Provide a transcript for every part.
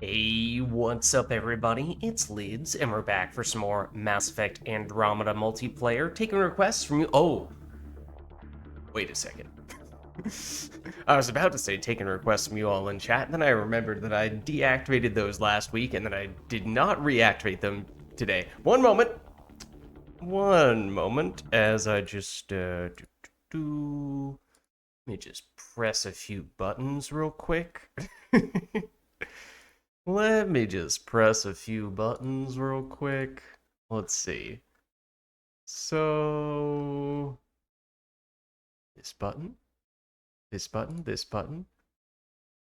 Hey, what's up everybody? It's Lids, and we're back for some more Mass Effect Andromeda multiplayer, taking requests from you. Oh, wait a second. I was about to say taking requests from you all in chat, and then I remembered that I deactivated those last week, and then I did not reactivate them today. One moment. One moment, as I just, let me just press a few buttons real quick. Let me just press a few buttons real quick. Let's see. So, this button, this button, this button,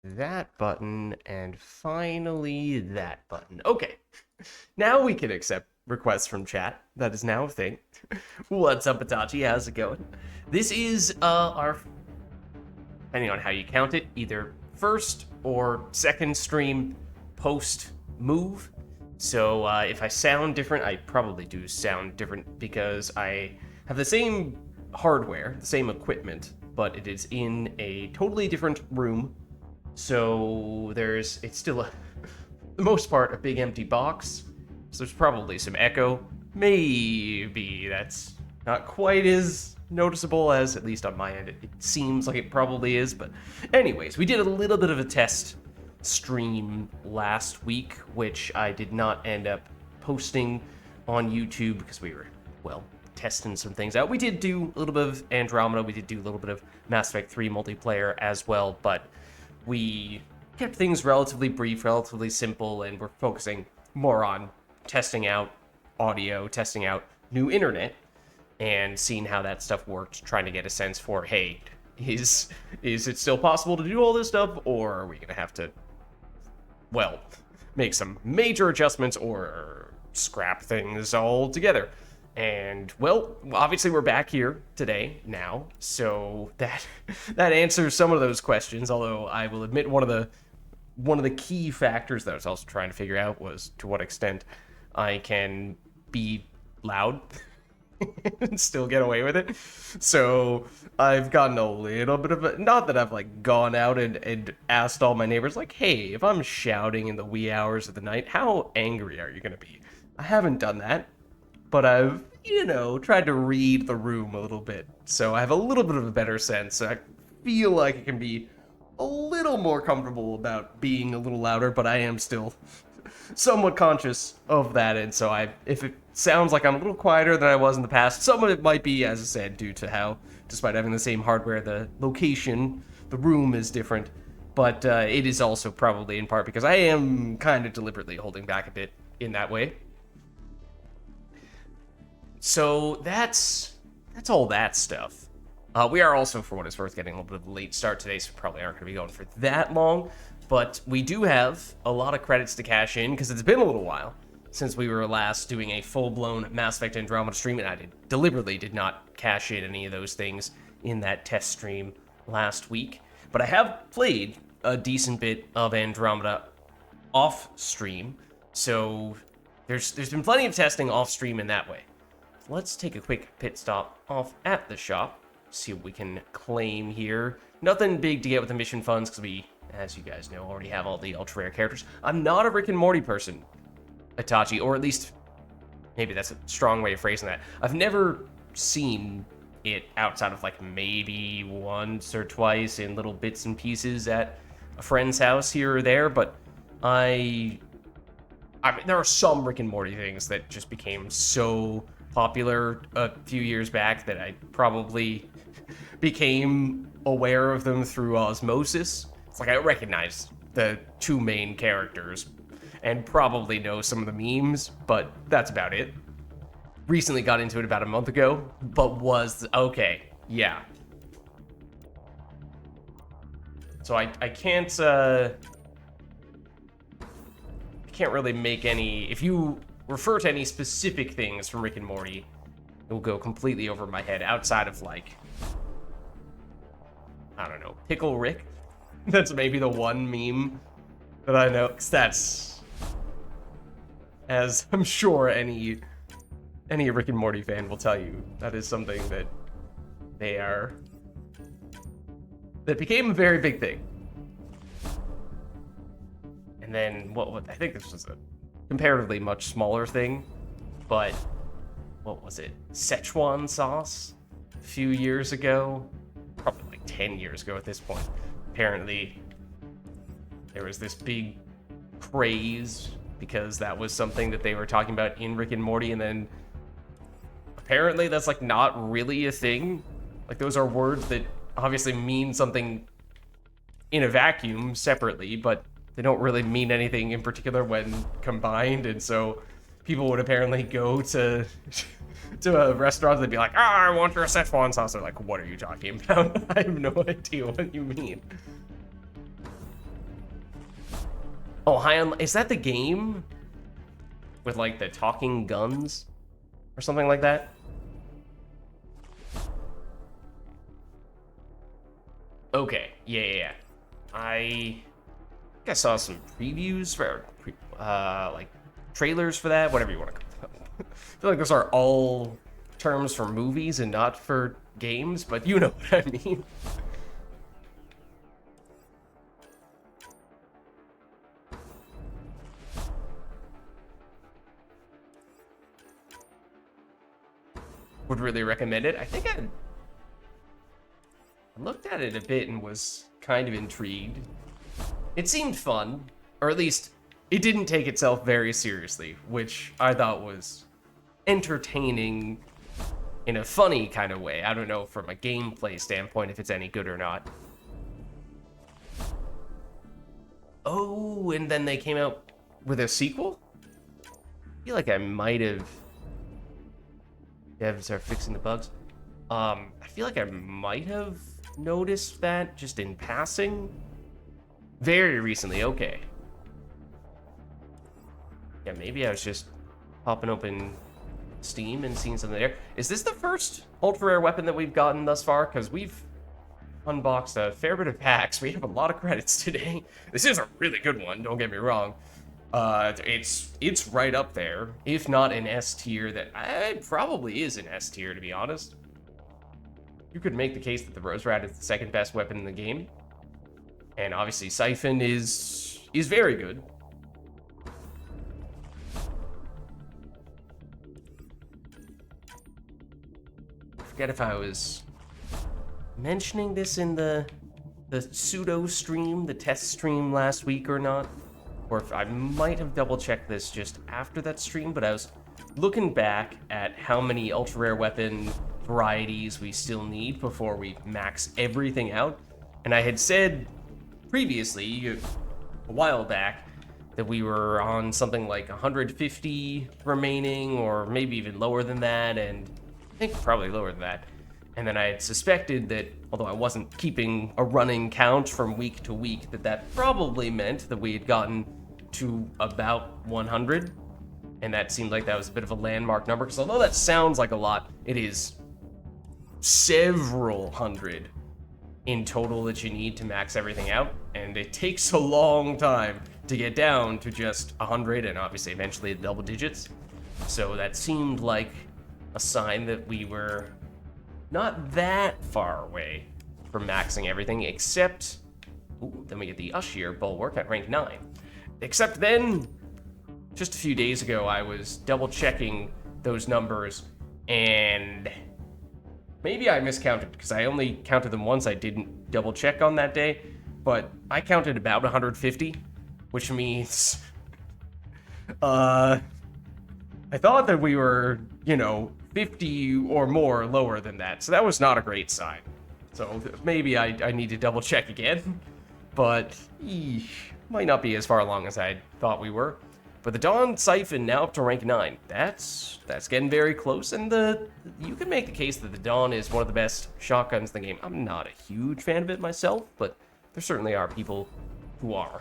that button, and finally that button. Okay, now we can accept requests from chat. That is now a thing. What's up, Itachi? How's it going? This is our, depending on how you count it, either first or second stream post move. So if I sound different, I probably do sound different because I have the same hardware, the same equipment, but it is in a totally different room. So it's still the most part, a big empty box. So there's probably some echo. Maybe that's not quite as noticeable as, at least on my end, it seems like it probably is. But anyways, we did a little bit of a test stream last week, which I did not end up posting on YouTube because we were, well, testing some things out. We did do a little bit of Andromeda, we did do a little bit of Mass Effect 3 multiplayer as well, but we kept things relatively brief, relatively simple, and we're focusing more on testing out audio, testing out new internet, and seeing how that stuff worked, trying to get a sense for, hey, is it still possible to do all this stuff, or are we going to have to, well, make some major adjustments or scrap things altogether? And, well, obviously we're back here today now, so that answers some of those questions, although I will admit one of the key factors that I was also trying to figure out was to what extent I can be loud and still get away with it. So I've gotten a little bit of a, not that I've like gone out and asked all my neighbors like, hey, if I'm shouting in the wee hours of the night, how angry are you gonna be? I haven't done that, but I've, tried to read the room a little bit. So I have a little bit of a better sense. I feel like I can be a little more comfortable about being a little louder, but I am still somewhat conscious of that, and so if it sounds like I'm a little quieter than I was in the past, some of it might be, as I said, due to how, despite having the same hardware, the location, the room is different, but it is also probably in part because I am kind of deliberately holding back a bit in that way. So that's all that stuff. We are also, for what it's worth, getting a little bit of a late start today, so probably aren't going to be going for that long. But we do have a lot of credits to cash in, because it's been a little while since we were last doing a full-blown Mass Effect Andromeda stream, and I deliberately did not cash in any of those things in that test stream last week. But I have played a decent bit of Andromeda off-stream, so there's been plenty of testing off-stream in that way. Let's take a quick pit stop off at the shop, see what we can claim here. Nothing big to get with the mission funds, because we, as you guys know, already have all the ultra-rare characters. I'm not a Rick and Morty person, Itachi, or at least, maybe that's a strong way of phrasing that. I've never seen it outside of, like, maybe once or twice in little bits and pieces at a friend's house here or there, but I mean, there are some Rick and Morty things that just became so popular a few years back that I probably became aware of them through osmosis. It's like I recognize the two main characters and probably know some of the memes, but that's about it. Recently got into it about a month ago, but was okay, yeah. So I can't really make any, if you refer to any specific things from Rick and Morty, it will go completely over my head outside of, like, I don't know, Pickle Rick. That's maybe the one meme that I know, because that's, as I'm sure any Rick and Morty fan will tell you, that is something that that became a very big thing. And then what I think this was a comparatively much smaller thing, but what was it? Szechuan sauce a few years ago, probably like 10 years ago at this point. Apparently, there was this big craze because that was something that they were talking about in Rick and Morty, and then apparently that's like not really a thing. Like those are words that obviously mean something in a vacuum separately, but they don't really mean anything in particular when combined. And so people would apparently go to a restaurant, they'd be like, I want your Szechuan sauce. They're like, what are you talking about? I have no idea what you mean. Oh, is that the game with like the talking guns or something like that? Okay, yeah. I think I saw some previews for, like trailers for that, whatever you want to call them. I feel like those are all terms for movies and not for games, but you know what I mean. Would really recommend it. I think I looked at it a bit and was kind of intrigued. It seemed fun, or at least it didn't take itself very seriously, which I thought was entertaining in a funny kind of way. I don't know from a gameplay standpoint if it's any good or not. Oh, and then they came out with a sequel? I feel like I might have... Devs are fixing the bugs. I feel like I might have noticed that just in passing. Very recently, okay. Yeah, maybe I was just popping open Steam and seeing something there. Is this the first ultra rare weapon that we've gotten thus far? Because we've unboxed a fair bit of packs. We have a lot of credits today. This is a really good one, don't get me wrong. It's right up there, if not an S tier. That probably is an S tier, to be honest. You could make the case that the Rose Rat is the second best weapon in the game, and obviously Siphon is very good. I forget if I was mentioning this in the pseudo stream, the test stream last week or not. Or if I might have double-checked this just after that stream, but I was looking back at how many ultra-rare weapon varieties we still need before we max everything out. And I had said previously, a while back, that we were on something like 150 remaining, or maybe even lower than that, and I think probably lower than that. And then I had suspected that, although I wasn't keeping a running count from week to week, that probably meant that we had gotten to about 100. And that seemed like that was a bit of a landmark number, because although that sounds like a lot, it is several hundred in total that you need to max everything out. And it takes a long time to get down to just 100 and obviously eventually the double digits. So that seemed like a sign that we were not that far away from maxing everything, except... Ooh, then we get the Ushir Bulwark at rank 9. Except then, just a few days ago, I was double-checking those numbers, and maybe I miscounted, because I only counted them once. I didn't double-check on that day, but I counted about 150, which means... I thought that we were, 50 or more lower than that, so that was not a great sign. So maybe I need to double check again, but might not be as far along as I thought we were. But the Dawn Siphon now up to rank 9. That's getting very close, and you can make the case that the Dawn is one of the best shotguns in the game. I'm not a huge fan of it myself, but there certainly are people who are.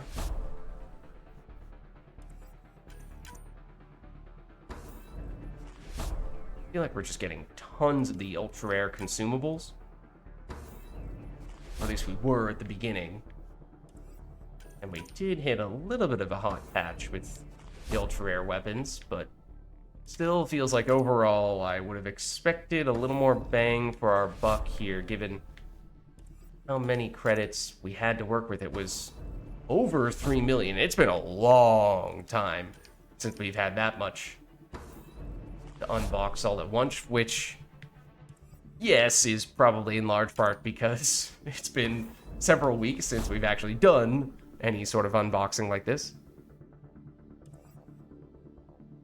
I feel like we're just getting tons of the ultra rare consumables. Or at least we were at the beginning. And we did hit a little bit of a hot patch with the ultra rare weapons, but still feels like overall I would have expected a little more bang for our buck here, given how many credits we had to work with. It was over 3 million. It's been a long time since we've had that much to unbox all at once, which, yes, is probably in large part because it's been several weeks since we've actually done any sort of unboxing like this.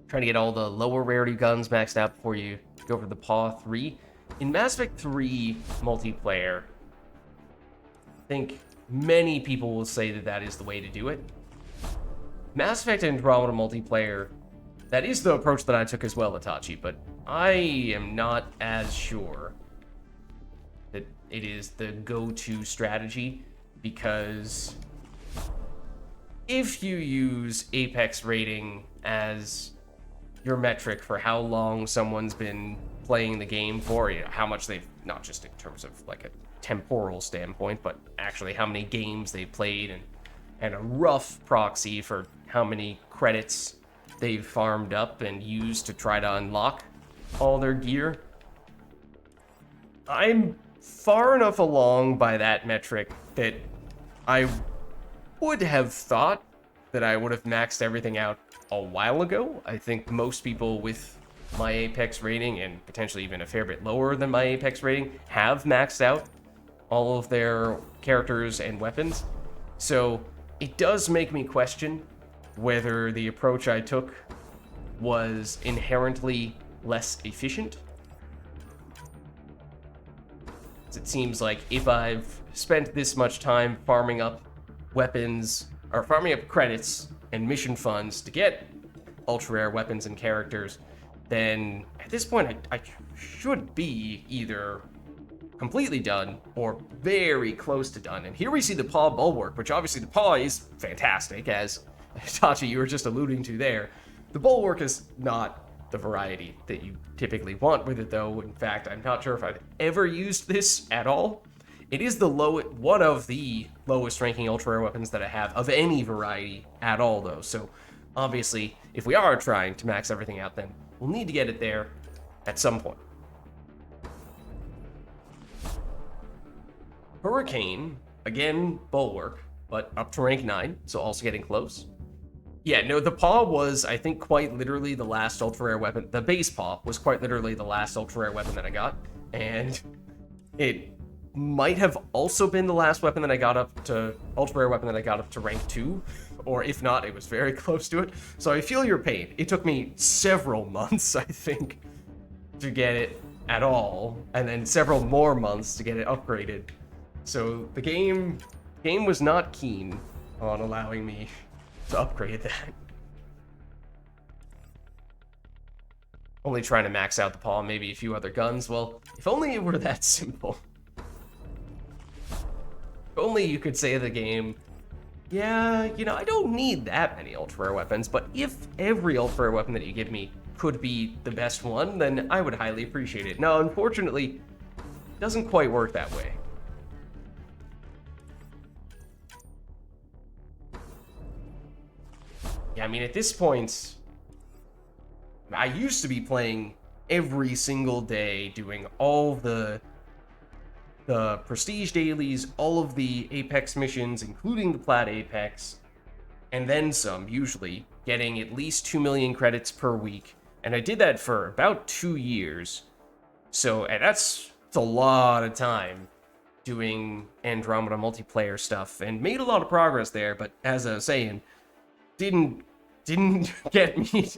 Trying to get all the lower rarity guns maxed out before you go for the Paw 3. In Mass Effect 3 multiplayer, I think many people will say that that is the way to do it. Mass Effect Andromeda multiplayer, that is the approach that I took as well, Itachi, but I am not as sure that it is the go-to strategy, because if you use Apex rating as your metric for how long someone's been playing the game for, you know, how much they've, not just in terms of like a temporal standpoint, but actually how many games they played, and a rough proxy for how many credits they've farmed up and used to try to unlock all their gear. I'm far enough along by that metric that I would have thought that I would have maxed everything out a while ago. I think most people with my Apex rating, and potentially even a fair bit lower than my Apex rating, have maxed out all of their characters and weapons. So it does make me question whether the approach I took was inherently less efficient. It seems like if I've spent this much time farming up weapons, or farming up credits and mission funds to get ultra rare weapons and characters, then at this point I should be either completely done or very close to done. And here we see the Paw Bulwark, which obviously the Paw is fantastic, as Tachi, you were just alluding to there. The Bulwark is not the variety that you typically want with it, though. In fact, I'm not sure if I've ever used this at all. It is one of the lowest ranking ultra rare weapons that I have of any variety at all, though. So obviously, if we are trying to max everything out, then we'll need to get it there at some point. Hurricane, again, Bulwark, but up to rank 9, so also getting close. Yeah, no, the Paw was, I think, quite literally the last ultra rare weapon. The base Paw was quite literally the last ultra rare weapon that I got, and it might have also been the last weapon that I got up to, ultra rare weapon that I got up to rank 2, or if not, it was very close to it. So I feel your pain. It took me several months, I think, to get it at all, and then several more months to get it upgraded. So the game was not keen on allowing me to upgrade that. Only trying to max out the Paw, maybe a few other guns. Well, if only it were that simple. If only you could say to the game, yeah, you know, I don't need that many ultra rare weapons, but if every ultra rare weapon that you give me could be the best one, then I would highly appreciate it. Now, unfortunately, it doesn't quite work that way. Yeah, I mean, at this point, I used to be playing every single day, doing all the prestige dailies, all of the Apex missions, including the Plat Apex, and then some, usually, getting at least 2 million credits per week. And I did that for about 2 years. So, and that's a lot of time doing Andromeda multiplayer stuff, and made a lot of progress there, but as I was saying, didn't get me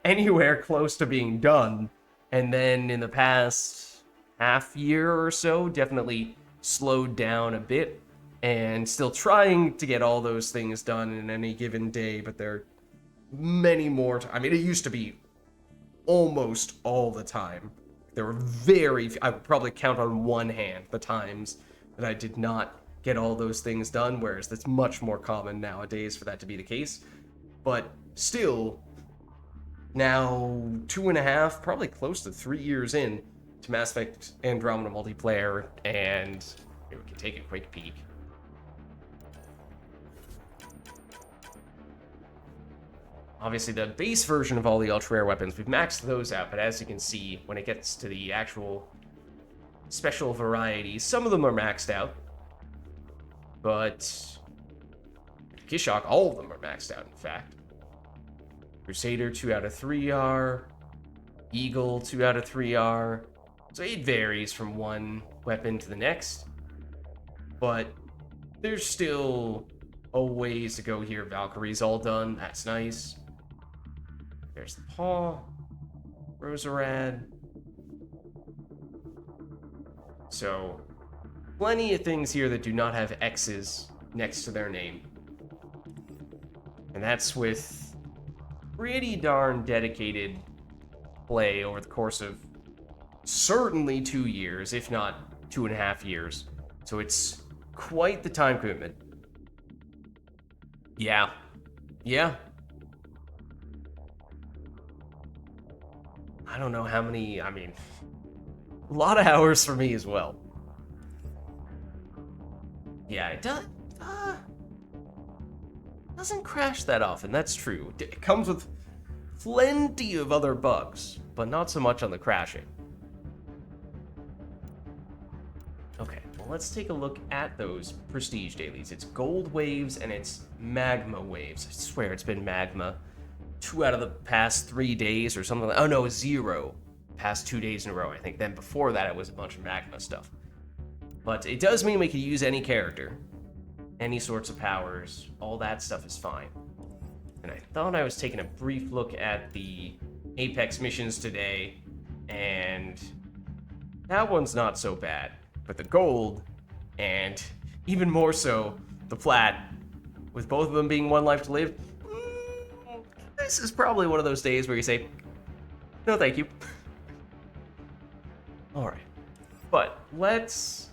anywhere close to being done. And then in the past half year or so, definitely slowed down a bit, and still trying to get all those things done in any given day, but there are many more. I mean, it used to be almost all the time. There were very few, I would probably count on one hand the times that I did not get all those things done, whereas that's much more common nowadays for that to be the case. But still, now 2.5, probably close to 3 years in to Mass Effect Andromeda multiplayer, and we can take a quick peek. Obviously, the base version of all the ultra rare weapons, we've maxed those out, but as you can see, when it gets to the actual special varieties, some of them are maxed out, but Kishok, all of them are maxed out, in fact. Crusader, 2 out of 3 are. Eagle, 2 out of 3 are. So it varies from one weapon to the next. But there's still a ways to go here. Valkyrie's all done. That's nice. There's the paw. Roserad. So, plenty of things here that do not have X's next to their name. And that's with pretty darn dedicated play over the course of certainly 2 years, if not 2.5 years. So it's quite the time commitment. Yeah. I don't know how many, I mean, a lot of hours for me as well. Yeah, it doesn't crash that often, that's true. It comes with plenty of other bugs, but not so much on the crashing. Okay, well, let's take a look at those prestige dailies. It's gold waves and it's magma waves. I swear it's been magma 2 out of the past 3 days or something like, oh no, 0 past 2 days in a row, I think. Then before that, it was a bunch of magma stuff. But it does mean we can use any character, any sorts of powers, all that stuff is fine. And I thought I was taking a brief look at the Apex missions today, and that one's not so bad. But the gold, and even more so, the plat, with both of them being 1 life to live, this is probably one of those days where you say, no thank you. Alright, but let's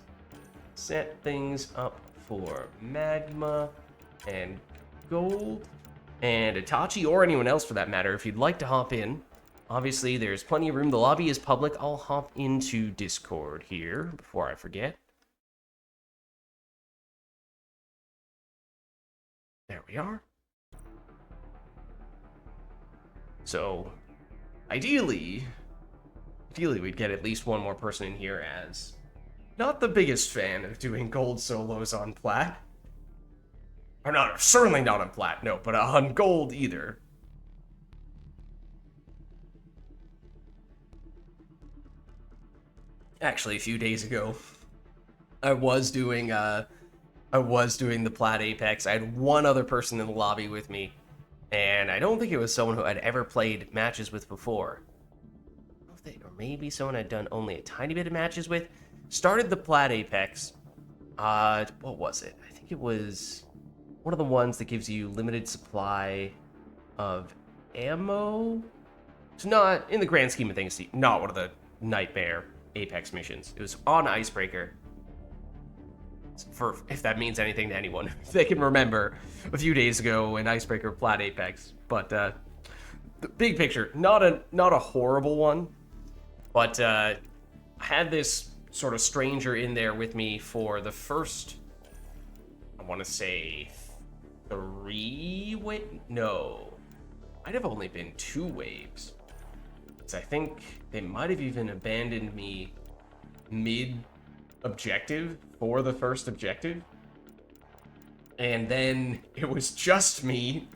set things up for magma and gold and Itachi, or anyone else for that matter, if you'd like to hop in. Obviously, there's plenty of room. The lobby is public. I'll hop into Discord here before I forget. There we are. So, ideally we'd get at least one more person in here, as not the biggest fan of doing gold solos on plat. Or not, certainly not on plat, no, but on gold either. Actually, a few days ago, I was doing the plat Apex. I had one other person in the lobby with me, and I don't think it was someone who I'd ever played matches with before. Or maybe someone I'd done only a tiny bit of matches with. Started the plat Apex. What was it? I think it was one of the ones that gives you limited supply of ammo. It's not, in the grand scheme of things, not one of the nightmare Apex missions. It was on Icebreaker. For if that means anything to anyone, if they can remember a few days ago in Icebreaker plat Apex. But the big picture, not a horrible one, but I had this sort of stranger in there with me for the first, I want to say 3 waves. No, might have only been 2 waves. I think they might have even abandoned me mid-objective for the first objective. And then it was just me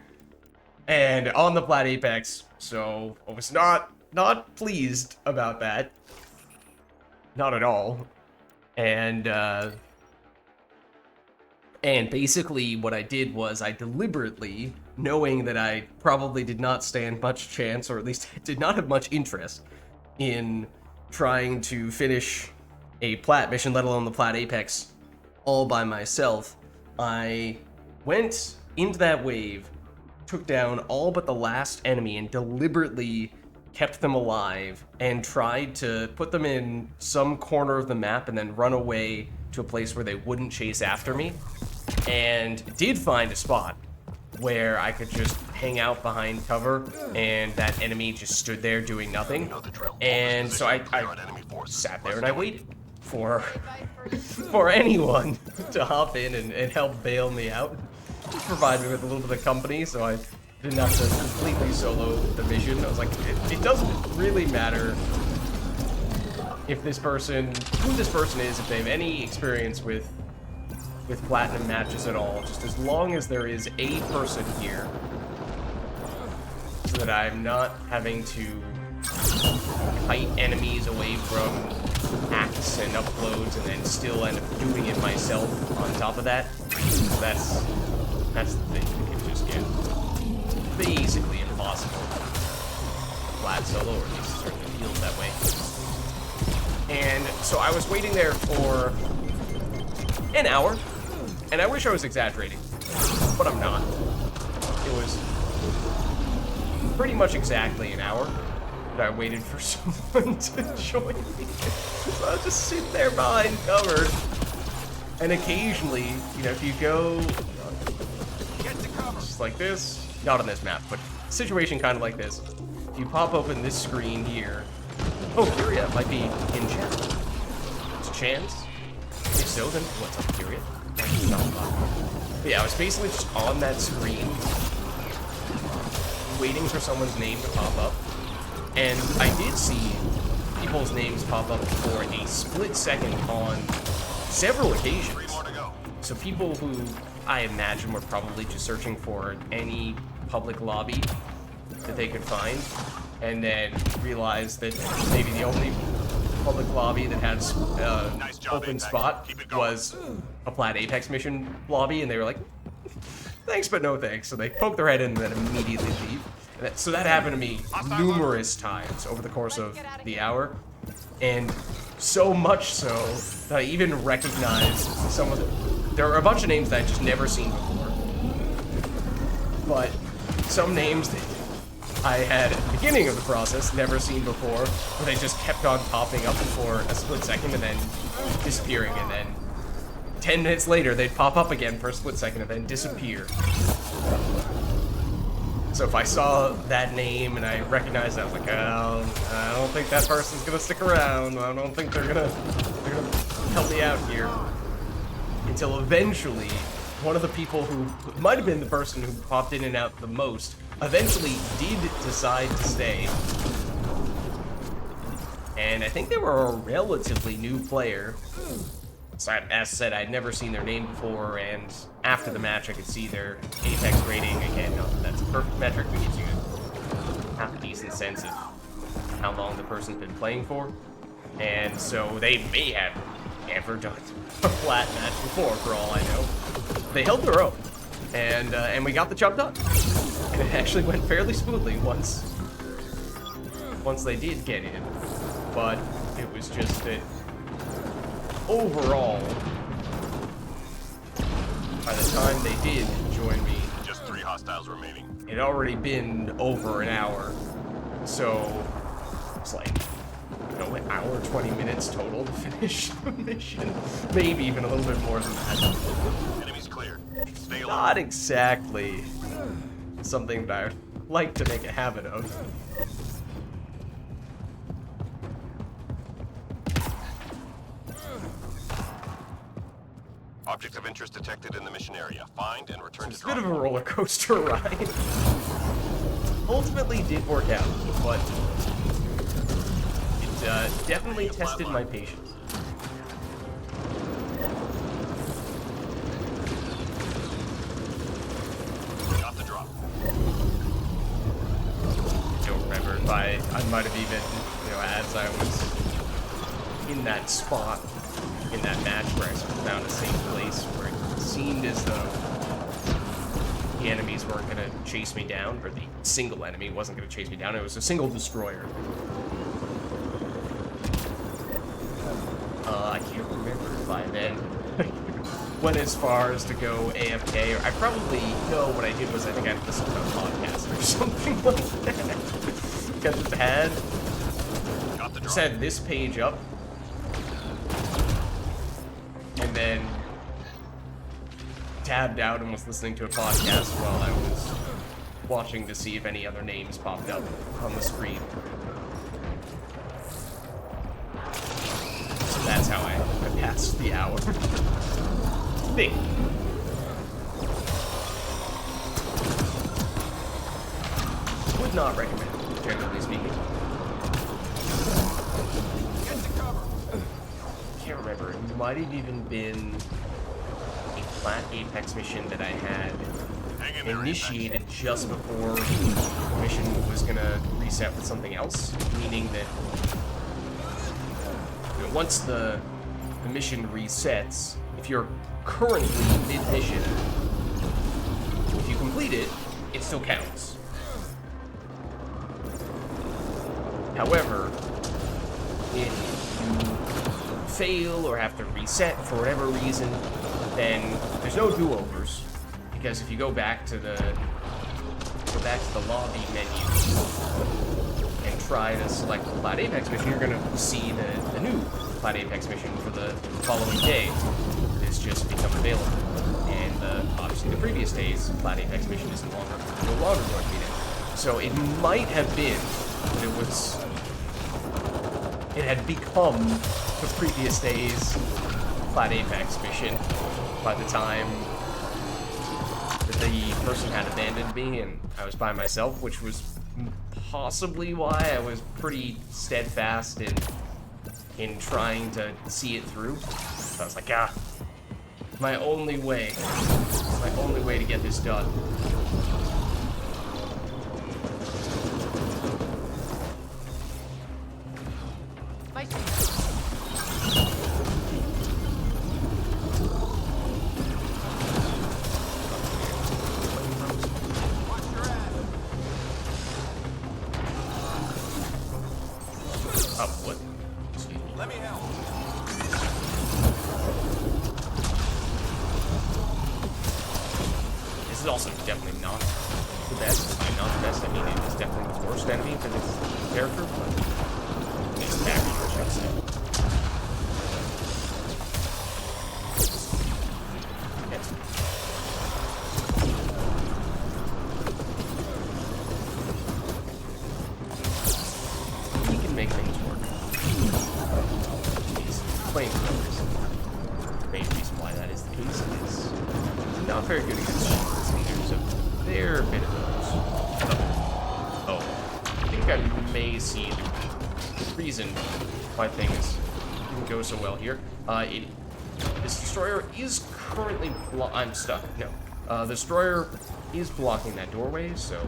and on the plat Apex, so I was not pleased about that. Not at all. And basically what I did was I deliberately, knowing that I probably did not stand much chance, or at least did not have much interest in trying to finish a plat mission, let alone the plat Apex, all by myself, I went into that wave, took down all but the last enemy, and deliberately kept them alive, and tried to put them in some corner of the map and then run away to a place where they wouldn't chase after me. And did find a spot where I could just hang out behind cover, and that enemy just stood there doing nothing. And so I sat there and I waited for anyone to hop in and help bail me out. Just provide me with a little bit of company so I didn't have to completely solo the mission. I was like, it doesn't really matter if this person, who this person is, if they have any experience with with platinum matches at all, just as long as there is a person here, so that I'm not having to kite enemies away from acts and uploads and then still end up doing it myself on top of that. That's the thing. It can just get basically impossible. Flat solo, or at least it certainly feels that way. And so I was waiting there for an hour, and I wish I was exaggerating, but I'm not. It was pretty much exactly an hour that I waited for someone to join me. So I was just sitting there behind cover, and occasionally, you know, if you go just like this, not on this map, but situation kind of like this, if you pop open this screen here, oh, Furia might be in chat. It's a chance. If so, then what's up, Furia? But yeah, I was basically just on that screen, waiting for someone's name to pop up, and I did see people's names pop up for a split second on several occasions. So people who I imagine were probably just searching for any public lobby that they could find, and then realized that maybe the only public lobby that had nice job, open Apex. Spot was a Plat Apex mission lobby, and they were like, thanks but no thanks. So they poke their head in and then immediately leave. So that happened to me numerous times over the course of the hour, and so much so that I even recognized some of the... There are a bunch of names that I'd just never seen before, but some names that I had at the beginning of the process never seen before, where they just kept on popping up for a split second and then disappearing, and then 10 minutes later they'd pop up again for a split second and then disappear. So if I saw that name and I recognized that, I was like, oh, I don't think that person's gonna stick around. I don't think they're gonna help me out here. Until eventually, one of the people who might have been the person who popped in and out the most, eventually did decide to stay. And I think they were a relatively new player. So as I said, I'd never seen their name before, and after the match I could see their Apex rating. Again, not that that's a perfect metric, but gives you half a decent sense of how long the person's been playing for. And so they may have never done a flat match before, for all I know. They held their own, and we got the job done. And it actually went fairly smoothly once they did get in. But it was just that overall, by the time they did join me, just 3 hostiles remaining. It had already been over an hour, so it's like, you know, an hour, 20 minutes total to finish the mission. Maybe even a little bit more than that. Enemies clear. Stay alert. Not exactly something that I would like to make a habit of. Objects of interest detected in the mission area. Find and return It's to a bit drop. of a roller coaster ride. Ultimately did work out, but it definitely tested my patience. Got the drop. I don't remember if I might have even, you know, as I was in that spot in that match where I sort of found a safe place where it seemed as though the enemies weren't going to chase me down, or the single enemy wasn't going to chase me down. It was a single destroyer. I can't remember if I then went as far as to go AFK, or I probably, no, what I did was I think I listened to a podcast or something like that. Because it just had this page up, and then tabbed out and was listening to a podcast while I was watching to see if any other names popped up on the screen. So that's how I passed the hour. Think. Would not recommend, generally speaking. Can't remember. It might have even been a flat Apex mission that I had Hang in there, initiated just before the mission was gonna reset with something else, meaning that once the mission resets, if you're currently mid-mission, if you complete it, it still counts. However, if you fail or have to reset for whatever reason, then there's no do-overs, because if you go back to the lobby menu and try to select the Flat Apex mission, you're gonna see the new Flat Apex mission for the following day has just become available. And obviously the previous day's Flat Apex mission is no longer going to be there. So it might have been that it had become the previous day's Flat Apex mission by the time that the person had abandoned me and I was by myself, which was possibly why I was pretty steadfast in trying to see it through. So I was like, my only way to get this done. Also definitely not the best. By not the best, I mean it is definitely the worst enemy for this character, but it's package, I should say. Yes. We can make things work. These flamethrowers. The main reason why that is the case is not very good against shields. Fair bit of those. Oh, I think I may see the reason why things didn't go so well here. This destroyer is currently I'm stuck. No, the destroyer is blocking that doorway. So,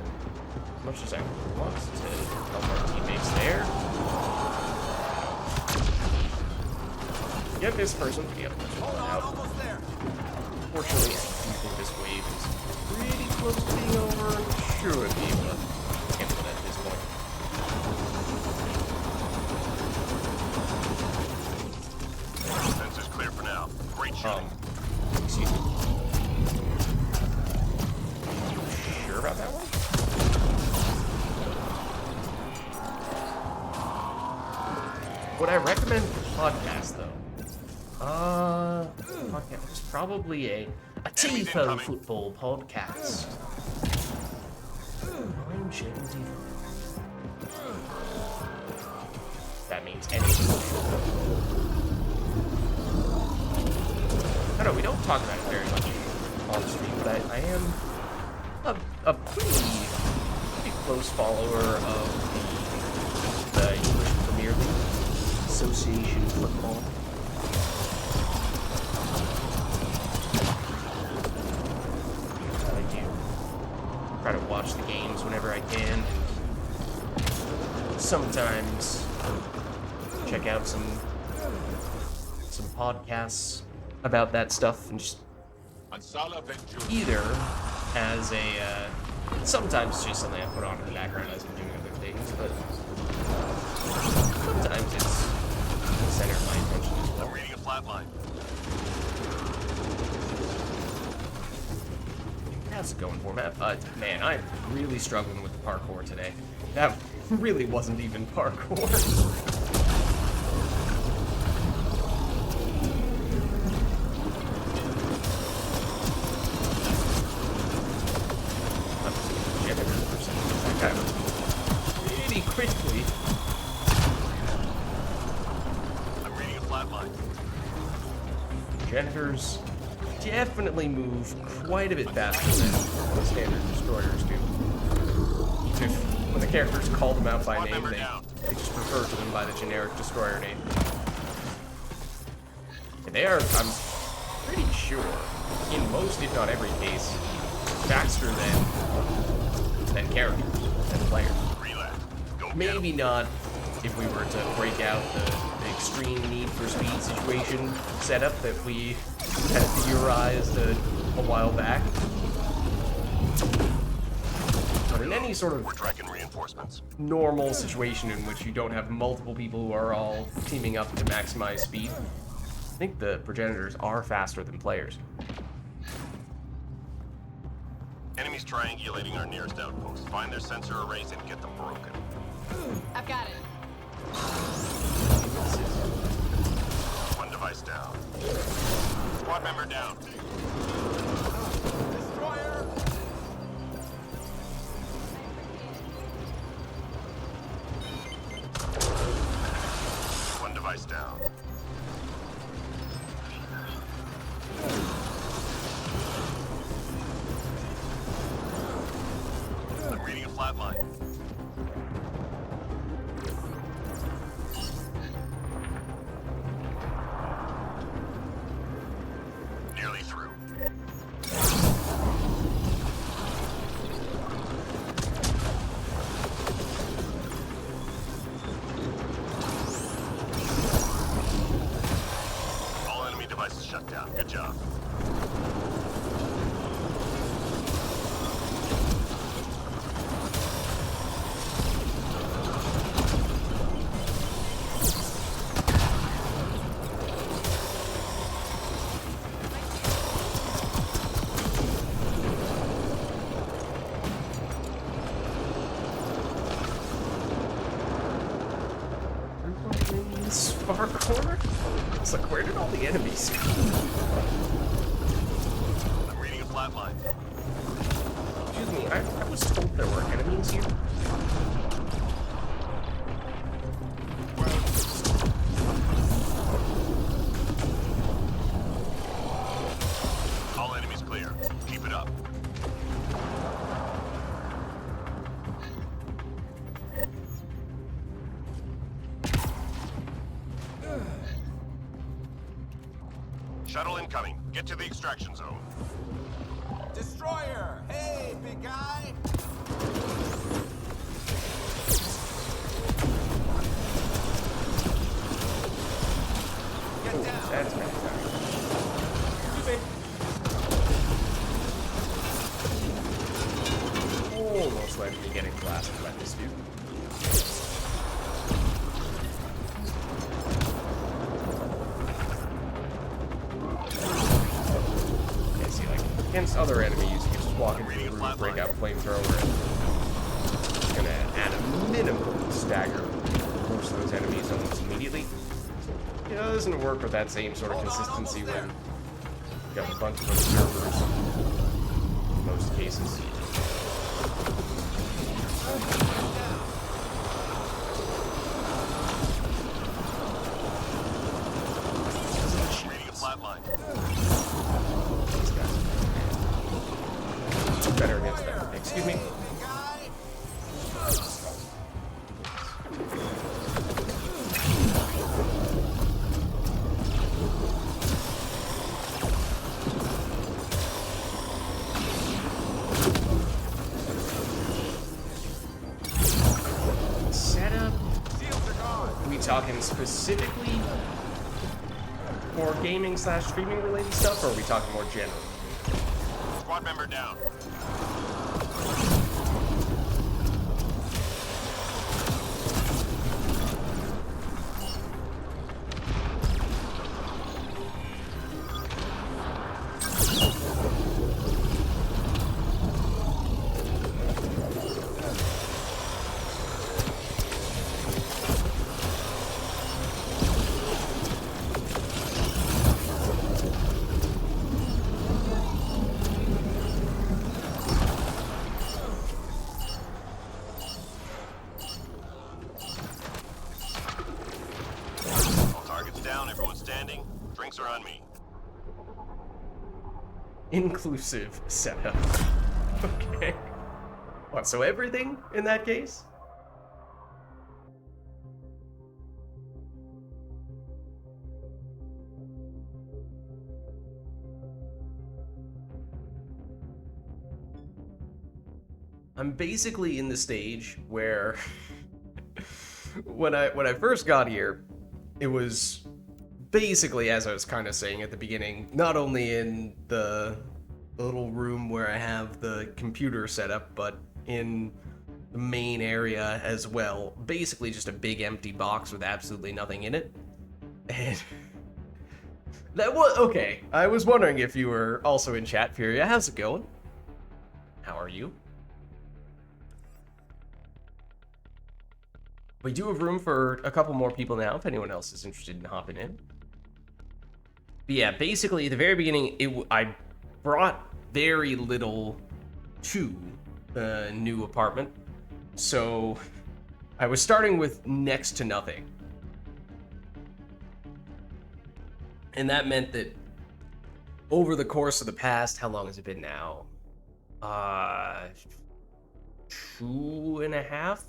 as much as I want to help our teammates there, get this person. Yep, out. Unfortunately, I think this wave is pretty close to being over. Sure would be, but can't put it at this point. Fence is clear for now. Great shooting. Excuse me. You sure about that one? Would I recommend podcast though? Podcast is probably a TIFO football podcast. That means anything. I know we don't talk about it very much on stream, but I am a pretty close follower of the English Premier League Association football. Try to watch the games whenever I can. Sometimes check out some podcasts about that stuff, and just either as a sometimes just something I put on in the background as I'm doing other things, but sometimes it's the center of my attention as well. I'm reading a flat line. How's it going for me? Man, I'm really struggling with the parkour today. That really wasn't even parkour. That guy was pretty quickly. I'm reading a flat line. Janitors definitely move quite a bit faster than standard destroyers do. Even if, when the characters call them out by name, they just refer to them by the generic destroyer name. And they are, I'm pretty sure, in most, if not every case, faster than characters, than players. Relay. Go get 'em. Maybe not if we were to break out the extreme need for speed situation setup that we had theorized a while back. But in any sort of We're tracking reinforcements. normal situation in which you don't have multiple people who are all teaming up to maximize speed, I think the progenitors are faster than players. Enemies triangulating our nearest outpost. Find their sensor arrays and get them broken. I've got it. One device down. Squad member down. Destroyer! One device down. I'm reading a flat line. Nearly through. All enemy devices shut down. Good job. In this far corner? It's like, where did all the enemies go? I'm reading a flat line. Excuse me, I was told there were enemies here. All enemies clear. Keep it up. Shuttle incoming. Get to the extraction zone. Destroyer! Hey, big guy! Get down! That's bad. Excuse me. Almost led me getting blasted by this dude. Yeah, see, like, against other enemies, you can just walk into the room, break out flamethrower, and it's gonna, at a minimum, stagger most of those enemies almost immediately. You know, it doesn't work with that same sort of consistency when you've got a bunch of observers in most cases. Reading a flat line. These guys are better against them. Excuse me. Big guy! Setup. Shields are gone! Are we talking specifically for gaming / streaming related stuff, or are we talking more general? Squad member down. All targets down. Everyone standing. Drinks are on me. Inclusive setup. Okay. What, so everything in that case? I'm basically in the stage where when I first got here, it was basically, as I was kind of saying at the beginning, not only in the little room where I have the computer set up, but in the main area as well. Basically just a big empty box with absolutely nothing in it. And that was okay. I was wondering if you were also in chat, Furia. How's it going? How are you? We do have room for a couple more people now, if anyone else is interested in hopping in. But yeah, basically, at the very beginning, I brought very little to the new apartment. So I was starting with next to nothing. And that meant that over the course of the past, how long has it been now? 2.5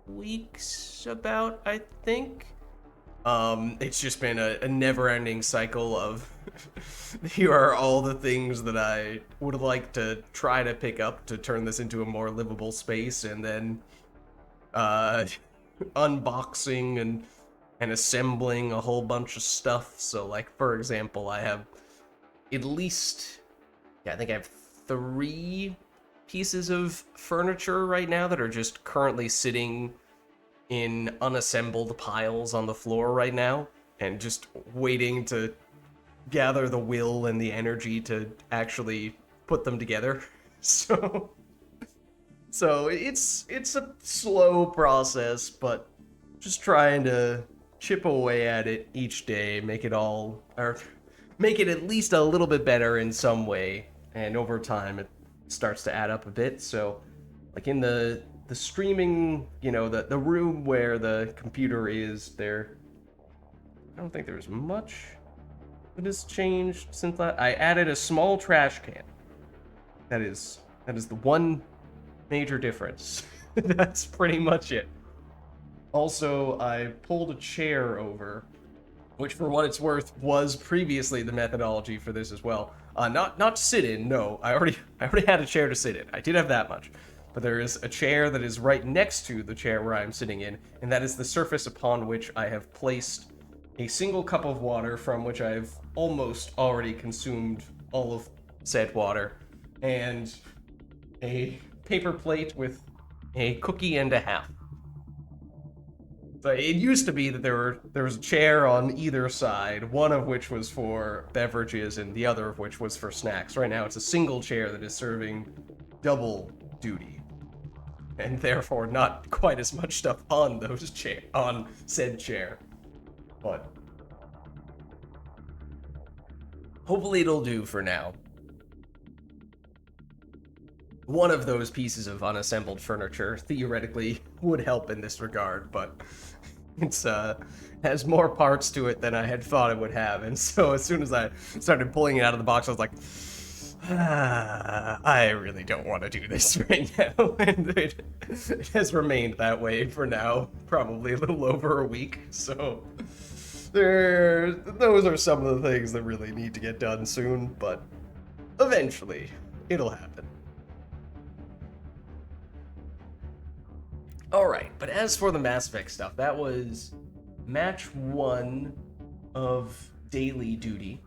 weeks about, I think. It's just been a never-ending cycle of here are all the things that I would like to try to pick up to turn this into a more livable space, and then unboxing and assembling a whole bunch of stuff. So, like, for example, I have at least, I think I have 3 pieces of furniture right now that are just currently sitting in unassembled piles on the floor right now, and just waiting to gather the will and the energy to actually put them together. So it's a slow process, but just trying to chip away at it each day, make it at least a little bit better in some way, and over time it starts to add up a bit. So, like in the streaming, the room where the computer is there, I don't think there's much that has changed since that. I added a small trash can. That is the one major difference. That's pretty much it. Also, I pulled a chair over, which, for what it's worth, was previously the methodology for this as well. Not to sit in. No, I already had a chair to sit in. I did have that much, but there is a chair that is right next to the chair where I'm sitting in, and that is the surface upon which I have placed a single cup of water, from which I've almost already consumed all of said water, and a paper plate with a cookie and a half. So it used to be that there was a chair on either side, one of which was for beverages and the other of which was for snacks. Right now it's a single chair that is serving double duty, and therefore not quite as much stuff on on said chair. But hopefully it'll do for now. One of those pieces of unassembled furniture theoretically would help in this regard, but it's has more parts to it than I had thought it would have, and so as soon as I started pulling it out of the box, I was like, I really don't want to do this right now. And it has remained that way for now, probably a little over a week. So those are some of the things that really need to get done soon, but eventually it'll happen. Alright, but as for the Mass Effect stuff, that was match 1 of daily duty.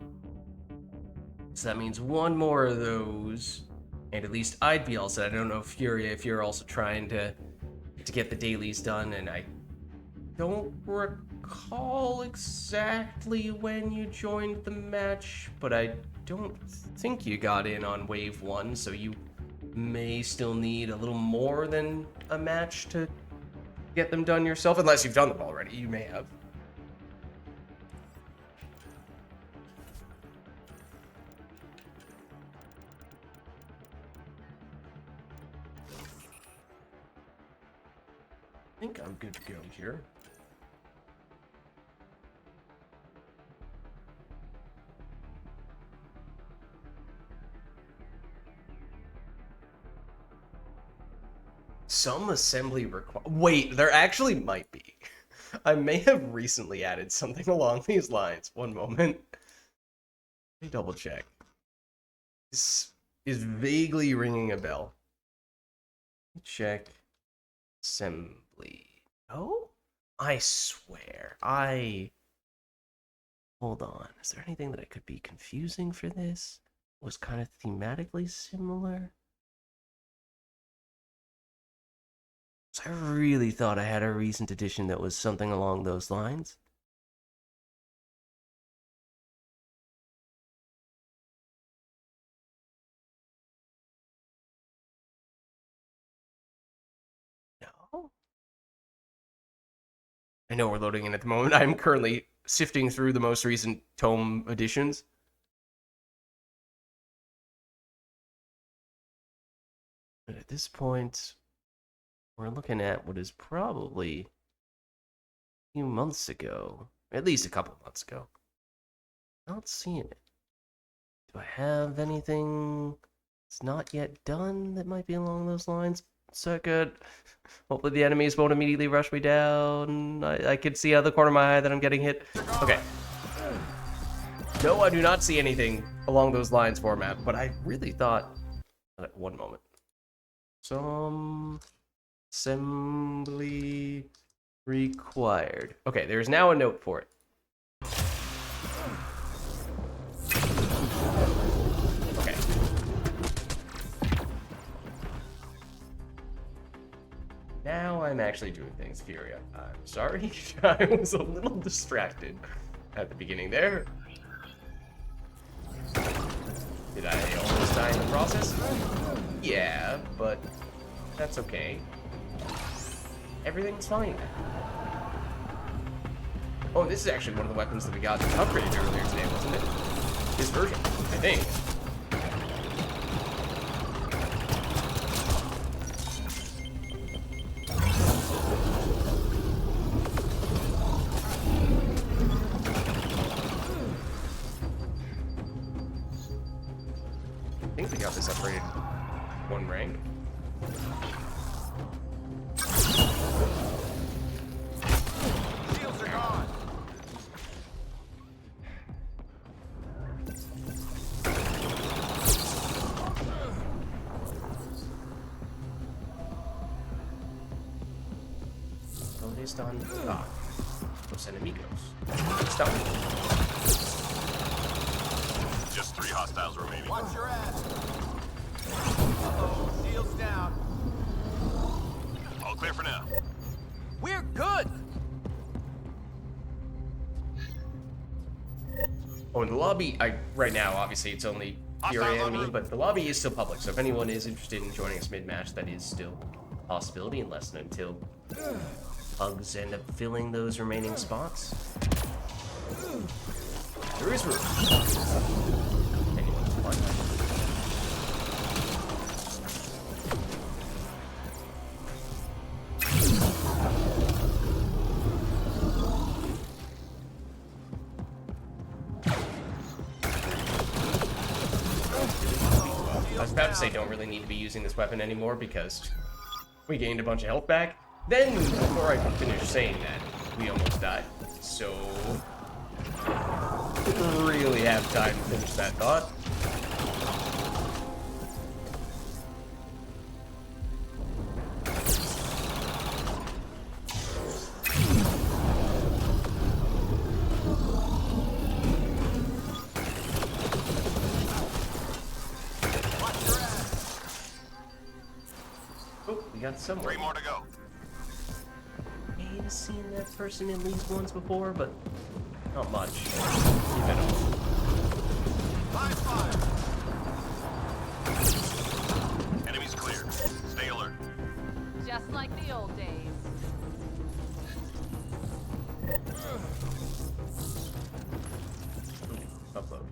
So that means one more of those, and at least I'd be all set. I don't know, Furia, if you're also trying to get the dailies done, and I don't recall exactly when you joined the match, but I don't think you got in on wave 1, so you may still need a little more than a match to get them done yourself, unless you've done them already. You may have. I think I'm good to go here. Some assembly Wait, there actually might be. I may have recently added something along these lines. One moment. Let me double check. This is vaguely ringing a bell. Check assembly. Oh, I swear. Hold on. Is there anything that I could be confusing for this? Was kind of thematically similar? So I really thought I had a recent edition that was something along those lines. No. I know we're loading in at the moment. I'm currently sifting through the most recent tome editions. But at this point, we're looking at what is probably a few months ago. At least a couple months ago. Not seeing it. Do I have anything that's not yet done that might be along those lines? Circuit. Hopefully the enemies won't immediately rush me down. I can see out of the corner of my eye that I'm getting hit. Okay. No, I do not see anything along those lines format, but I really thought... One moment. Some assembly required. Okay, there's now a note for it. Okay. Now I'm actually doing things, Furia. I'm sorry, I was a little distracted at the beginning there. Did I almost die in the process? Yeah, but that's okay. Everything's fine. Oh, this is actually one of the weapons that we got upgraded earlier today, wasn't it? This version, I think. I think we got this upgraded one rank. Shields are gone. ¿Dónde están? Ah, los enemigos. Stop. Just 3 hostiles remaining. Watch your ass. Uh-oh. Shields down. All clear for now. We're good. Oh, in the lobby, right now, obviously, it's only Fury and me, but the lobby is still public, so if anyone is interested in joining us mid-match, that is still a possibility, unless and until Hugs end up filling those remaining spots. There is room. Anyone's fun. I was about to say don't really need to be using this weapon anymore because we gained a bunch of health back. Then, before I could finish saying that, we almost died. So, didn't really have time to finish that thought. Oh, we got somewhere. 3 more to go. May have seen that person at least once before, but not much. If at all. Live fire. Enemies clear. Stay alert. Just like the old days. Upload.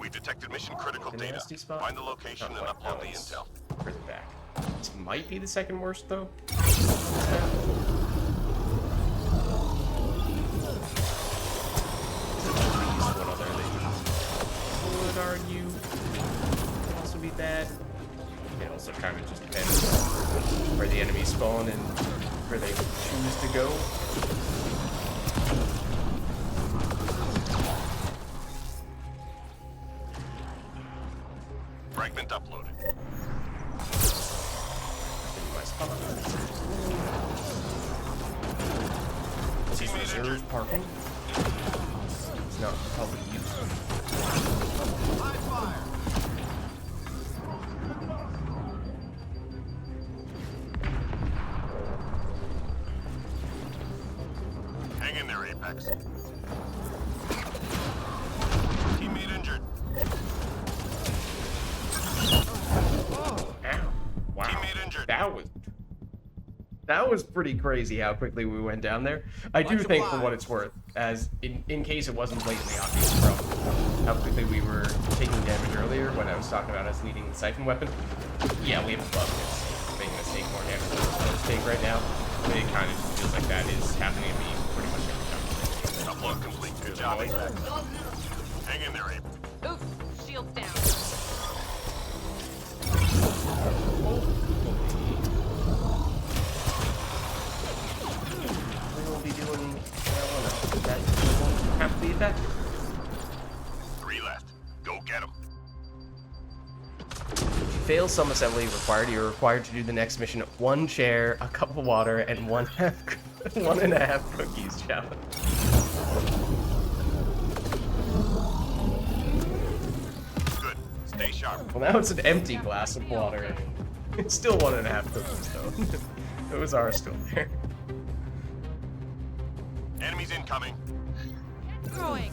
We detected mission critical The data. nasty spot? Find the location and Not quite. upload the No, it's intel. further back. This might be the second worst, though. One other that would argue could also be bad. It also kind of just depends where the enemies spawn and where they choose to go. Fragment uploaded. Is this reserve parking? It's not probably used. Live fire. Hang in there, Apex. Teammate injured. Ow. Wow. Teammate injured. That was pretty crazy how quickly we went down there. I do Much think for what obliged. it's worth, as in case it wasn't blatantly obvious from how quickly we were taking damage earlier when I was talking about us needing the siphon weapon. Yeah, we have a bug that's making us take more damage than we're supposed to take right now. But it kind of feels like that is happening to me pretty much every time. Upload complete. Good job, Apex. Hang in there, Apex. Oof, shields down. We will be doing marijuana. That won't have to be effective. 3 left. Go get them. Fail some assembly required. You're required to do the next mission. 1 chair, a cup of water, and 1.5 cookies challenge. Good. Stay sharp. Well, now it's an empty glass of water. It's still 1.5 cookies, though. Those are still there. Enemies incoming. Throwing.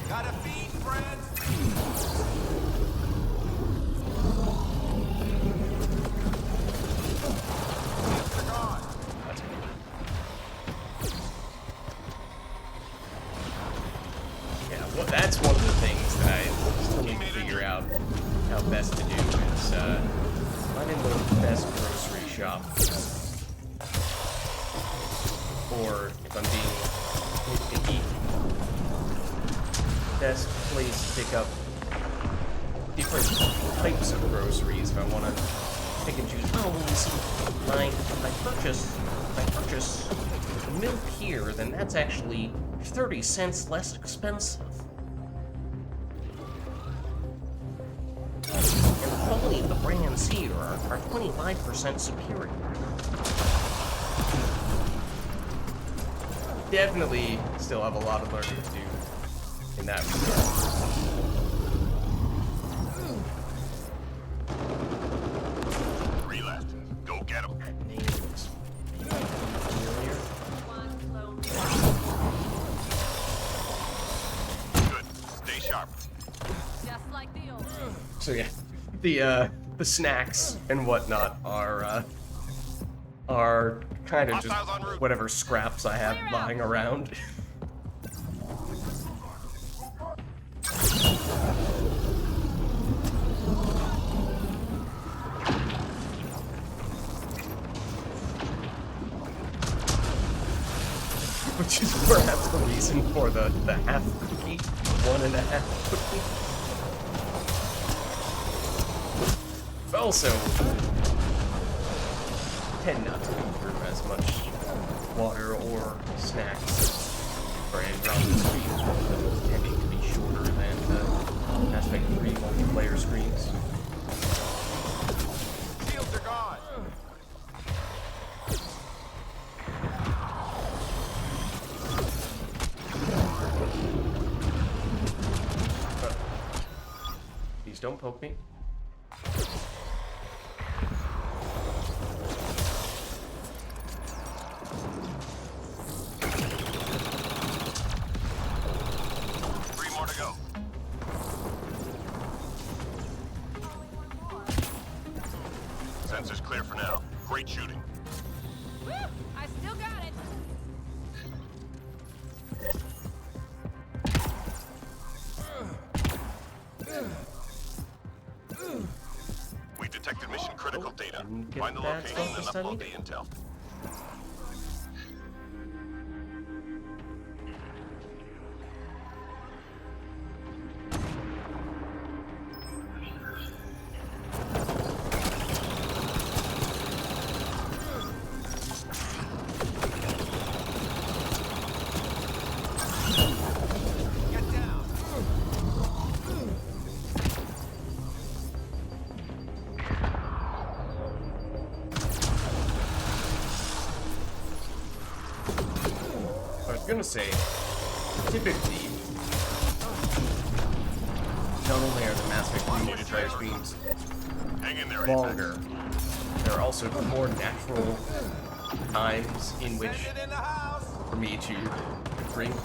Got a feed, friends? They're gone. That's good. Yeah, well, that's one of the things that I still need to figure out how best to do is finding the best grocery shop. Or, if I'm being picky, best place to pick up different types of groceries if I want to pick and choose. Oh, well, you see, if I purchase milk here, then that's actually 30 cents less expensive. And the quality of the brands here are 25% superior. Definitely still have a lot of learning to do in that regard. 3 left. Go get them. That name looks familiar. One lone. Good. Stay sharp. Just like the old days. So yeah, the snacks and whatnot are kind of just Hostiles en route. whatever scraps I have lying around. Which is perhaps the reason for the half cookie, 1.5 cookie. But also, tend not to go through as much water or snacks for Andromeda screens, tending to be shorter than the Aspect 3 multiplayer screens. Shields are gone. Please don't poke me. Three more to go. Sensors clear for now. Great shooting. Woo! I still got it. We detected mission critical data. didn't get Find the that location and stuff this upload the time intel. Get down. gonna say, typically, not only are the Mass Effect multiplayer streams Hang in there, longer, there are also more natural times in which Send it in the house. for me to drink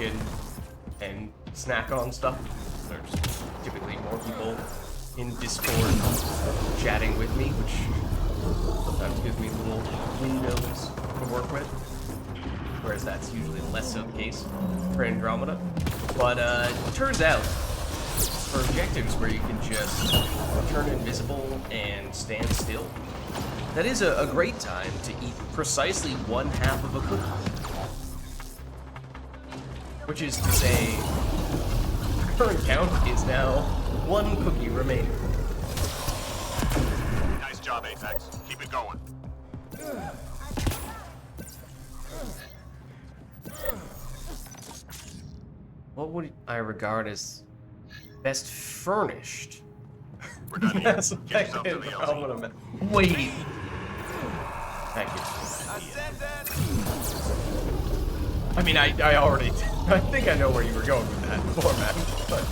and snack on stuff. There's typically more people in Discord chatting with me, which sometimes gives me little windows to work with. Whereas that's usually less so the case for Andromeda. But it turns out, for objectives where you can just turn invisible and stand still, that is a great time to eat precisely one half of a cookie. Which is to say, the current count is now one cookie remaining. Nice job, Apex. Keep it going. What would I regard as best furnished? We're done here. Mass Get Effect yourself to the LZ. Andromeda. Wait. Thank you. I said that. I mean, I already, I think I know where you were going with that format, but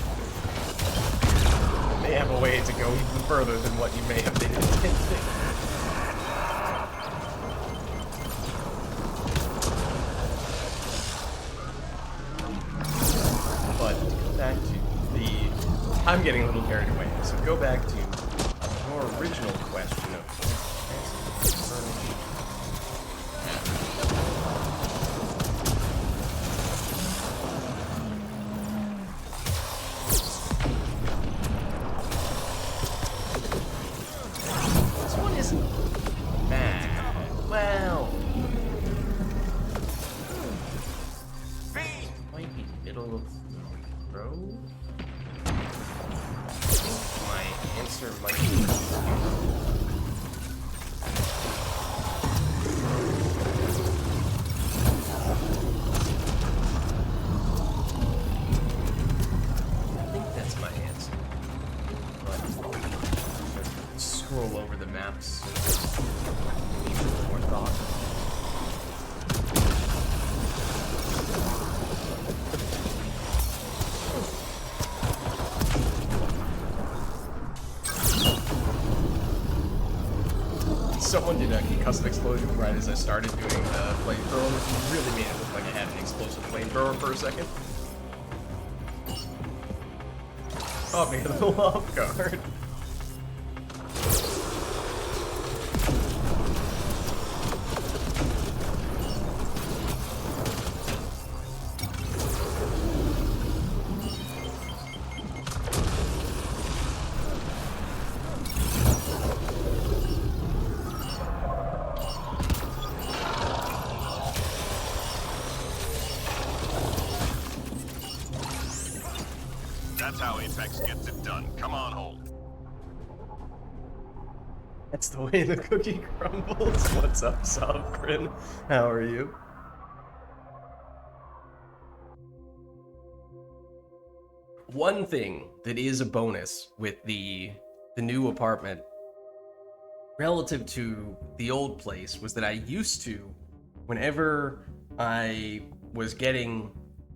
it may have a way to go even further than what you may have been intending. But go back to the, I'm getting a little carried away, so go back to your original question of this one isn't bad. Well, Feed. might be middle of the road. I think my answer might be. I think that's my answer. But just scroll over the maps. Need a little more thought. Someone did a concussive explosion right as I started doing the flamethrower, which really made it look like I had an explosive flamethrower for a second. Oh man, the love guard. That's how Apex gets it done. Come on, hold. That's the way the cookie crumbles. What's up, Sovgrin? How are you? One thing that is a bonus with the new apartment relative to the old place was that I used to, whenever I was getting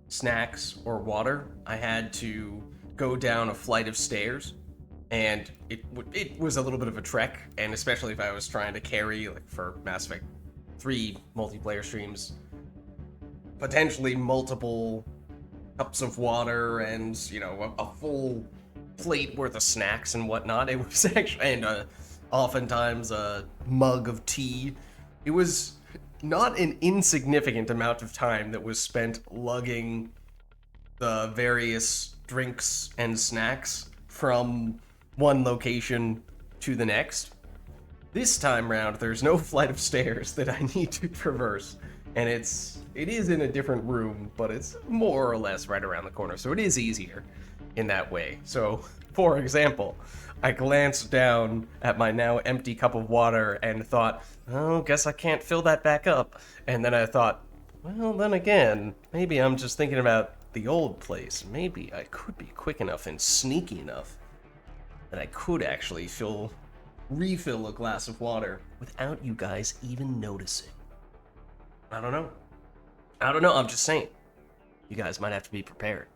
snacks or water, I had to go down a flight of stairs, and it was a little bit of a trek, and especially if I was trying to carry, like for Mass Effect 3 multiplayer streams, potentially multiple cups of water and, you know, a full plate worth of snacks and whatnot. It was actually, and oftentimes a mug of tea. It was not an insignificant amount of time that was spent lugging the various drinks and snacks from one location to the next. This time round, there's no flight of stairs that I need to traverse, and it is in a different room, but it's more or less right around the corner, so it is easier in that way. So, for example, I glanced down at my now empty cup of water and thought, oh, guess I can't fill that back up. And then I thought, well, then again, maybe I'm just thinking about the old place. Maybe I could be quick enough and sneaky enough that I could actually refill a glass of water without you guys even noticing. I don't know. I'm just saying. you guys might have to be prepared.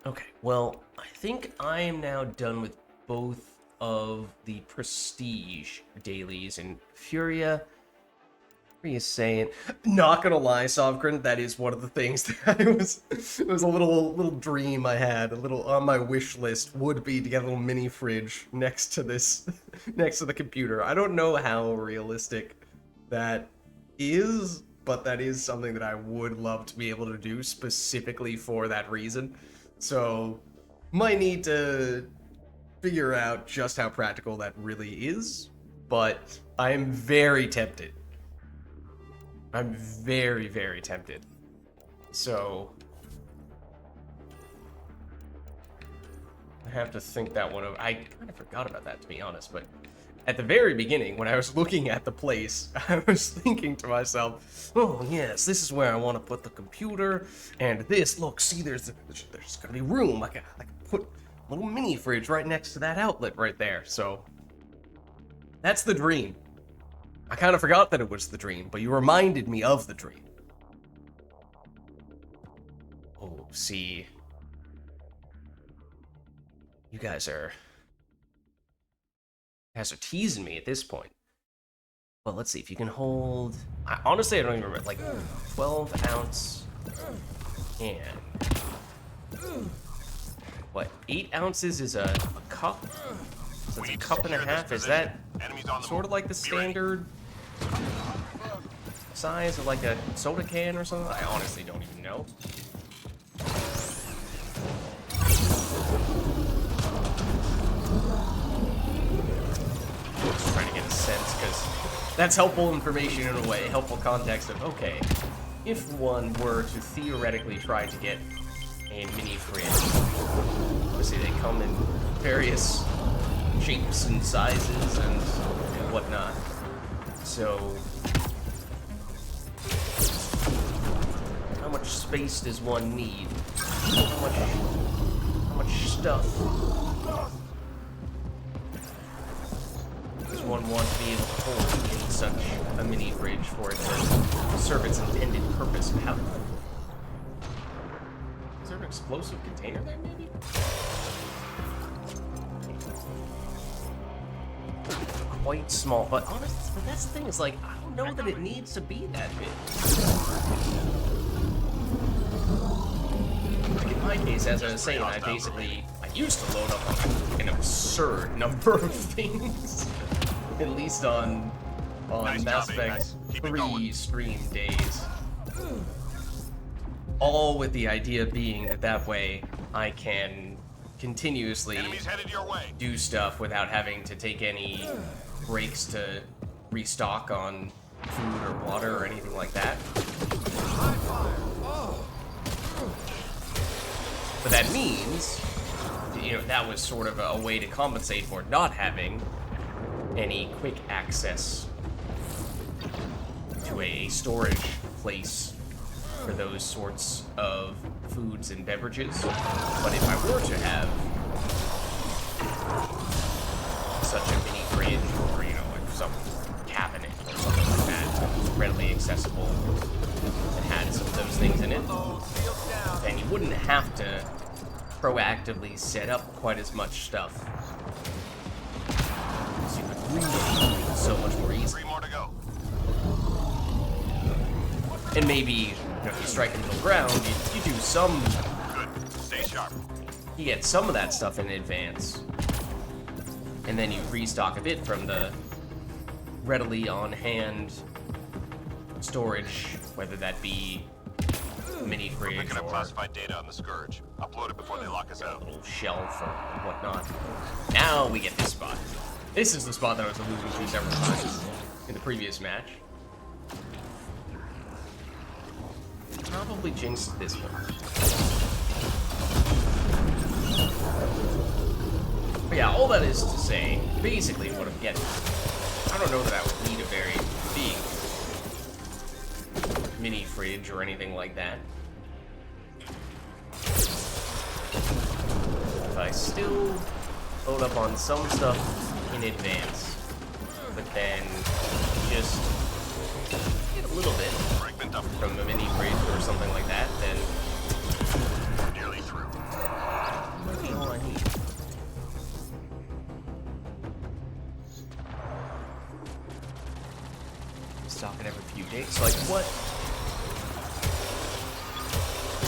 Okay, well, I think I am now done with both of the prestige dailies, and Furia. What are you saying? Not gonna lie, Sovgren, that is one of the things that it was a little dream I had, a little on my wish list would be to get a little mini fridge next to this, next to the computer. I don't know how realistic that is, but that is something that I would love to be able to do specifically for that reason. So, might need to figure out just how practical that really is, but I am very tempted. I'm very, very tempted. So, I have to think that one over. I kind of forgot about that, to be honest, but at the very beginning, when I was looking at the place, I was thinking to myself, oh yes, this is where I want to put the computer, and this, look, see, there's gonna be room. I can put a little mini fridge right next to that outlet right there. So, that's the dream. I kind of forgot that it was the dream, but you reminded me of the dream. Oh, see. You guys are teasing me at this point. Well, let's see if you can hold... honestly, I don't even remember. Like, 12-ounce and... What, 8 ounces is a cup? So it's a cup and a half. Is that sort of like the standard size of like a soda can or something? I honestly don't even know. Just trying to get a sense, because that's helpful information in a way, helpful context of, okay, if one were to theoretically try to get a mini fridge, obviously they come in various shapes and sizes and whatnot. So, how much space does one need? How much stuff does one want to be able to hold in such a mini fridge for it to serve its intended purpose? How? Is there an explosive container there, maybe? Quite small, but honestly, but that's the thing, is like, I don't know that it needs to be that big. Like in my case, as I was saying, I used to load up on an absurd number of things. At least on Mass Effect 3 stream days. All with the idea being that way I can continuously do stuff without having to take any breaks to restock on food or water or anything like that. But that means, you know, that was sort of a way to compensate for not having any quick access to a storage place for those sorts of foods and beverages. But if I were to have such a mini fridge, or, you know, like some cabinet or something like that that was readily accessible and had some of those things in it, then you wouldn't have to proactively set up quite as much stuff. So you could really do it so much more easily. 3 more to go. And maybe, you know, if you strike a middle ground, you do some... Good. Stay sharp. You get some of that stuff in advance. And then you restock a bit from the readily on-hand storage, whether that be mini fridge Picking up or classified data on the Scourge. Upload it before they lock us out. a little shelf or whatnot. Now we get this spot. This is the spot that I was alluding to several times in the previous match. Probably jinxed this one. But yeah, all that is to say, basically what I'm getting, I don't know that I would need a very big mini fridge or anything like that. If I still load up on some stuff in advance, but then just get a little bit Fragment up. from a mini fridge or something like that, then Nearly through. might be all I need. Stock it every few days. So, like, what?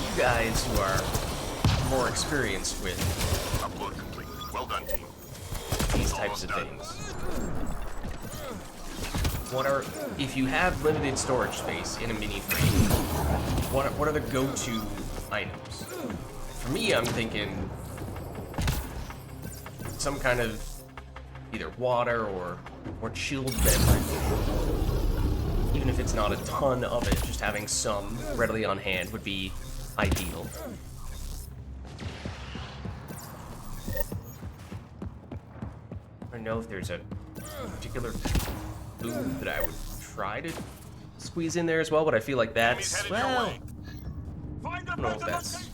You guys who are more experienced with Upload complete. Well done, team. these types of Almost done. things, what are, if you have limited storage space in a mini fridge, what are the go-to items? For me, I'm thinking some kind of either water or chilled beverage. Even if it's not a ton of it, just having some readily on hand would be ideal. I don't know if there's a particular food that I would try to squeeze in there as well, but I feel like Enemies that's, headed your well, way. I don't know if that's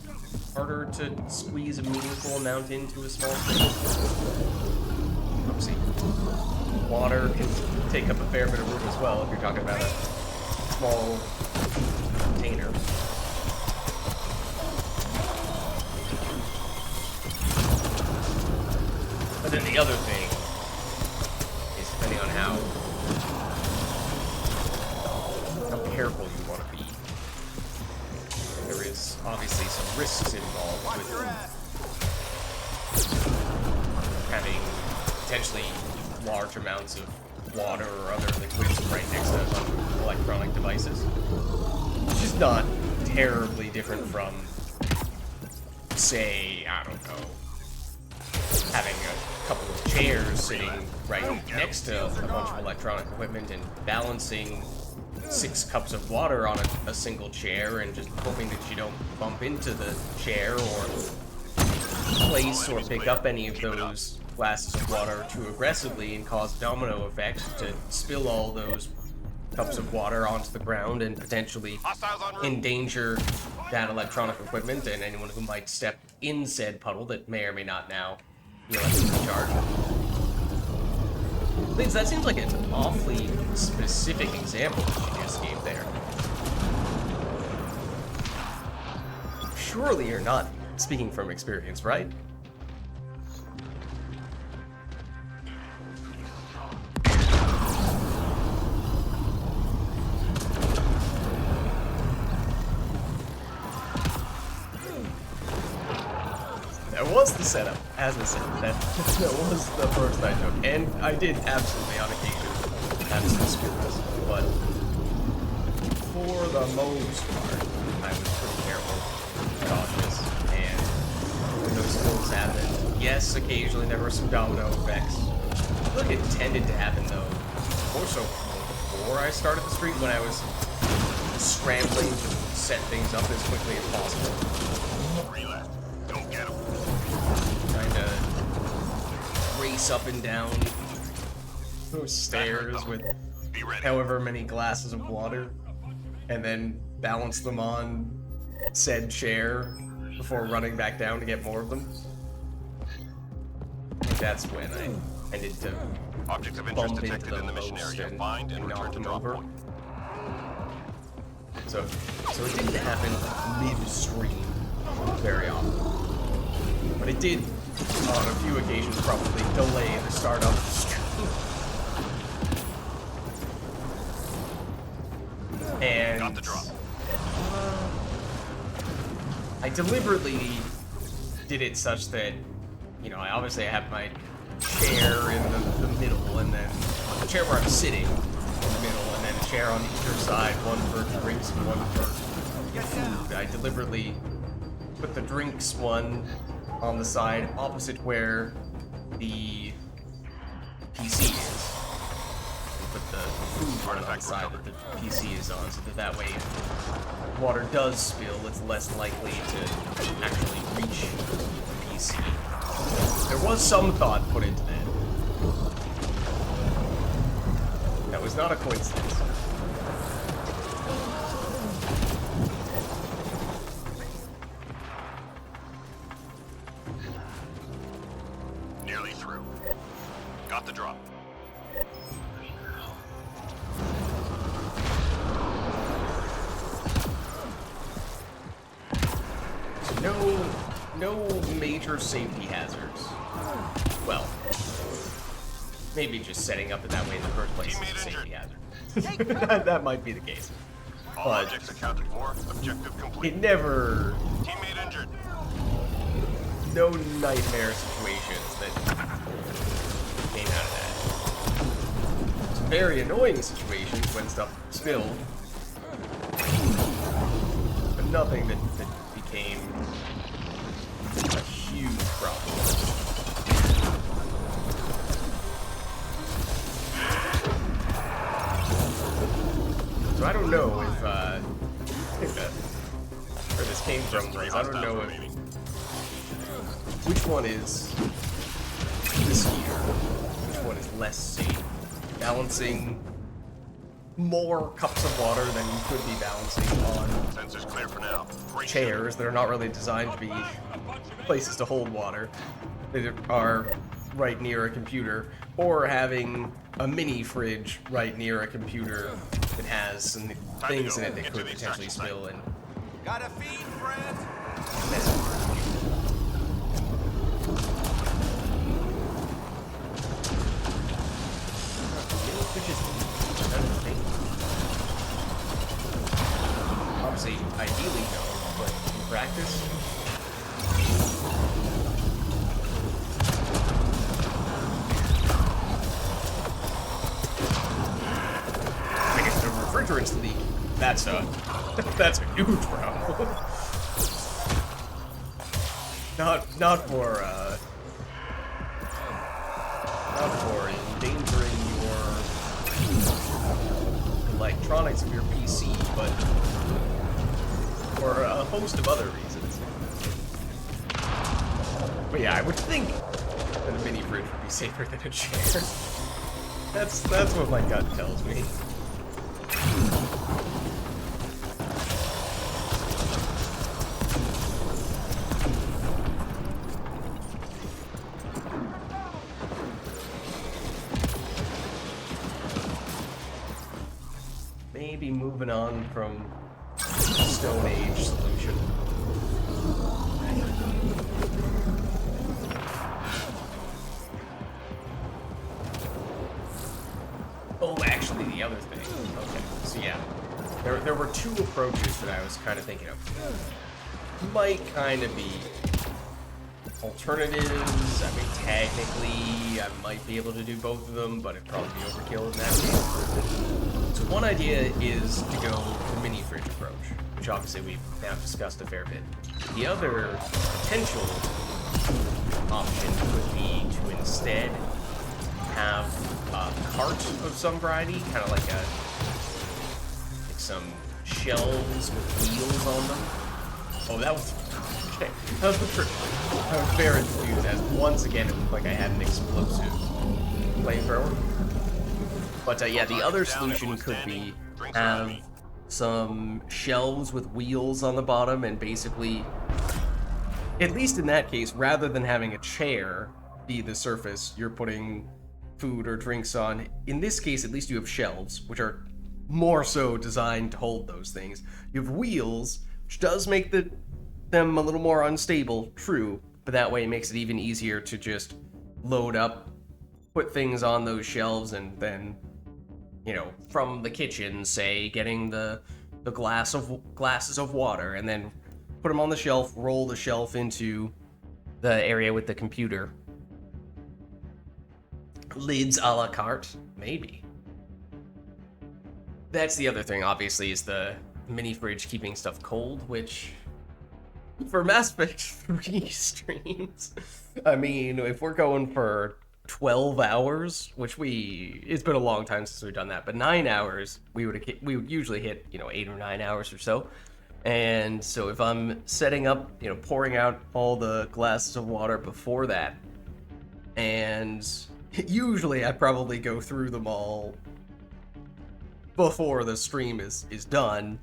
harder to squeeze a meaningful amount into a small thing. Oopsie. Water can take up a fair bit of room as well if you're talking about a small container. But then the other thing is depending on how careful you want to be. There is obviously some risks involved Watch with your ass. having potentially large amounts of water or other liquids right next to a bunch of electronic devices. It's just not terribly different from, say, I don't know, having a couple of chairs sitting right next to a bunch of electronic equipment and balancing 6 cups of water on a single chair and just hoping that you don't bump into the chair or place or pick up any of those glasses of water too aggressively and cause domino effect to spill all those cups of water onto the ground and potentially Hostiles en route. endanger that electronic equipment and anyone who might step in said puddle that may or may not now be electrically charged. Lids, that seems like an awfully specific example that you just gave there. Surely you're not speaking from experience, right? That was the setup, as I said. That was the first I took. And I did absolutely, on occasion, have some skills. But for the most part, I was pretty careful, cautious, and when those skills happened, yes, occasionally there were some domino effects. I feel like it tended to happen, though, more so before I started the stream, when I was scrambling to set things up as quickly as possible. 3 left. Don't get them. Trying to race up and down those stairs with Be ready. however many glasses of water, and then balance them on said chair before running back down to get more of them. That's when I tended to Objects of interest bump into detected in them the mission most area. and Find and knock return to them drop over. point. So it didn't happen mid-stream very often. But it did, on a few occasions, probably delay the start of the stream. And Got the drop. I deliberately did it such that, you know, I obviously have my chair in the middle, and then the chair where I'm sitting in the middle, and then a chair on either side, one for drinks and one for food. I deliberately put the drinks one on the side opposite where the PC is. And put the food one on the side that the PC is on, so that way if water does spill, it's less likely to actually reach the PC. There was some thought put into that. That was not a coincidence. Nearly through. Got the drop. future safety hazards. Well, maybe just setting up it that way in the first place is a Teammate safety injured. hazard. That might be the case. All But objects accounted for. Objective complete. it never... Teammate injured. No nightmare situations that came out of that. Some very annoying situations when stuff spilled. But nothing that became a huge problem. So I don't know if where this came from, Three Liz. I don't hostiles know remaining. which one is riskier, which one is less safe. Balancing more cups of water than you could be balancing on Sensors clear for now. Great chairs that are not really designed to be places to hold water, that are right near a computer, or having a mini fridge right near a computer that has some things in it that Get to could the potentially extraction site. spill and Got a feed, friends? mess with the computer. Which is another thing. Obviously, ideally no, but in practice, I guess the refrigerants leak. That's a huge problem. Not for endangering your electronics of your PC, but for a host of other reasons. But yeah, I would think that a mini fridge would be safer than a chair. That's what my gut tells me. Maybe moving on from Stone Age solution. Oh, actually, the other thing. Okay, so yeah, there were two approaches that I was kind of thinking of. Might kind of be alternatives. I mean, technically, I might be able to do both of them, but it'd probably be overkill in that case. So one idea is to go the mini fridge approach, which obviously we've now discussed a fair bit. The other potential option would be to instead have a cart of some variety, kind of like some shelves with wheels on them. Oh, that was okay. That was the trick. I was very confused as once again it looked like I had an explosive flamethrower. But yeah, the other solution could be have some shelves with wheels on the bottom, and basically, at least in that case, rather than having a chair be the surface you're putting food or drinks on, in this case, at least you have shelves, which are more so designed to hold those things. You have wheels, which does make them a little more unstable, true, but that way it makes it even easier to just load up, put things on those shelves, and then, you know, from the kitchen, say, getting the glasses of water, and then put them on the shelf, roll the shelf into the area with the computer. Lids a la carte? Maybe. That's the other thing, obviously, is the mini fridge keeping stuff cold, which for Mass Effect 3 streams, I mean, if we're going for 12 hours, which it's been a long time since we've done that, but 9 hours, we would usually hit, 8 or 9 hours or so. And so if I'm setting up, pouring out all the glasses of water before that, and usually I probably go through them all before the stream is done,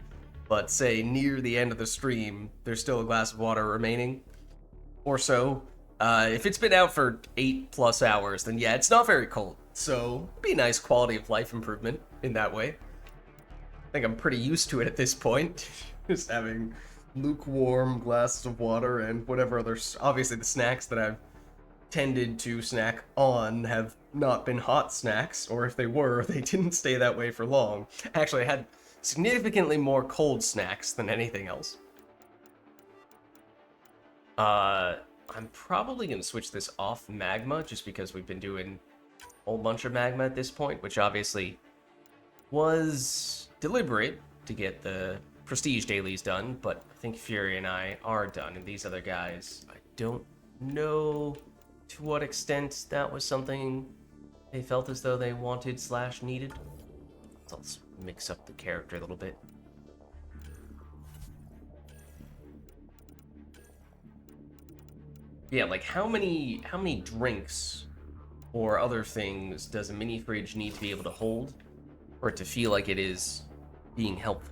but say near the end of the stream, there's still a glass of water remaining, or so. If it's been out for 8+ hours, then yeah, it's not very cold. So, be a nice quality of life improvement in that way. I think I'm pretty used to it at this point, just having lukewarm glasses of water and whatever other... Obviously, the snacks that I've tended to snack on have not been hot snacks, or if they were, they didn't stay that way for long. Actually, I had significantly more cold snacks than anything else. I'm probably going to switch this off magma, just because we've been doing a whole bunch of magma at this point, which obviously was deliberate to get the prestige dailies done, but I think Fury and I are done, and these other guys, I don't know to what extent that was something they felt as though they wanted / needed. So let's mix up the character a little bit. Yeah, like how many drinks or other things does a mini fridge need to be able to hold for it to feel like it is being helpful?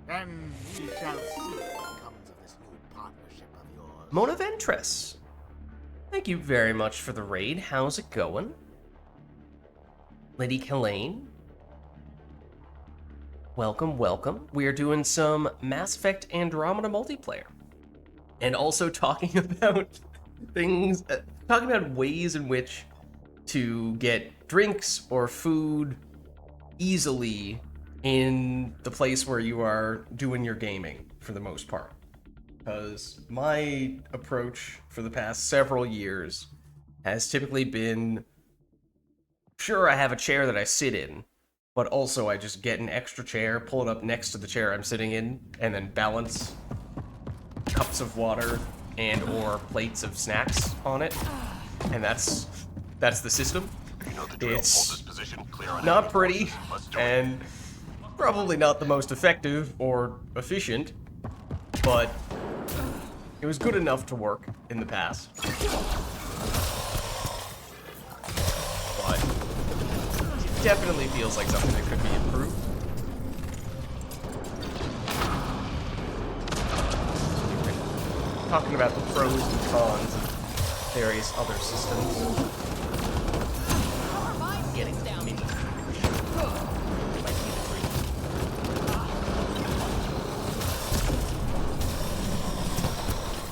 Then we shall see what comes of this new partnership of yours. Mona Ventress, thank you very much for the raid. How's it going? Lady Killane, welcome, welcome. We are doing some Mass Effect Andromeda multiplayer. And also talking about things, talking about ways in which to get drinks or food easily in the place where you are doing your gaming, for the most part. Because my approach for the past several years has typically been, sure, I have a chair that I sit in, but also I just get an extra chair, pull it up next to the chair I'm sitting in, and then balance cups of water and or plates of snacks on it. And that's the system. You know the drill. Hold this It's position, clear on not enemy pretty, forces. Let's do it. and probably not the most effective or efficient, but it was good enough to work in the past. But it definitely feels like something that could be improved. We've been talking about the pros and cons of various other systems. Our mind Getting feels the down. mini might be the dream.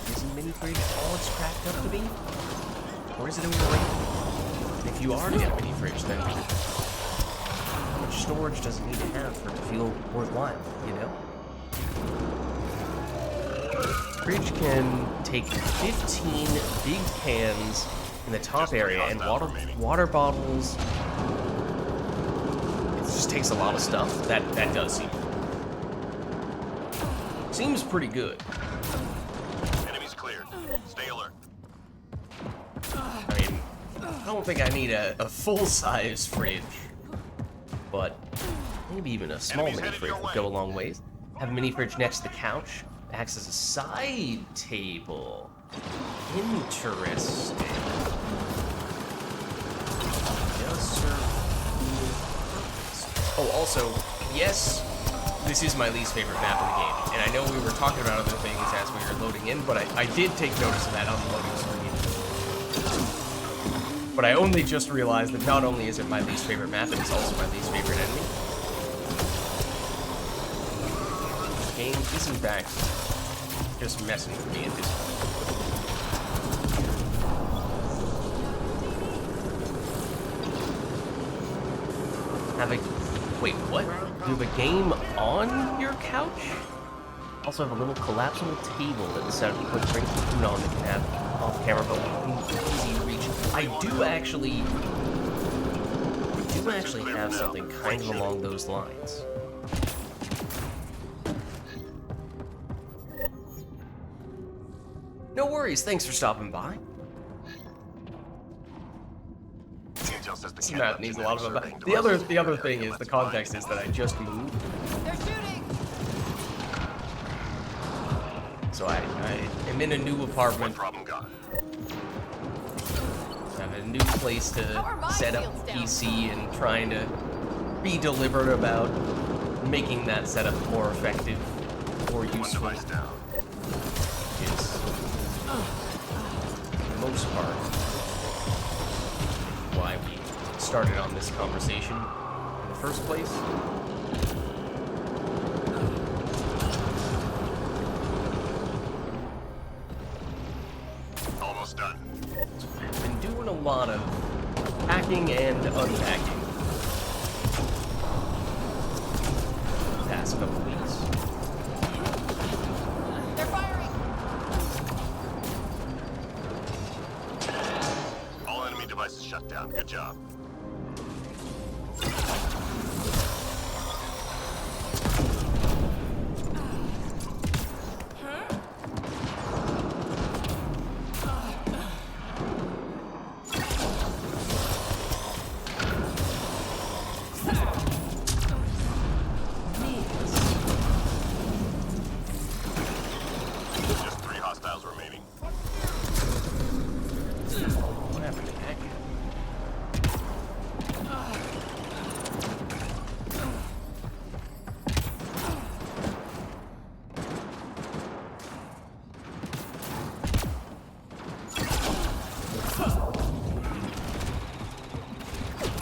Is a mini fridge all it's cracked up to be? Or is it overrated? And if you are to get a mini fridge, then how much storage does it need to have for it to feel worthwhile, you know? Fridge can take 15 big cans in the top area and water bottles. It just takes a lot of stuff. That does seems pretty good. Enemies cleared. Stay alert. I mean, I don't think I need a full-size fridge, but maybe even a small Enemies mini headed fridge your would way. go a long ways. Have a mini fridge next to the couch. Acts as a side table. Interesting. Does serve dual purpose. Oh, also, yes, this is my least favorite map in the game. And I know we were talking about other things as we were loading in, but I did take notice of that on the loading screen. But I only just realized that not only is it my least favorite map, it's also my least favorite enemy. The game is in fact just messing with me at this point. Have a... Wait, what? You have a game on your couch? Also have a little collapsible table that the sound you put drinks and food on that can have off camera, but within easy reach. I do actually have something kind of along those lines. No worries, thanks for stopping by. Intel says the This kid map left needs a genetic lot of... surveying The other devices. thing is, the context is that I just moved, They're shooting. so I am in a new apartment. Problem gone. I have a new place to Our mind set up feels down. PC and trying to be deliberate about making that setup more effective or One useful. device down. Is, for the most part, why we started on this conversation in the first place. Almost done. I've been doing a lot of packing and unpacking. Past couple weeks. They're firing. All enemy devices shut down. Good job. Just 3 hostiles remaining. What happened to that guy?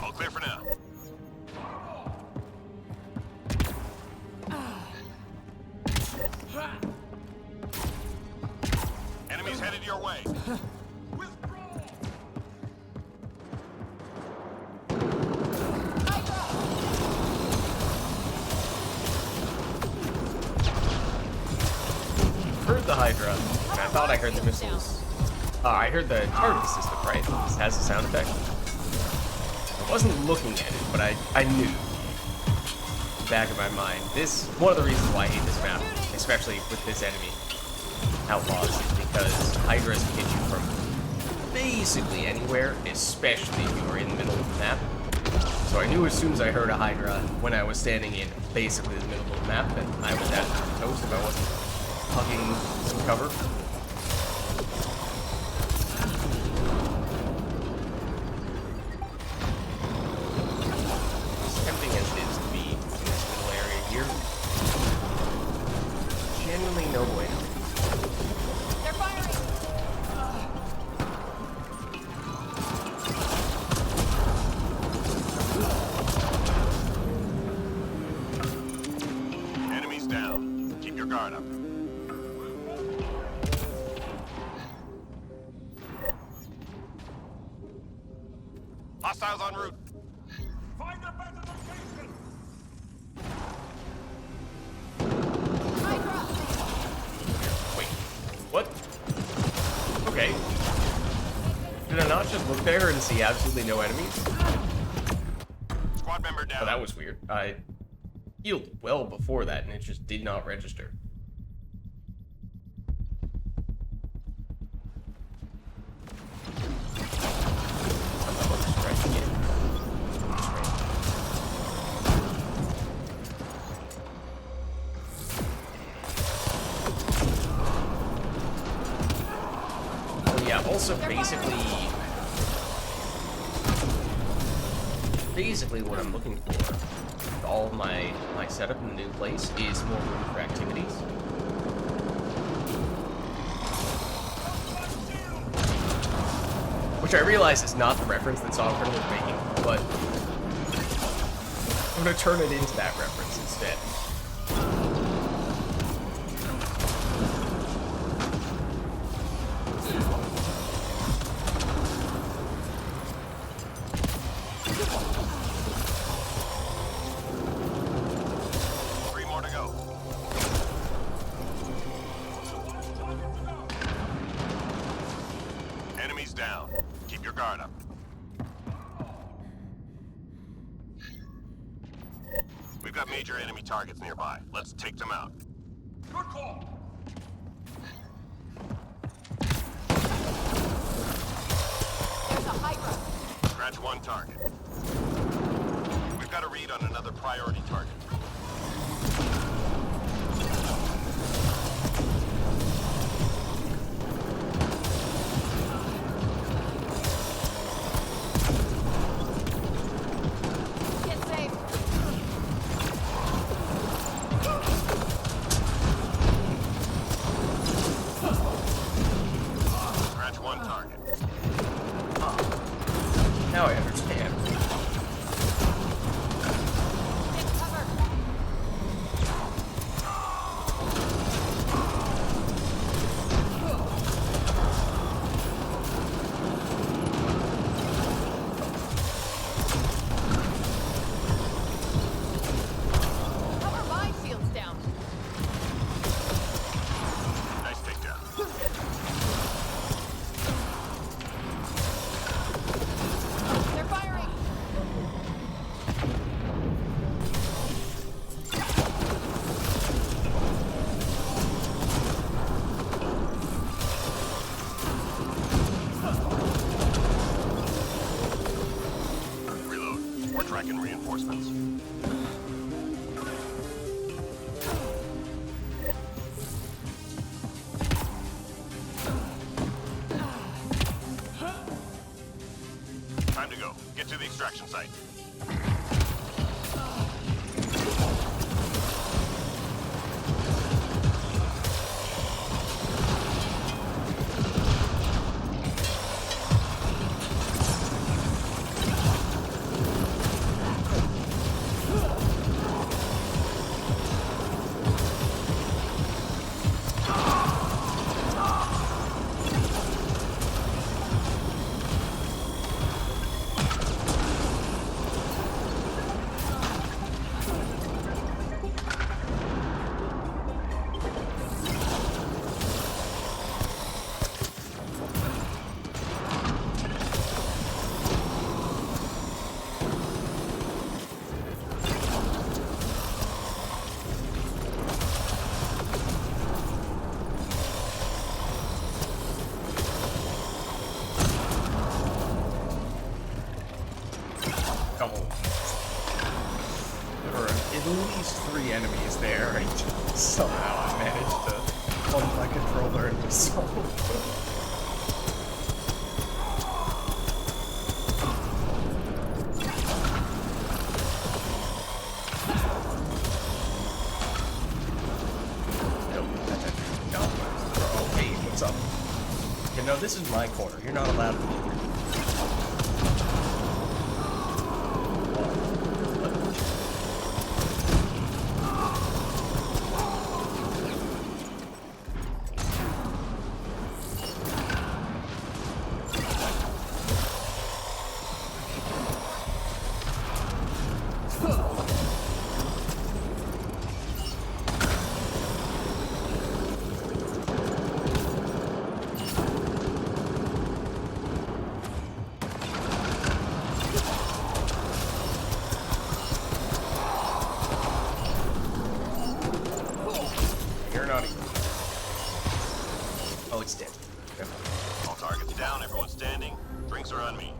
All clear for now. Enemies headed your way. Heard the Hydra. And I thought I heard the missiles. I heard the target system, right? This has a sound effect. I wasn't looking at it, but I knew. Back of my mind. This one of the reasons why I hate this map, especially with this enemy, Outlaws, is because Hydras can hit you from basically anywhere, especially if you are in the middle of the map. So I knew as soon as I heard a Hydra when I was standing in basically the middle of the map that I was at toast if I wasn't hugging some cover. As tempting as it is to be in this middle area here, genuinely no bueno. They're firing. Enemies down. Keep your guard up. Hostiles en route. Find a better location. Hydra. Wait, what? Okay. Did I not just look there and see absolutely no enemies? Squad member down. Oh, that was weird. I healed well before that, and it just did not register. Oh yeah, also basically what I'm looking for with all of my setup in the new place is more room for activities. Which I realize is not the reference that Song was making, but I'm gonna turn it into that reference instead. Three more to go. Enemies down. Keep your guard up. We've got major enemy targets nearby. Let's take them out. Good call. There's a Hydra. Scratch one target. We've got a read on another priority target. Get safe. Scratch one target. Now I understand. Get cover. Kraken reinforcements. Time to go. Get to the extraction site. Come on. There were at least 3 enemies there, and somehow I managed to bump my controller into someone. Oh, hey, what's up? You know, this is my corner. You're not allowed to be here. Oh, it's dead. Okay. All targets down, everyone standing. Drinks are on me.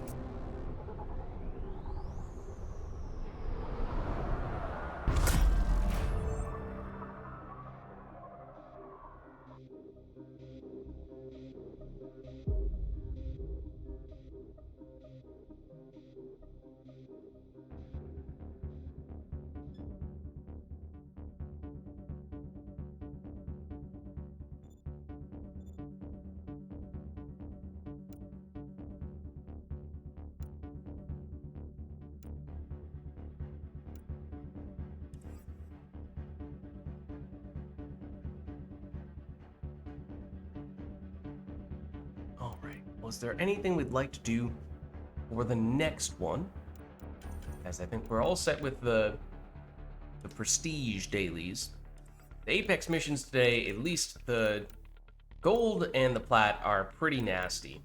Alright, was there anything we'd like to do for the next one? As I think we're all set with the prestige dailies. The Apex missions today, at least the gold and the plat, are pretty nasty.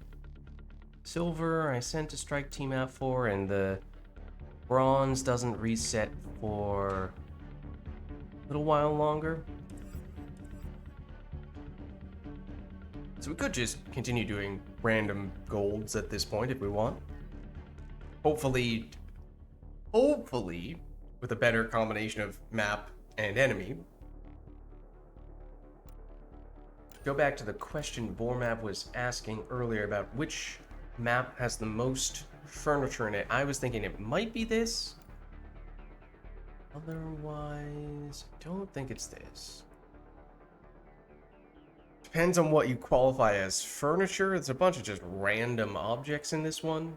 Silver, I sent a strike team out for, and the bronze doesn't reset for a little while longer. So we could just continue doing random golds at this point if we want. Hopefully, with a better combination of map and enemy. Go back to the question Vormap was asking earlier about which map has the most furniture in it. I was thinking it might be this. Otherwise, I don't think it's this. Depends on what you qualify as furniture. There's a bunch of just random objects in this one.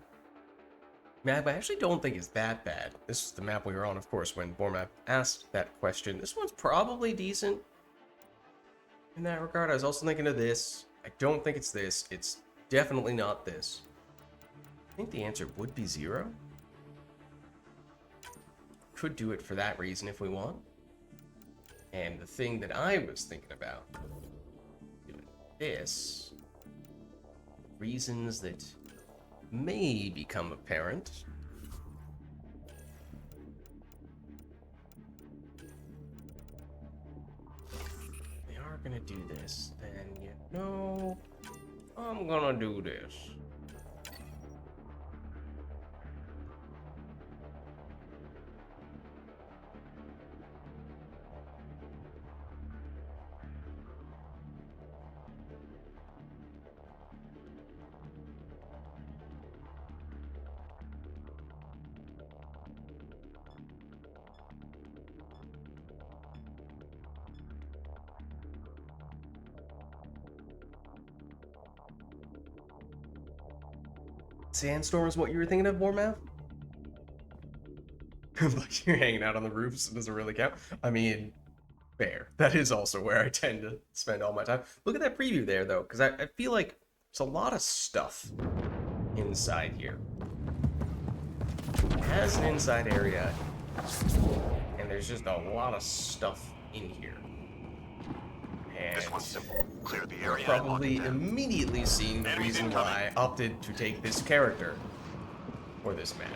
Map, I actually don't think it's that bad. This is the map we were on, of course, when Vormap asked that question. This one's probably decent in that regard. I was also thinking of this. I don't think it's this. It's definitely not this. I think the answer would be 0. Could do it for that reason if we want. And the thing that I was thinking about doing this, reasons that may become apparent. They are gonna do this, then you know I'm gonna do this. Sandstorm is what you were thinking of, Warmouth? Like you're hanging out on the roofs, it doesn't really count. I mean, fair. That is also where I tend to spend all my time. Look at that preview there, though, because I feel like there's a lot of stuff inside here. It has an inside area, and there's just a lot of stuff in here. And This one's simple. Clear the you're area. and lock probably it down. immediately seeing the Enemies reason incoming. why I opted to take this character for this match.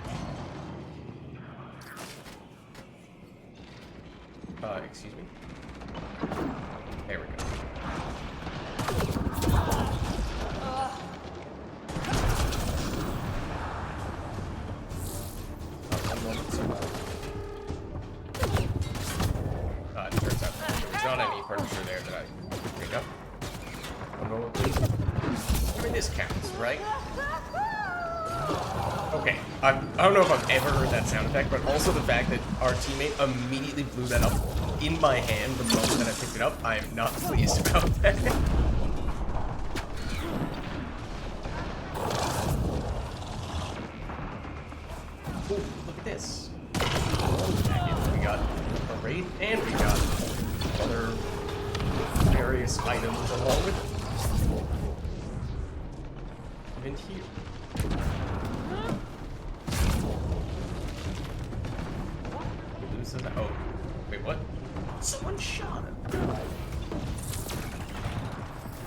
Excuse me. There we go. One moment, sir. It turns out there's not any furniture there that I can pick up. One moment, please. I mean, this counts, right? Okay, I don't know if I've ever heard that sound effect, but also the fact that our teammate immediately blew that up in my hand the moment that I picked it up, I am not pleased about that. Ooh, look at this. We got a wraith, and we got other various items along with it. Even here. Oh, wait, what? Someone shot him.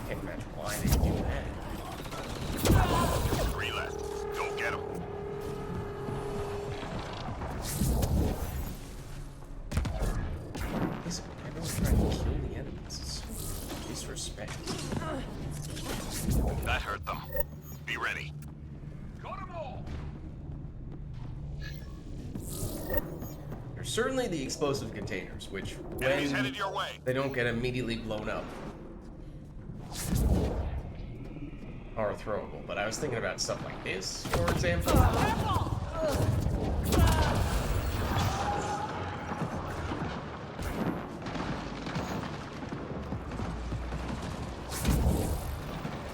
Can't imagine why they do that. 3 left. Go get them. Listen, everyone's trying to kill the enemies. It's so disrespect. That hurt them. Be ready. Got them all. There's certainly the explosive containers, which, Enemies when headed your way. they don't get immediately blown up, are throwable. But I was thinking about stuff like this, for example.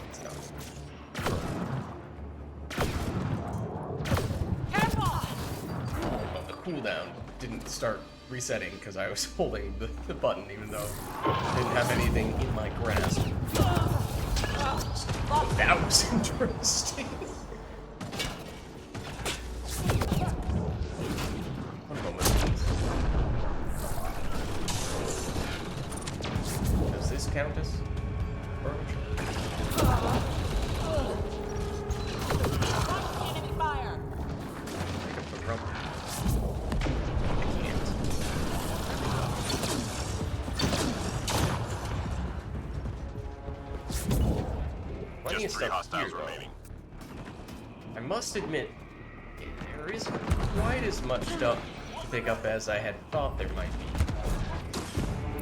It's not. Well, the cooldown didn't start resetting because I was holding the button, even though I didn't have anything in my grasp. That was interesting. One moment, please. Does this count as furniture? Enemy fire. Pick up the rubber. I can't. Plenty of Just 3 stuff hostiles here, though. remaining. I must admit, there isn't quite as much stuff to pick up as I had thought there might be.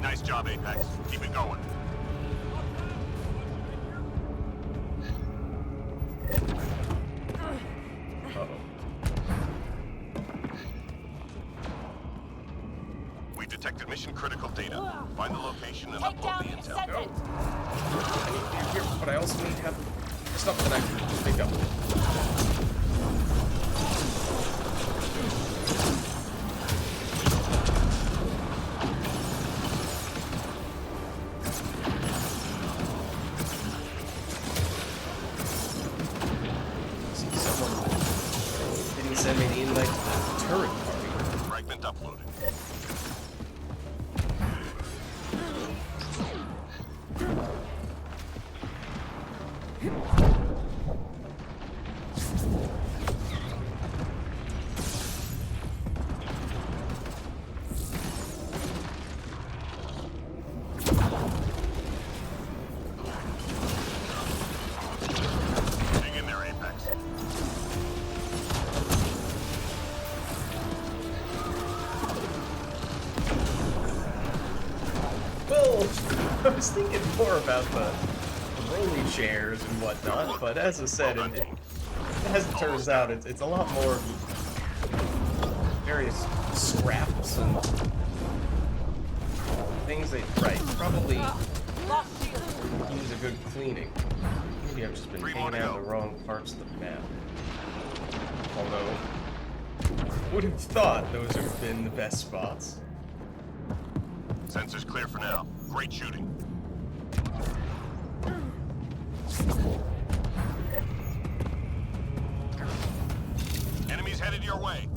Nice job, Apex. Keep it going. Uh-oh. We detected mission-critical data. Find the location and Take upload down the the intel. ascendant. I need you here, but I also need to have stuff that I can pick up. See, someone didn't send me the invite to the turret party. Fragment uploaded. Hang in there, Apex. Well, I was thinking more about the rolly chairs and whatnot, but as I said, as it turns out, it's a lot more various scraps and things that, right, probably Lost shield. use a good cleaning. Maybe I've just been 3 more hanging to out in go. the wrong parts of the map. Although, would have thought those would have been the best spots. Sensors clear for now. Great shooting. Enemies headed your way.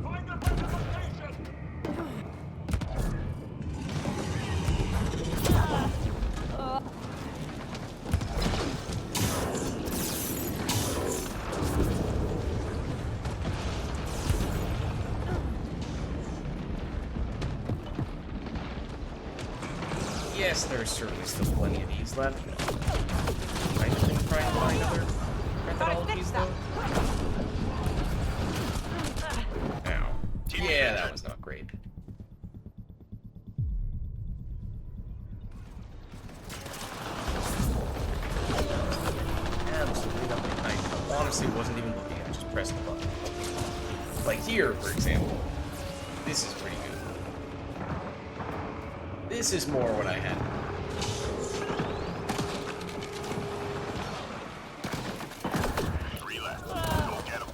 Find the location. Yes, there's certainly still plenty of these left. I think trying to find other methodologies though. Ow. Yeah, that was not great. Absolutely nothing. I honestly wasn't even looking, I just pressed the button. Like here, for example. This is pretty good. This is more what I had. Three left. Go get them.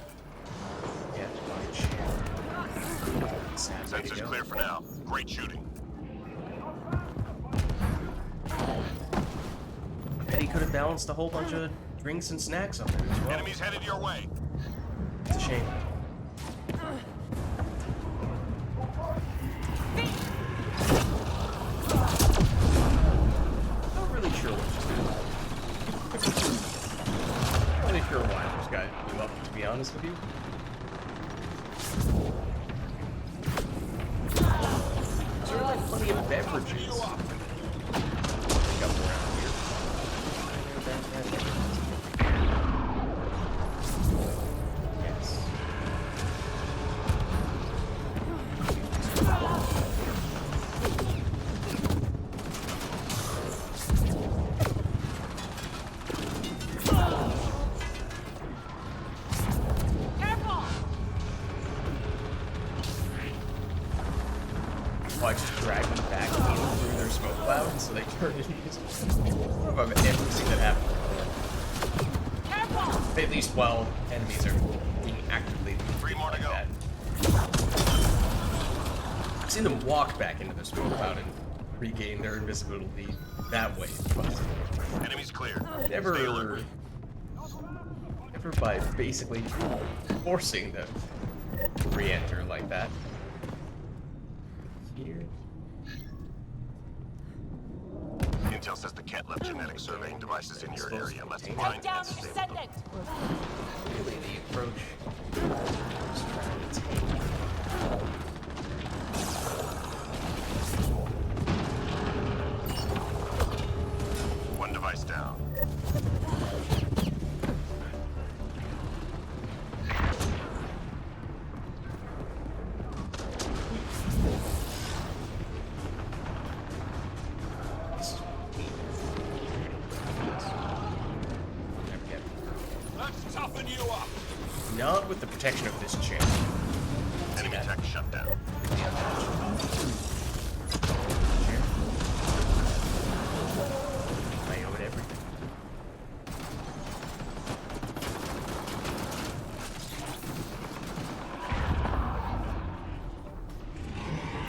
Yeah, Sensors clear for now. Great shooting. I bet he could have balanced a whole bunch of drinks and snacks up there as well. Enemies headed your way. It's a shame. Not really sure what to do. Not really sure why this guy blew up, to be honest with you. There are like plenty of beverages. Pick up around here. Yes. Careful! Well, I just dragged them back in through their smoke cloud, so they turned into these. I don't know if I've ever seen that happen before. Careful! At least while enemies are being actively Three more to like go. that. I've seen them walk back into the smoke cloud and regain their invisibility that way, but Enemies clear. never, Stay alert. never by basically forcing them to re-enter like that. Here. Intel says the cat left genetic surveying devices in your area. Let's Take find down and your disable them. descendant! Really the approach. Just trying to take. One device down. Let's toughen you up. Not with the protection of this champ. Enemy tech shut down. I owe it everything.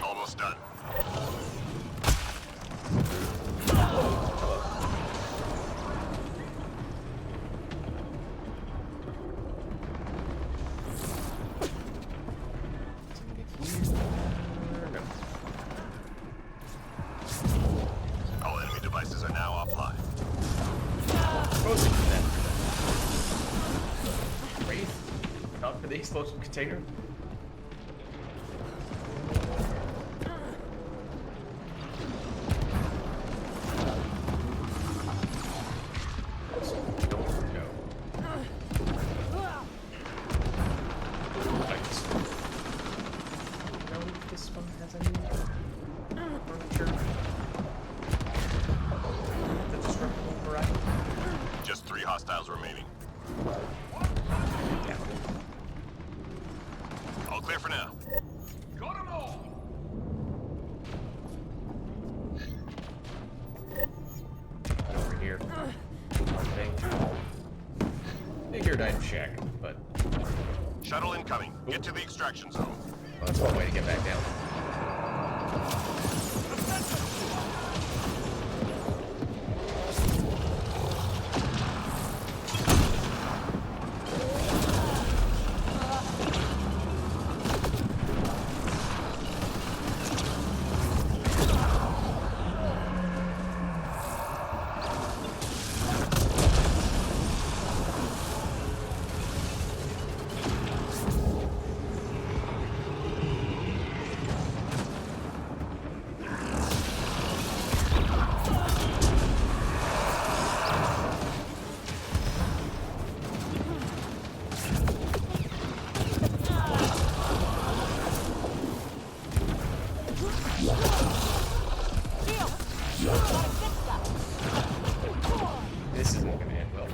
Almost done. No. All enemy devices are now offline. Supposed to do that. Wraith? Not for the explosive container? Don't know. Like this one. Don't know if this one has any furniture. The disruptible variety. Just 3 hostiles remaining. Yeah. All clear for now. Got 'em all. Over here. One thing. Figured I'd check, but Shuttle incoming. Get to the extraction zone. Well, that's one way to get back down. This isn't gonna end well.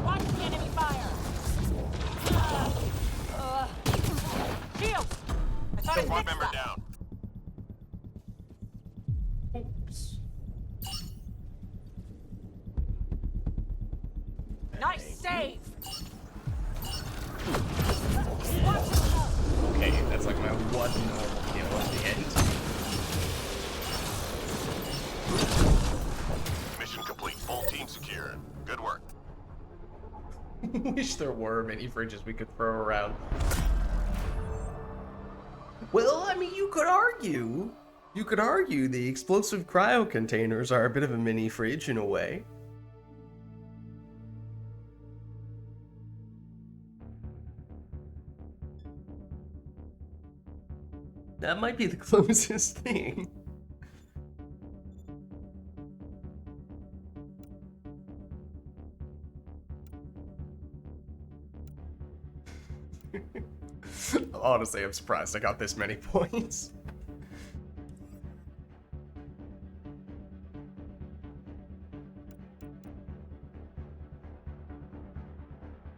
Watch the enemy fire. Shield. I thought I Squad fixed member that. down. Oops. Nice save. Okay, that's like my one normal kill at the end. Mission complete. Full team secure. Good work. Wish there were many fridges we could throw around. Well, I mean, you could argue the explosive cryo containers are a bit of a mini fridge in a way. That might be the closest thing. Honestly, I'm surprised I got this many points.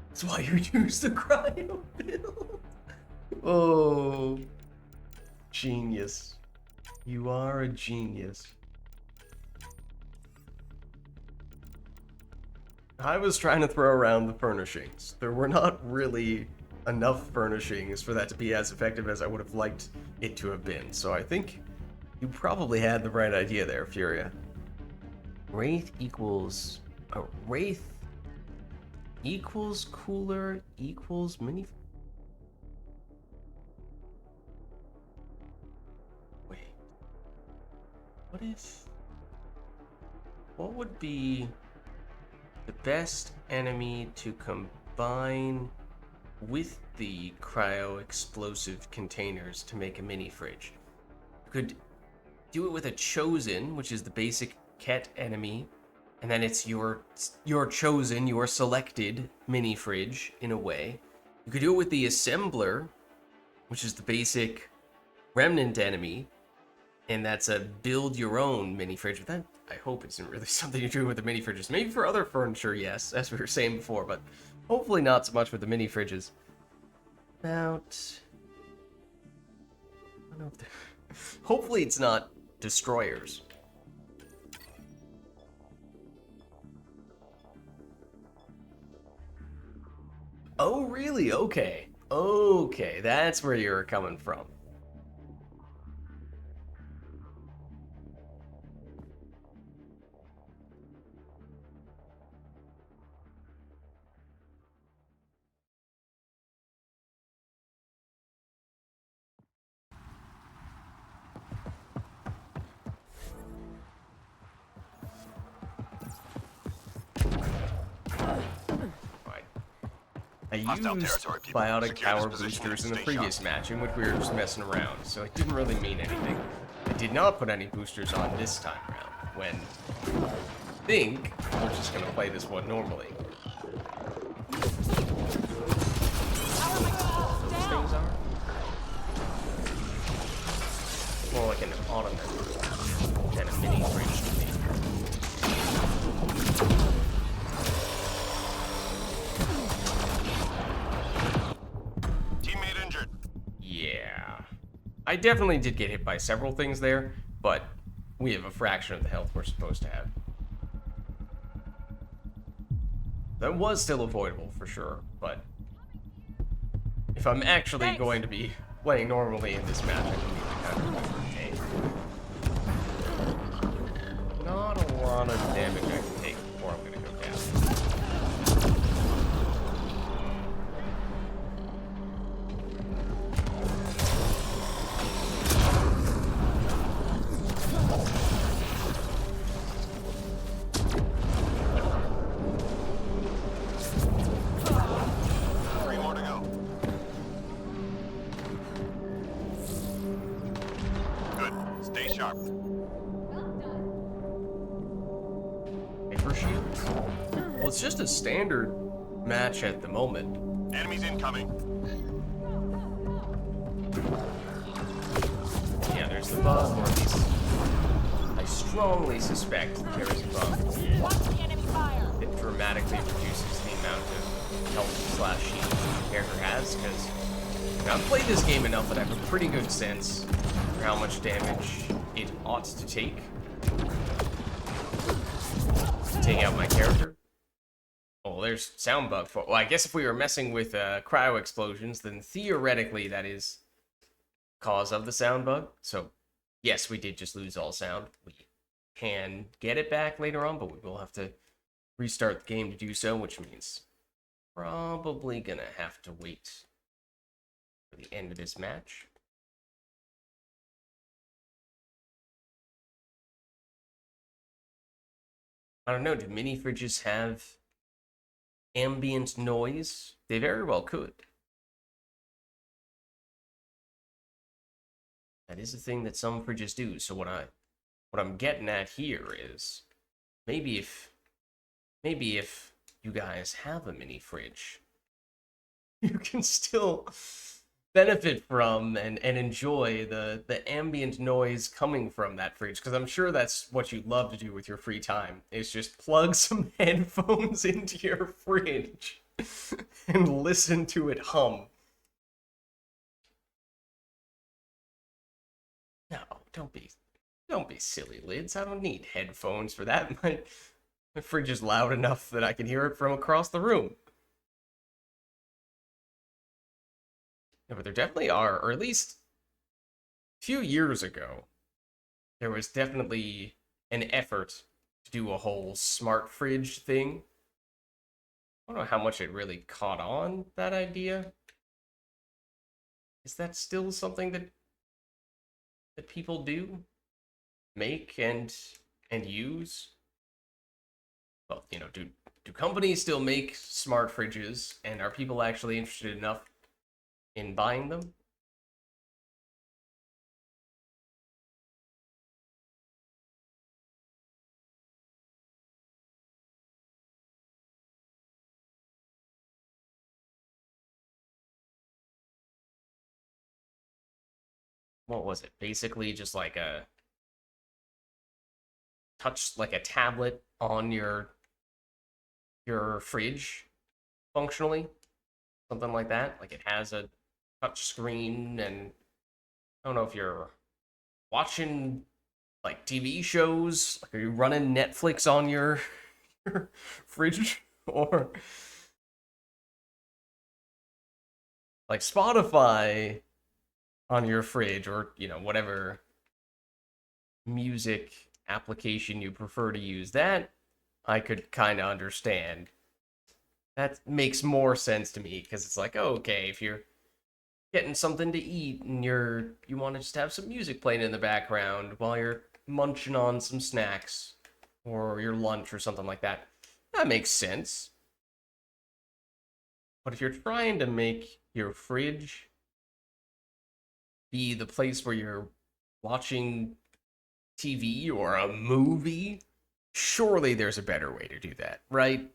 That's why you use the cryo build. Oh, genius. You are a genius. I was trying to throw around the furnishings. There were not really enough furnishings for that to be as effective as I would have liked it to have been. So I think you probably had the right idea there, Furia. Wraith equals... Wraith equals cooler equals mini... Wait. What if... What would be the best enemy to combine with the cryo explosive containers to make a mini fridge? You could do it with a chosen, which is the basic Ket enemy, and then it's your chosen, your selected mini fridge in a way. You could do it with the assembler, which is the basic remnant enemy, and that's a build your own mini fridge. But that, I hope, isn't really something you do with the mini fridges. Maybe for other furniture, yes, as we were saying before, but hopefully not so much with the mini fridges. About... I don't know if hopefully it's not destroyers. Oh, really? Okay. Okay, that's where you're coming from. I Hostile used territory, people. biotic Secure this power position boosters in and the stay previous sharp. match in which we were just messing around, so it didn't really mean anything. I did not put any boosters on this time around, when I think we're just gonna play this one normally. These things are more like an ottoman than a mini fridge to me. Teammate injured. Yeah. I definitely did get hit by several things there, but we have a fraction of the health we're supposed to have. That was still avoidable for sure, but if I'm actually going to be playing normally in this match, I can need to kind of take not a lot of damage I can take before I'm gonna go down. Three more to go. Good. Stay sharp. Paper shields? Well, it's just a standard match at the moment. Enemies incoming. Yeah, there's the bug, or at least I strongly suspect there is a bug. Watch the enemy fire. It dramatically reduces the amount of health / shield the character has, because I've played this game enough that I have a pretty good sense for how much damage it ought to take out my character. Oh, there's sound bug for. Well, I guess if we were messing with cryo explosions, then theoretically that is cause of the sound bug. So yes, we did just lose all sound. We can get it back later on, but we will have to restart the game to do so, which means probably gonna have to wait for the end of this match. I don't know, do mini fridges have ambient noise? They very well could. That is a thing that some fridges do. So what I'm getting at here is maybe if you guys have a mini fridge, you can still benefit from and enjoy the ambient noise coming from that fridge, because I'm sure that's what you love to do with your free time, is just plug some headphones into your fridge and listen to it hum. No, don't be silly, Lids. I don't need headphones for that. My fridge is loud enough that I can hear it from across the room. Yeah, but there definitely are, or at least a few years ago, there was definitely an effort to do a whole smart fridge thing. I don't know how much it really caught on, that idea. Is that still something that people do? Make and use? Well, you know, do companies still make smart fridges, and are people actually interested enough in buying them? What was it? Basically just like a like a tablet on your fridge, functionally. Something like that. Like it has a touch screen, and I don't know if you're watching like TV shows, like are you running Netflix on your fridge, or like Spotify on your fridge, or you know, whatever music application you prefer to use. That I could kind of understand. That makes more sense to me, because it's like, oh, okay, if you're getting something to eat and you want to just have some music playing in the background while you're munching on some snacks or your lunch or something like that, that makes sense. But if you're trying to make your fridge be the place where you're watching TV or a movie, surely there's a better way to do that, right?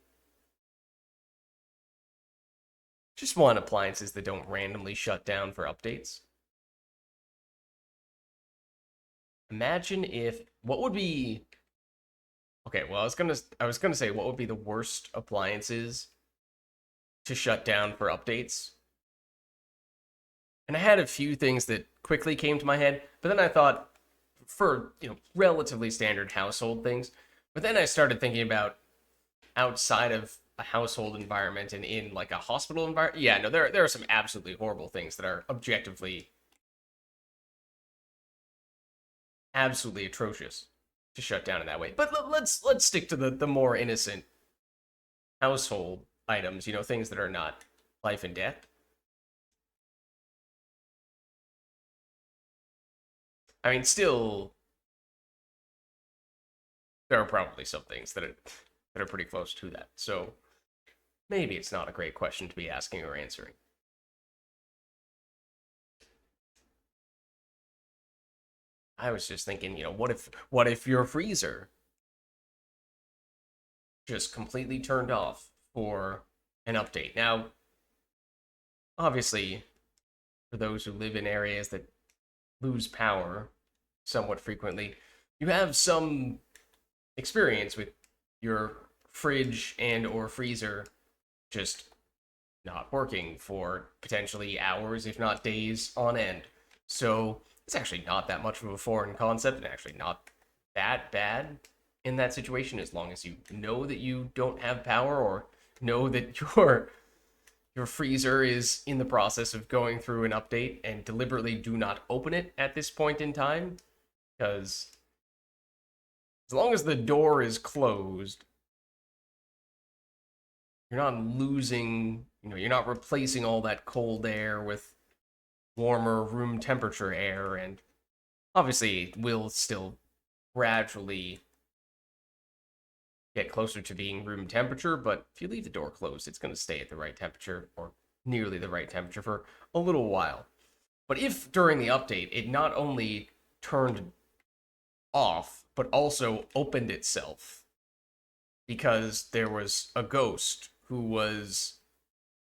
Just want appliances that don't randomly shut down for updates. Imagine if what would be okay, well I was gonna say what would be the worst appliances to shut down for updates. And I had a few things that quickly came to my head, but then I thought for, relatively standard household things. But then I started thinking about outside of a household environment and in like a hospital environment. Yeah, no, there are some absolutely horrible things that are objectively absolutely atrocious to shut down in that way. But let's stick to the more innocent household items, things that are not life and death. I mean, still, there are probably some things that are pretty close to that. So maybe it's not a great question to be asking or answering. I was just thinking, what if your freezer just completely turned off for an update? Now, obviously, for those who live in areas that lose power somewhat frequently, you have some experience with your fridge and or freezer just not working for potentially hours, if not days on end. So it's actually not that much of a foreign concept and actually not that bad in that situation as long as you know that you don't have power or know that your freezer is in the process of going through an update and deliberately do not open it at this point in time because as long as the door is closed, you're not losing, you're not replacing all that cold air with warmer room temperature air, and obviously it will still gradually get closer to being room temperature, but if you leave the door closed, it's going to stay at the right temperature or nearly the right temperature for a little while. But if during the update it not only turned off, but also opened itself because there was a ghost who was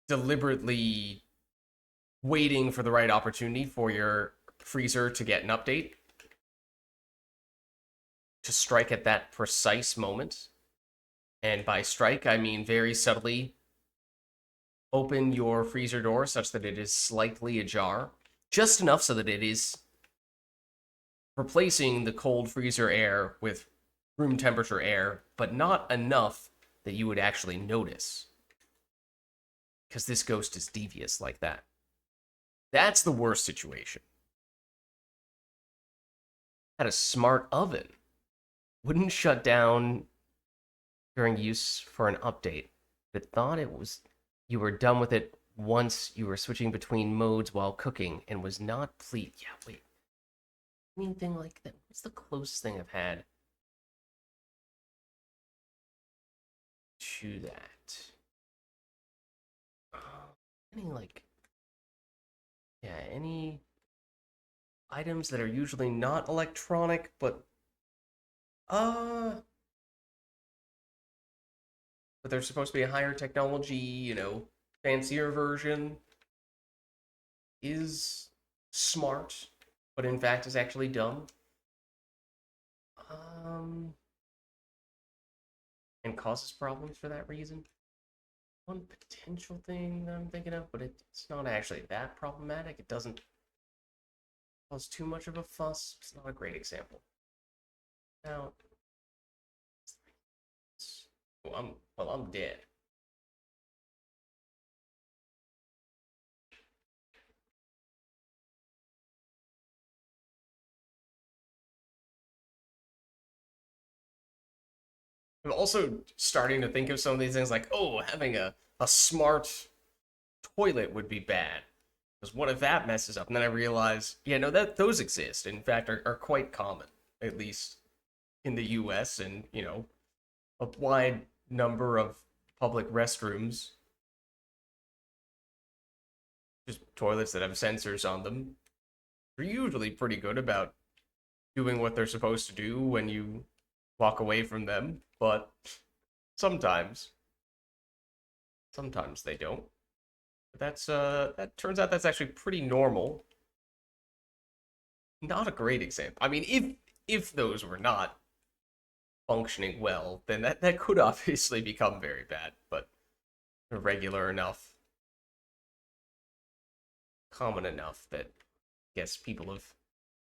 deliberately waiting for the right opportunity for your freezer to get an update, to strike at that precise moment. And by strike, I mean very subtly open your freezer door such that it is slightly ajar, just enough so that it is replacing the cold freezer air with room temperature air, but not enough that you would actually notice. Because this ghost is devious like that. That's the worst situation. Had a smart oven. Wouldn't shut down during use for an update, but thought it was you were done with it once you were switching between modes while cooking and was not pleased. Yeah, wait. Anything like that? What's the closest thing I've had to that? Any like, yeah, any items that are usually not electronic, uh, but they're supposed to be a higher technology, fancier version is smart, but in fact is actually dumb. Um, and causes problems for that reason. One potential thing that I'm thinking of, but it's not actually that problematic. It doesn't cause too much of a fuss. It's not a great example. Now, I'm dead. I'm also starting to think of some of these things like, oh, having a smart toilet would be bad. Because what if that messes up? And then I realize, yeah, no, that those exist. In fact, are quite common, at least in the US and, a wide number of public restrooms just toilets that have sensors on them. They're usually pretty good about doing what they're supposed to do when you walk away from them, but sometimes they don't. But that turns out that's actually pretty normal. Not a great example. I mean, if those were not functioning well, then that could obviously become very bad, but regular enough, common enough that I guess people have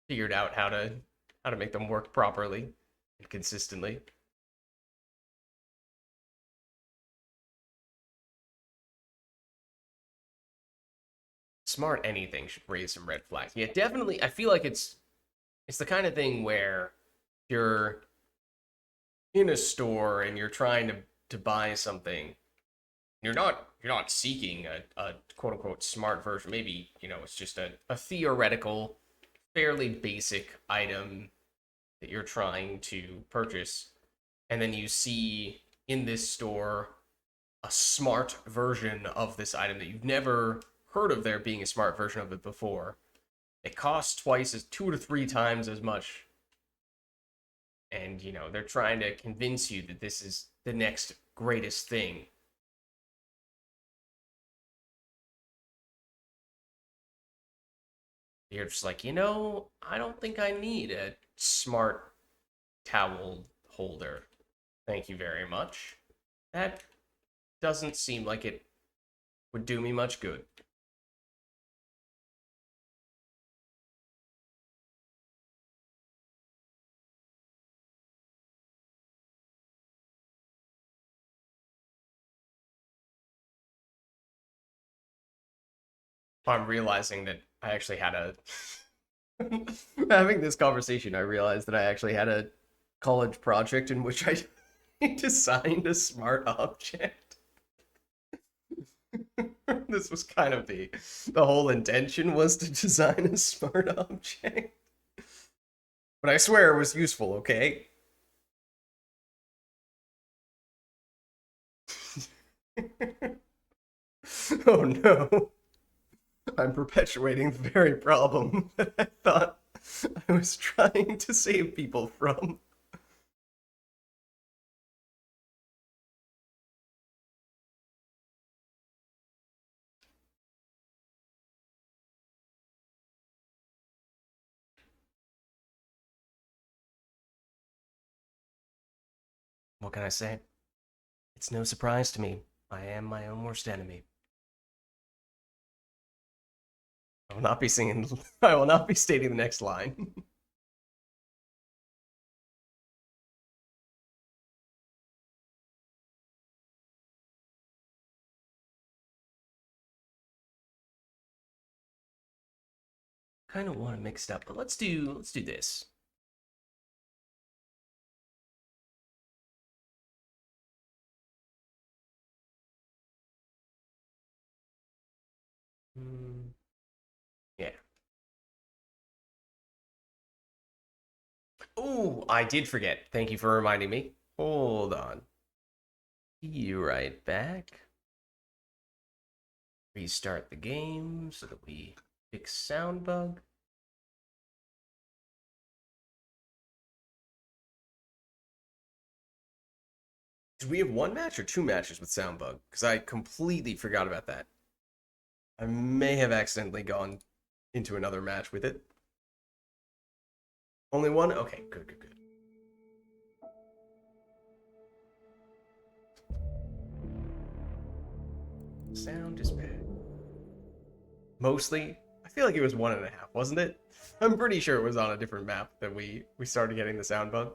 figured out how to make them work properly and consistently. Smart anything should raise some red flags. Yeah, definitely. I feel like it's the kind of thing where you're in a store and you're trying to buy something. You're not seeking a quote unquote smart version. Maybe, it's just a theoretical, fairly basic item that you're trying to purchase. And then you see in this store a smart version of this item that you've never heard of there being a smart version of it before. It costs twice as 2 to 3 times as much. And, they're trying to convince you that this is the next greatest thing. You're just like, I don't think I need a smart towel holder. Thank you very much. That doesn't seem like it would do me much good. I'm realizing that I actually had a having this conversation, I realized that I actually had a college project in which I designed a smart object. This was kind of the whole intention was to design a smart object. But I swear it was useful, okay? Oh no. I'm perpetuating the very problem that I thought I was trying to save people from. What can I say? It's no surprise to me. I am my own worst enemy. I will not be singing. I will not be stating the next line. Kind of want to mix it up, but let's do this. Yeah. Oh, I did forget. Thank you for reminding me. Hold on. Be right back. Restart the game so that we fix sound bug. Did we have one match or 2 matches with sound bug? Because I completely forgot about that. I may have accidentally gone into another match with it. Only one? Okay, good. Sound is bad. Mostly, I feel like it was 1.5, wasn't it? I'm pretty sure it was on a different map that we started getting the sound bug.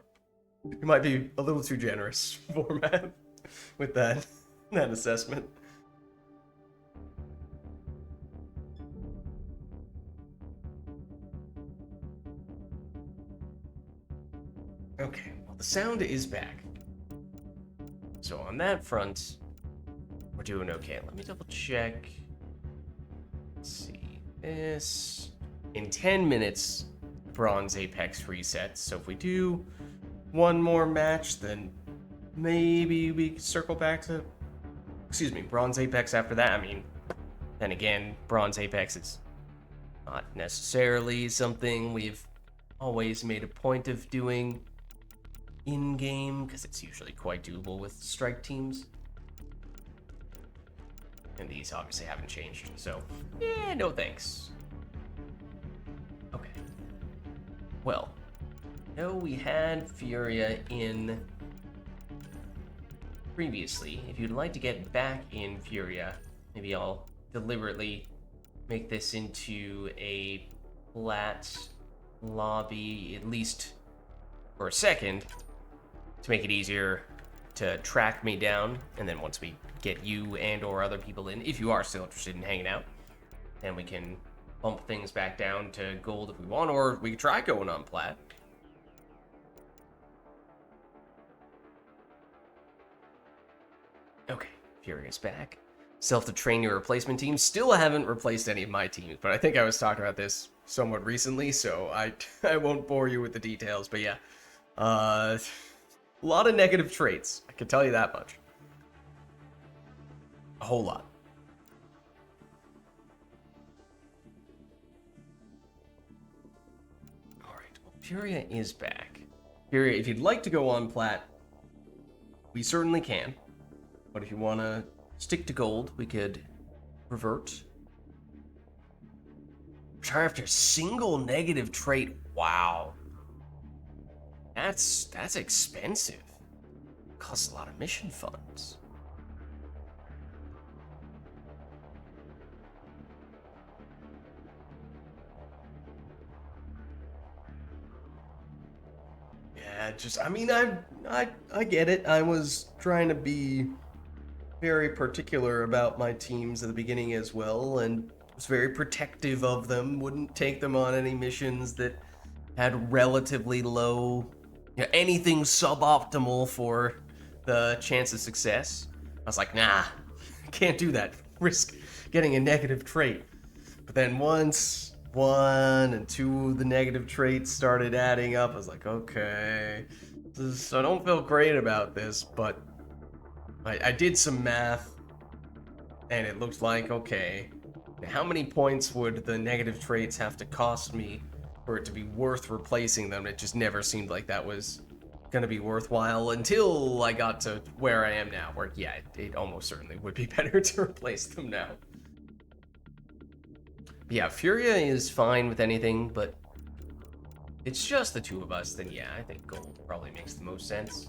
It might be a little too generous format with that assessment. Okay, well, the sound is back. So on that front, we're doing okay. Let me double check. Let's see. This. In 10 minutes, Bronze Apex resets. So if we do one more match, then maybe we circle back to, Bronze Apex after that. I mean, Then again, Bronze Apex is not necessarily something we've always made a point of doing in-game, because it's usually quite doable with strike teams. And these obviously haven't changed, so no thanks. Okay. Well, no, we had Furia in previously. If you'd like to get back in Furia, maybe I'll deliberately make this into a flat lobby, at least for a second, to make it easier to track me down. And then once we get you and or other people in, if you are still interested in hanging out, then we can bump things back down to gold if we want, or we could try going on plat. Okay, Furious back. Self-to-train your replacement team. Still haven't replaced any of my teams, but I think I was talking about this somewhat recently, so I won't bore you with the details, but yeah. A lot of negative traits, I can tell you that much. A whole lot. Alright, well, Furia is back. Furia, if you'd like to go on plat, we certainly can. But if you want to stick to gold, we could revert. Retire after single negative trait. Wow. That's expensive. Costs a lot of mission funds. Yeah, just I mean I get it. I was trying to be very particular about my teams at the beginning as well, and was very protective of them. Wouldn't take them on any missions that had relatively low, anything suboptimal for the chance of success. I was like, nah, can't do that. Risk getting a negative trait. But then once 1 and 2 of the negative traits started adding up, I was like, okay, so I don't feel great about this, but I did some math, and it looked like, okay, how many points would the negative traits have to cost me for it to be worth replacing them? It just never seemed like that was gonna be worthwhile until I got to where I am now, where, yeah, it almost certainly would be better to replace them now. But yeah, Furia is fine with anything, but it's just the two of us, then yeah, I think gold probably makes the most sense.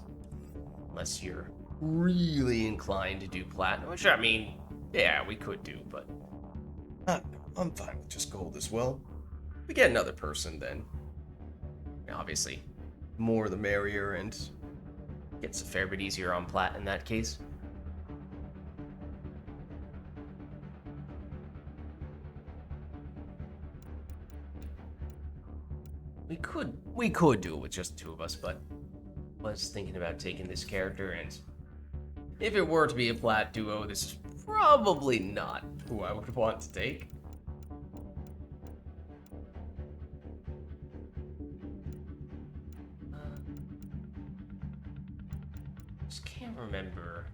Unless you're really inclined to do platinum, which I mean, yeah, we could do, but I'm fine with just gold as well. We get another person then. Obviously, more the merrier, and gets a fair bit easier on plat in that case. We could do it with just the two of us, but was thinking about taking this character, and if it were to be a plat duo, this is probably not who I would want to take. Just can't remember.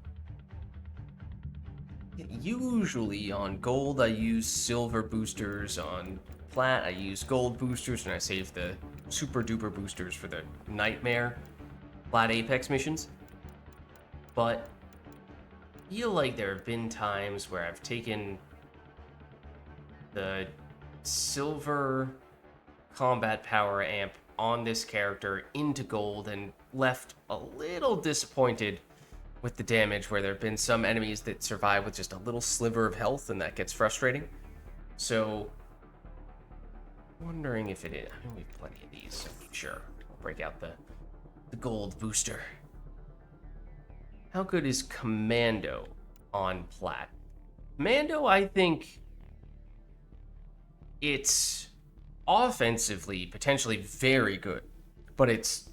Usually on gold I use silver boosters, on plat I use gold boosters, and I save the super duper boosters for the nightmare plat Apex missions. But I feel like there have been times where I've taken the silver combat power amp on this character into gold and left a little disappointed with the damage, where there have been some enemies that survive with just a little sliver of health, and that gets frustrating. So, wondering if it is. I mean, we have plenty of these, so sure. We'll break out the gold booster. How good is Commando on plat? Commando, I think it's offensively potentially very good, but it's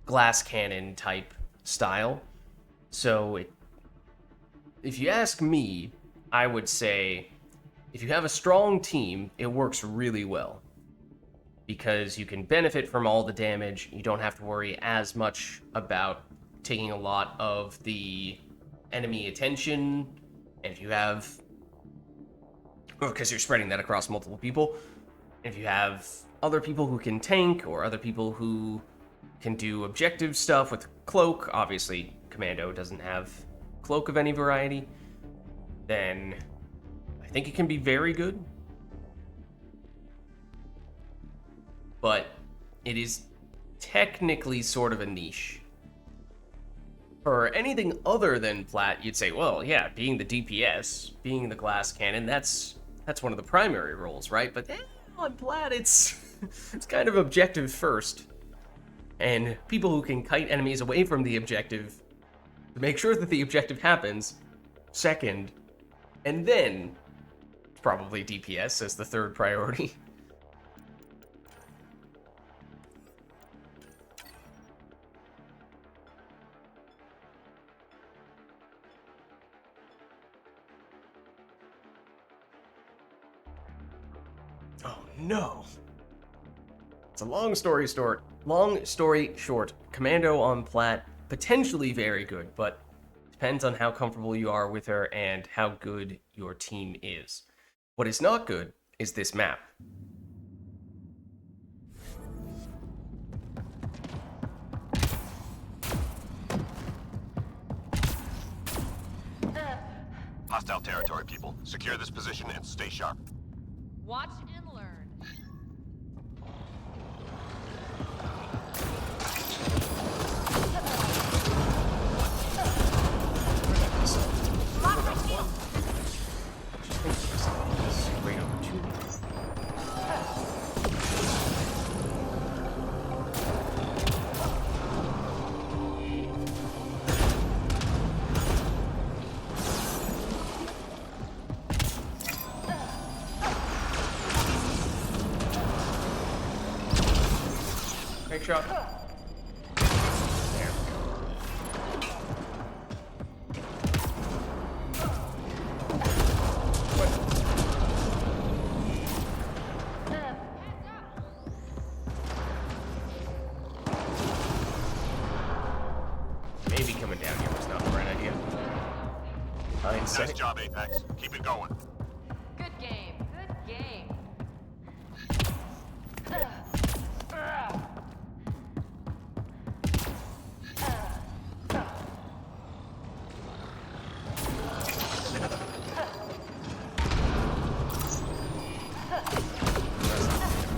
glass cannon type style. So if you ask me, I would say if you have a strong team, it works really well, because you can benefit from all the damage. You don't have to worry as much about taking a lot of the enemy attention. And if you have because you're spreading that across multiple people. If you have other people who can tank, or other people who can do objective stuff with cloak, obviously Commando doesn't have cloak of any variety, then I think it can be very good. But it is technically sort of a niche. For anything other than Plat, you'd say, well, yeah, being the DPS, being the glass cannon, that's one of the primary roles, right? But on Plat, it's kind of objective first. And people who can kite enemies away from the objective to make sure that the objective happens second, and then probably DPS as the third priority. Oh no. It's a long story short. Long story short, Commando on Plat, potentially very good, but depends on how comfortable you are with her and how good your team is. What is not good is this map. Hostile territory, people. Secure this position and stay sharp. Watch and learn. Lock my shield. Great opportunity. Great shot. There we go. Maybe coming down here was not the right idea. Nice Hindsight. job, Apex. Keep it going. Good game. Good game.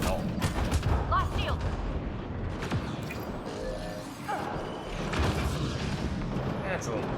No. Lost shield. That's a little.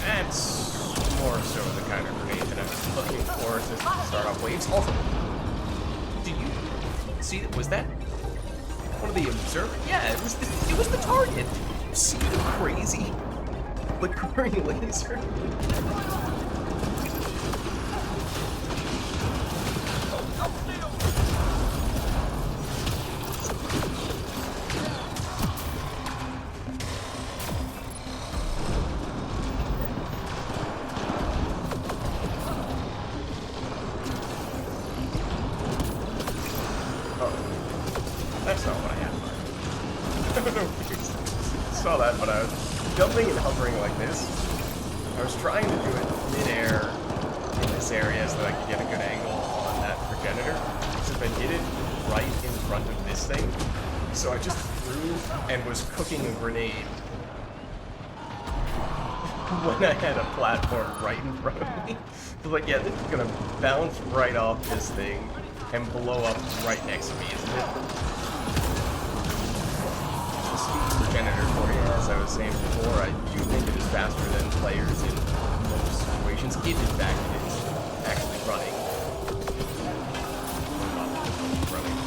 That's more so the kind of grenade that I'm looking for to start off waves. Also, did you see that? Was that one of the observers? Yeah, it was the target. Did you see the crazy flickering laser? That's not what I had. I don't know if you saw that, but I was jumping and hovering like this. I was trying to do it mid-air in this area so that I could get a good angle on that progenitor. Because if I did it right in front of this thing, So I just threw and was cooking a grenade when I had a platform right in front of me. I was like, yeah, this is gonna bounce right off this thing and blow up right next to me, isn't it? The speed progenitor for you, as I was saying before, I do think it is faster than players in most situations. If in fact it is actually running. Running.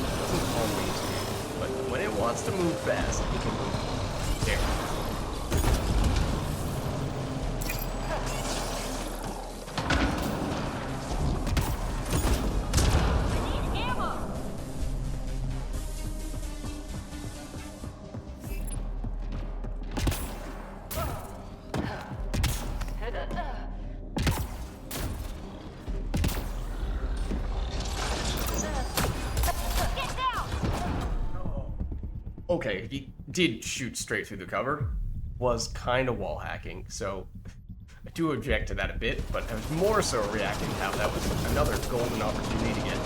It doesn't always do, but when it wants to move fast, it can move. There. Okay, he did shoot straight through the cover, was kind of wall hacking, so I do object to that a bit, but I was more so reacting to how that was another golden opportunity to get a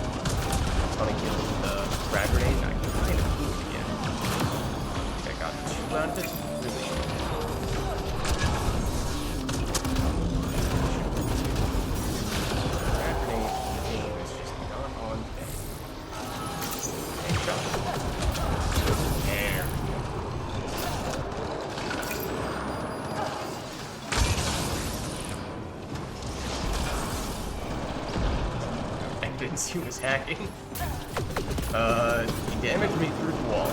ton of kills with the frag grenade, and I kind of blew it again. I think I got 2 out of it. Really should. Frag grenade in the game is just not on peg. Hey, shot. There. I didn't see who was hacking. He damaged me through the wall.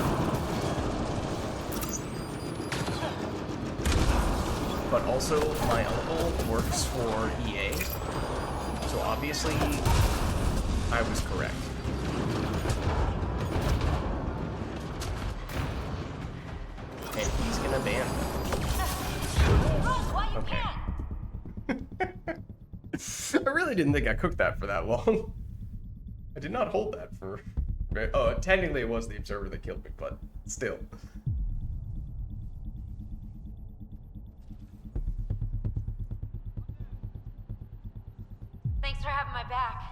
But also, my uncle works for EA, so obviously, I was correct. And he's gonna ban me. Okay. I really didn't think I cooked that for that long. I did not hold that for... Oh, technically it was the observer that killed me, but still. Thanks for having my back.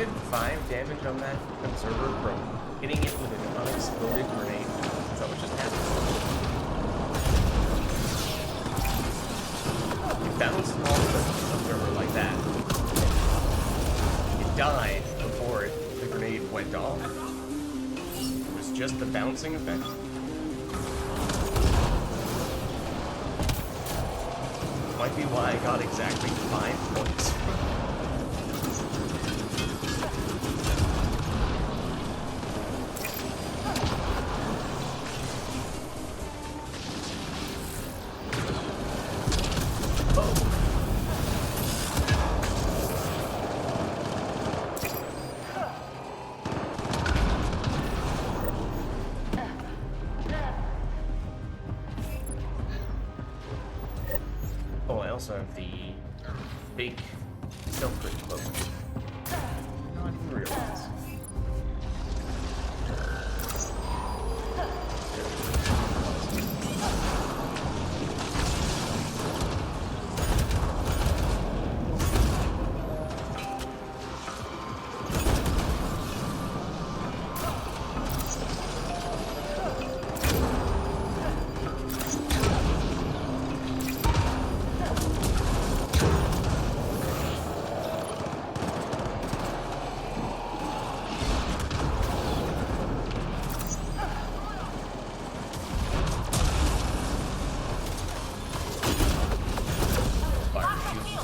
did 5 damage on that observer from hitting it with an unexploded grenade. Is that what just happened? bounced off the observer like that. It died before the grenade went off. It was just the bouncing effect. Might be why I got exactly 5 points. Oh, I also have the big self-crit boat. Not even realize.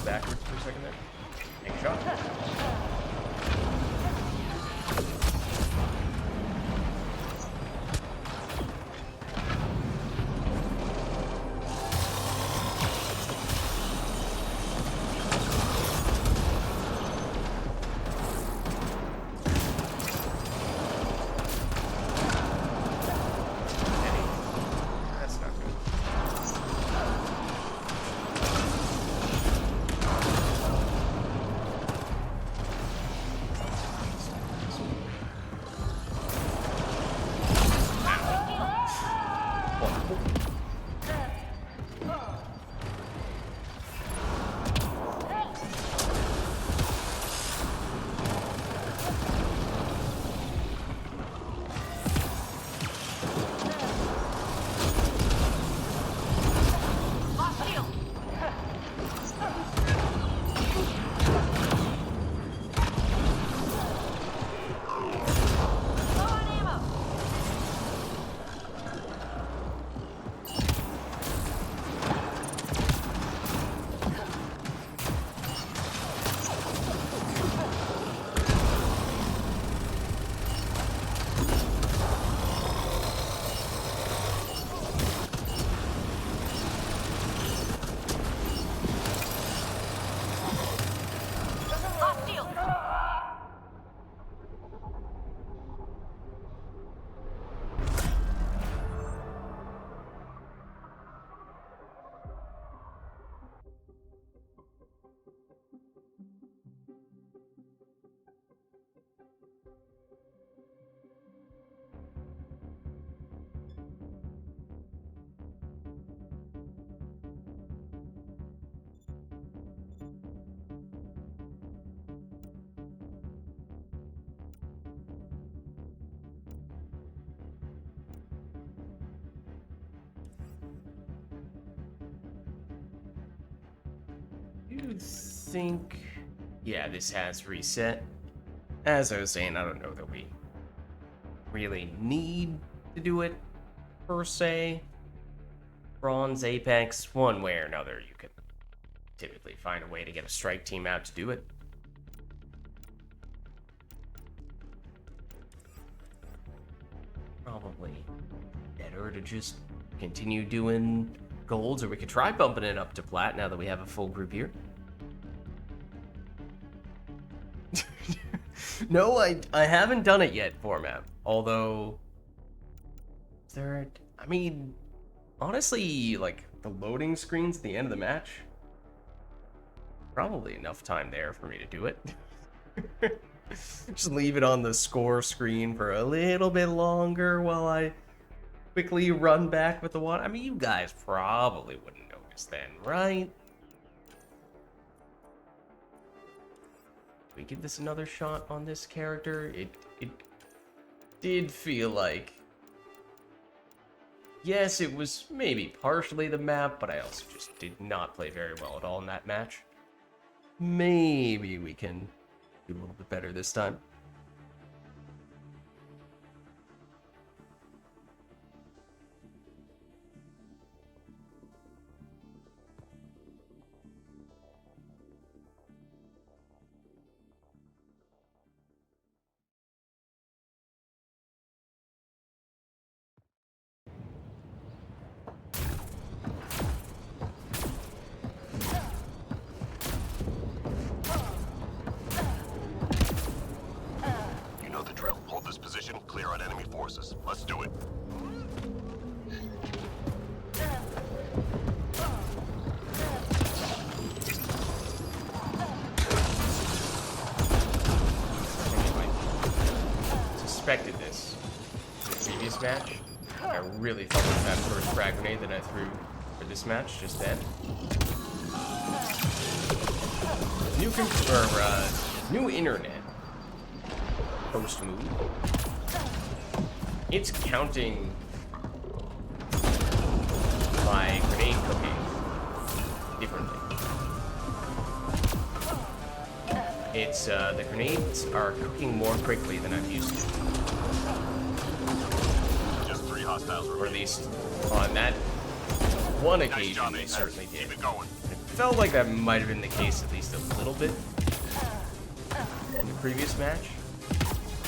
Backwards for a second there. Take a shot. That's not good. Lost shield. Low on ammo. Lost shield. You think... Yeah, this has reset. As I was saying, I don't know that we really need to do it, per se. Bronze, Apex, one way or another, you can typically find a way to get a strike team out to do it. Probably better to just continue doing golds, or we could try bumping it up to plat now that we have a full group here. No, I haven't done it yet, format. Although, I mean, honestly, like, the loading screens at the end of the match, probably enough time there for me to do it. Just leave it on the score screen for a little bit longer while I quickly run back with the water. I mean, you guys probably wouldn't notice then, right? We give this another shot on this character. It did feel like Yes, it was maybe partially the map, but I also just did not play very well at all in that match. Maybe we can do a little bit better this time. You know the drill. Hold this position, clear out enemy forces. Let's do it. Suspected this in the previous match. I really felt like that first frag grenade that I threw for this match just then. New internet post move. It's counting my grenade cooking differently. It's the grenades are cooking more quickly than I'm used to. Just 3 hostiles Or at remaining. least on that one Nice occasion job, they Apex. certainly did. Keep it going. It felt like that might have been the case at least a little bit in the previous match.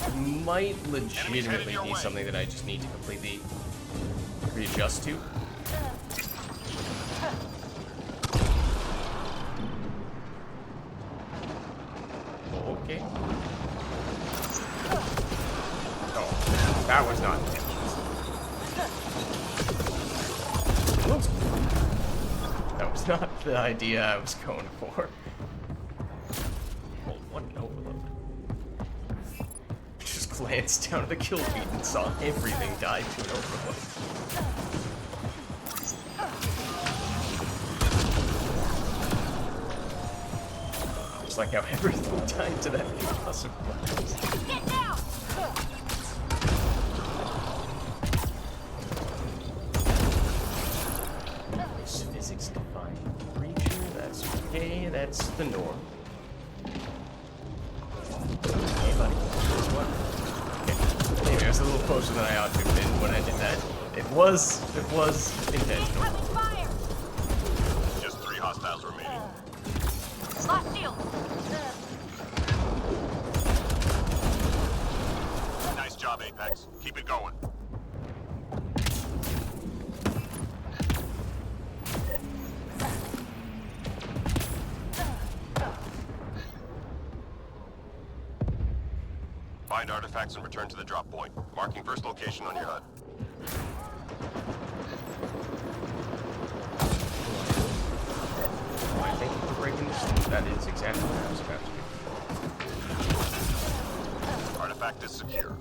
It might legitimately your be way. something that I just need to completely readjust to. Okay. Oh, that was not intentional. Oops. That was not the idea I was going for. Hold one overload. Just glanced down at the kill feed and saw everything die to an overload. Just like how everything died to that concussive blast. Get down! This physics defying creature, that's okay, that's the norm. Hey buddy, guess what? Okay. Anyway, I was a little closer than I ought to have been when I did that. It was intentional. Incoming fire! Just 3 hostiles remaining. Lost shield! Nice job, Apex. Keep it going. Find artifacts and return to the drop point. Marking first location on your HUD. Why, thank you for breaking this. That is exactly what I was about to do. Artifact is secure.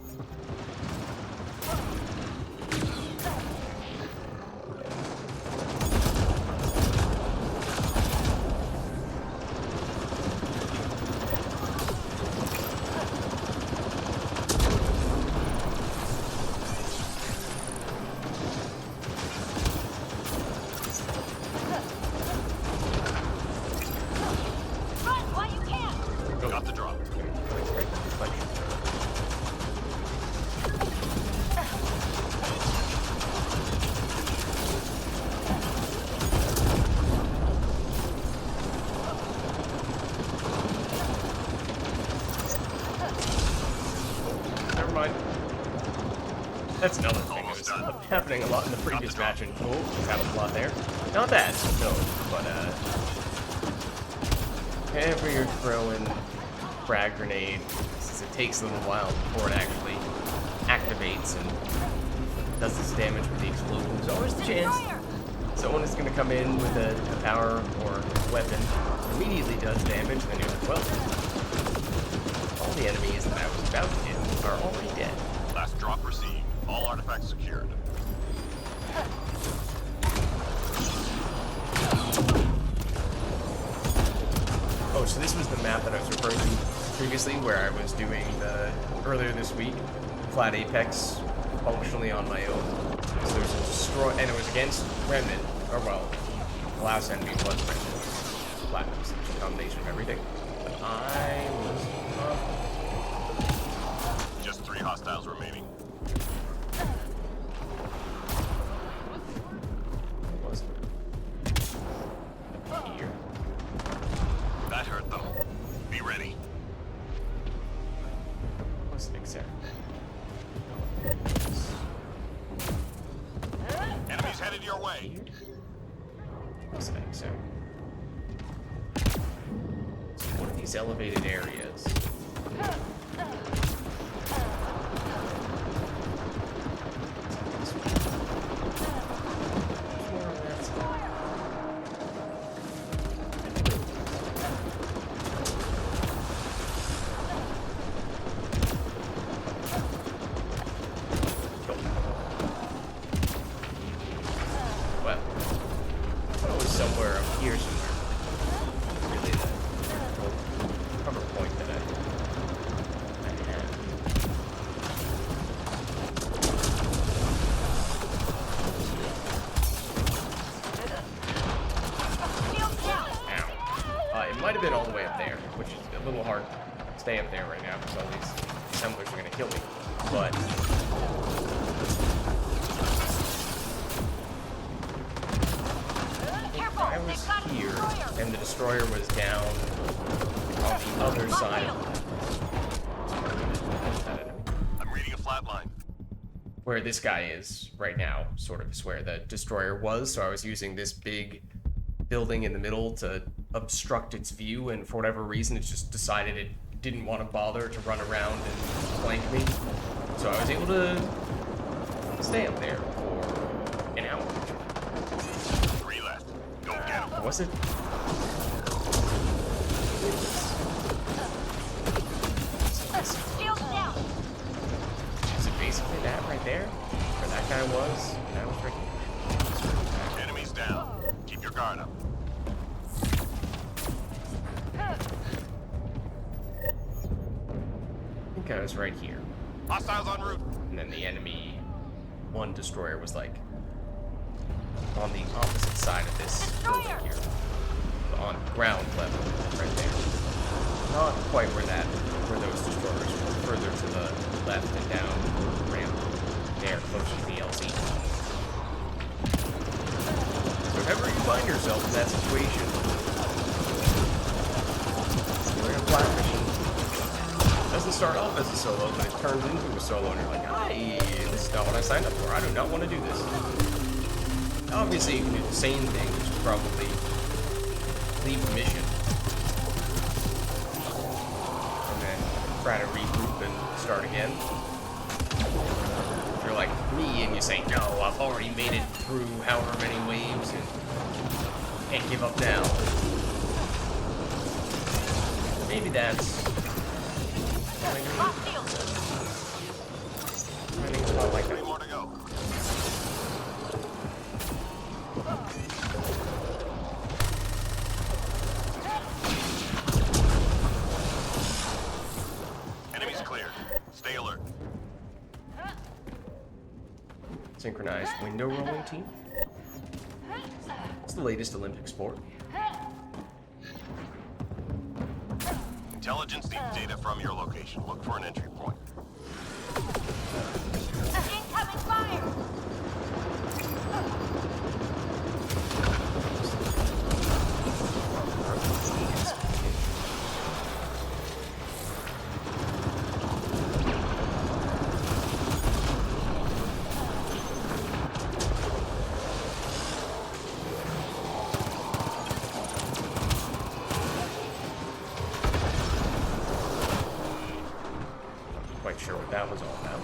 Run while you can! Got the drop. Never mind. That's another thing that Almost was done. happening a lot in the previous match, and cool, was happening a lot there. Not bad, no, but whenever you're throwing frag grenade, since it takes a little while before it actually activates and does its damage with the explosion, there's always the chance Fire! someone is going to come in with a power or weapon, immediately does damage, and then you're like, well, all the enemies that I was about to hit are already dead. Last drop received. All artifacts secured. Oh, so this was the map that I was referring to previously, where I was doing earlier this week, flat apex, functionally on my own. So there's a destroy, and it was against Remnant, or well, the last enemy was Remnant. Platinum's a combination of everything. But I was Just 3 hostiles remaining. was here. That hurt them. Be ready. What's exact? Enemies headed your way. What's exact? So one of these elevated areas. Well, I thought it was somewhere up here somewhere. Really, the cover point that I had. Shield down. Ow. It might have been all the way up there, which is a little hard to stay up there right now because all these assemblers are going to kill me. But Careful. I They've was got a here destroyer. and the destroyer was down on the other side. I'm reading a flat line. Where this guy is right now, sort of is where the destroyer was. So I was using this big building in the middle to obstruct its view, and for whatever reason, it just decided it didn't want to bother to run around and flank me. So I was able to stay up there for an hour. 3 left. Go get them. Was it? Shield down. Is it basically that right there? Where that guy was? And I was right here. Enemies down. Keep your guard up. I think I was right here. Hostiles en route. And then the enemy one destroyer was like on the opposite side of this building Destroyer! here. On ground level, right there. Not quite where those destroyers were. Further to the left and down ramp. There, closer to the LZ. So if ever you find yourself in that situation, you're in a flat machine. Doesn't start off as a solo, but it turns into a solo, and you're like, this is not what I signed up for. I do not want to do this. Obviously, you can do the same thing, which is probably leave the mission. And then try to regroup and start again. If you're like me and you say, no, I've already made it through however many waves and can't give up now. Maybe that's Lost shield. finding a spot like 3 that. more to go. Enemies cleared. Stay alert. Synchronized window rolling team. It's the latest Olympic sport. Intelligence needs data from your location. Look for an entry point. Incoming fire. Quite sure what that was all about.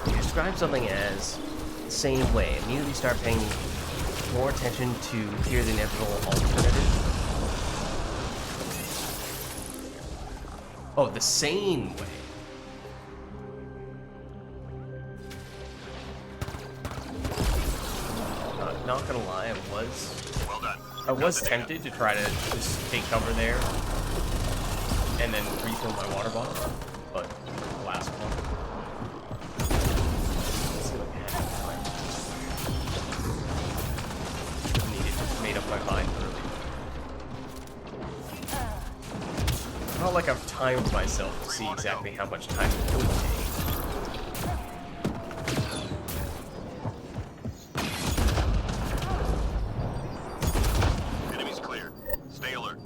You describe something as the same way. Immediately start paying more attention to hear the inevitable alternative. Oh, the same way. Not gonna lie, Well done. I was tempted to try to just take cover there and then refill my water bottle, but the last one. like I've timed myself to see exactly how much time it would take. Enemies cleared. Stay alert.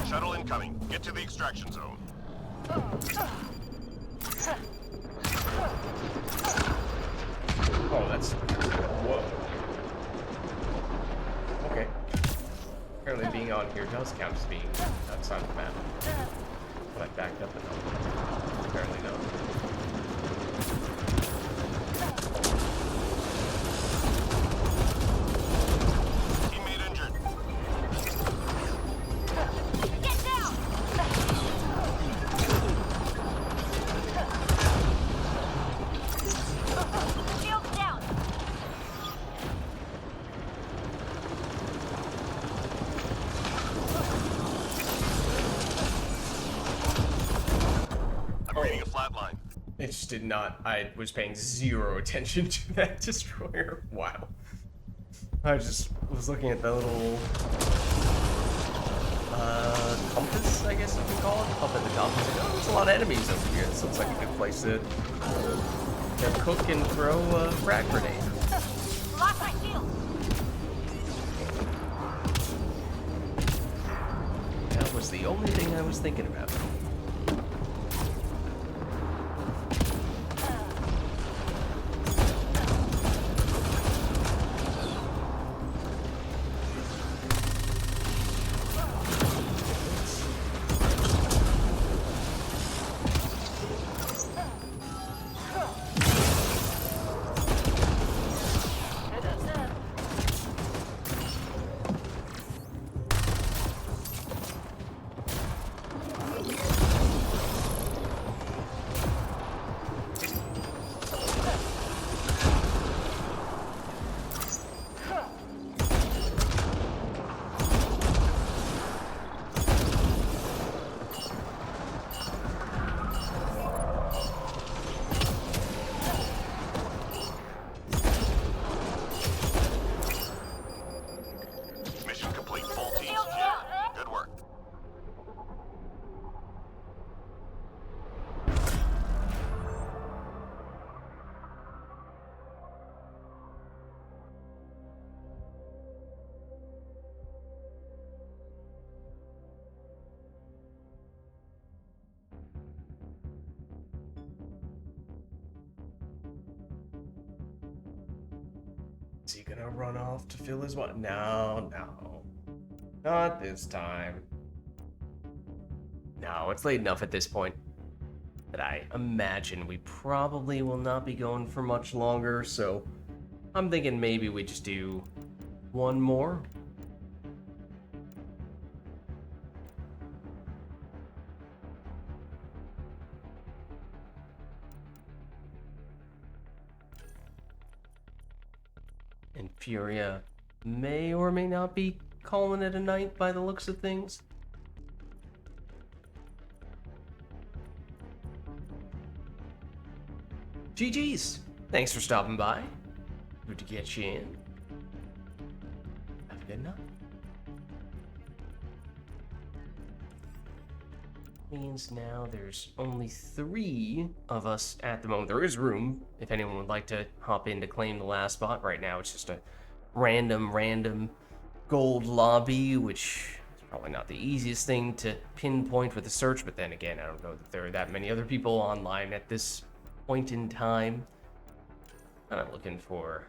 Shuttle incoming. Get to the extraction zone. Oh, that's... Whoa. Okay. Apparently being on here does count as being outside the map. But I backed up enough. Apparently not. Teammate injured. Get down! Shields down! I'm reading a flat line. It just did not... I was paying zero attention to that destroyer. Wow. I just was looking at the little... compass, I guess you can call it, up at the top. I was like, oh, there's a lot of enemies over here. This looks like a good place to cook and throw a frag grenade. Lock my shield! That was the only thing I was thinking about. Mission complete. Full teams Shields clear. down! Good work. Is he gonna run off to fill his what? No, no. Not this time. No, it's late enough at this point that I imagine we probably will not be going for much longer, so I'm thinking maybe we just do one more. And Furia may or may not be calling it a night by the looks of things. GG's. Thanks for stopping by. Good to get you in. Have a good night. Means now there's only 3 of us at the moment. There is room if anyone would like to hop in to claim the last spot. Right now it's just a random gold lobby, which is probably not the easiest thing to pinpoint with a search, but then again, I don't know that there are that many other people online at this point in time. I'm looking for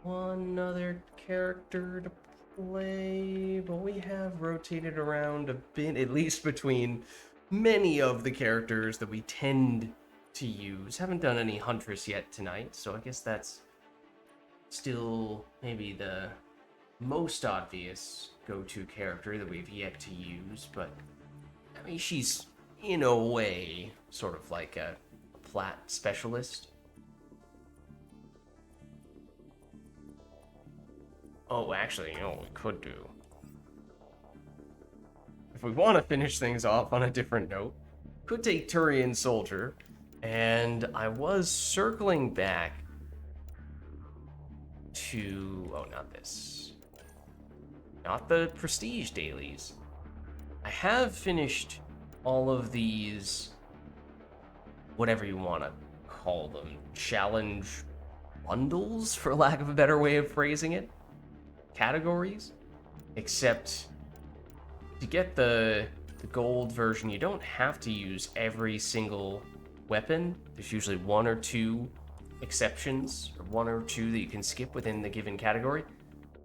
one other character to play, but we have rotated around a bit, at least between many of the characters that we tend to use. Haven't done any Huntress yet tonight, so I guess that's still maybe the most obvious go-to character that we've yet to use, but I mean, she's in a way sort of like a plat specialist. Oh, actually, you know what we could do? If we want to finish things off on a different note, could take Turian Soldier, And I was circling back to... Oh, not this. Not the prestige dailies. I have finished all of these, whatever you want to call them, challenge bundles, for lack of a better way of phrasing it. Categories. Except to get the gold version, you don't have to use every single weapon. There's usually one or two exceptions, or one or two that you can skip within the given category.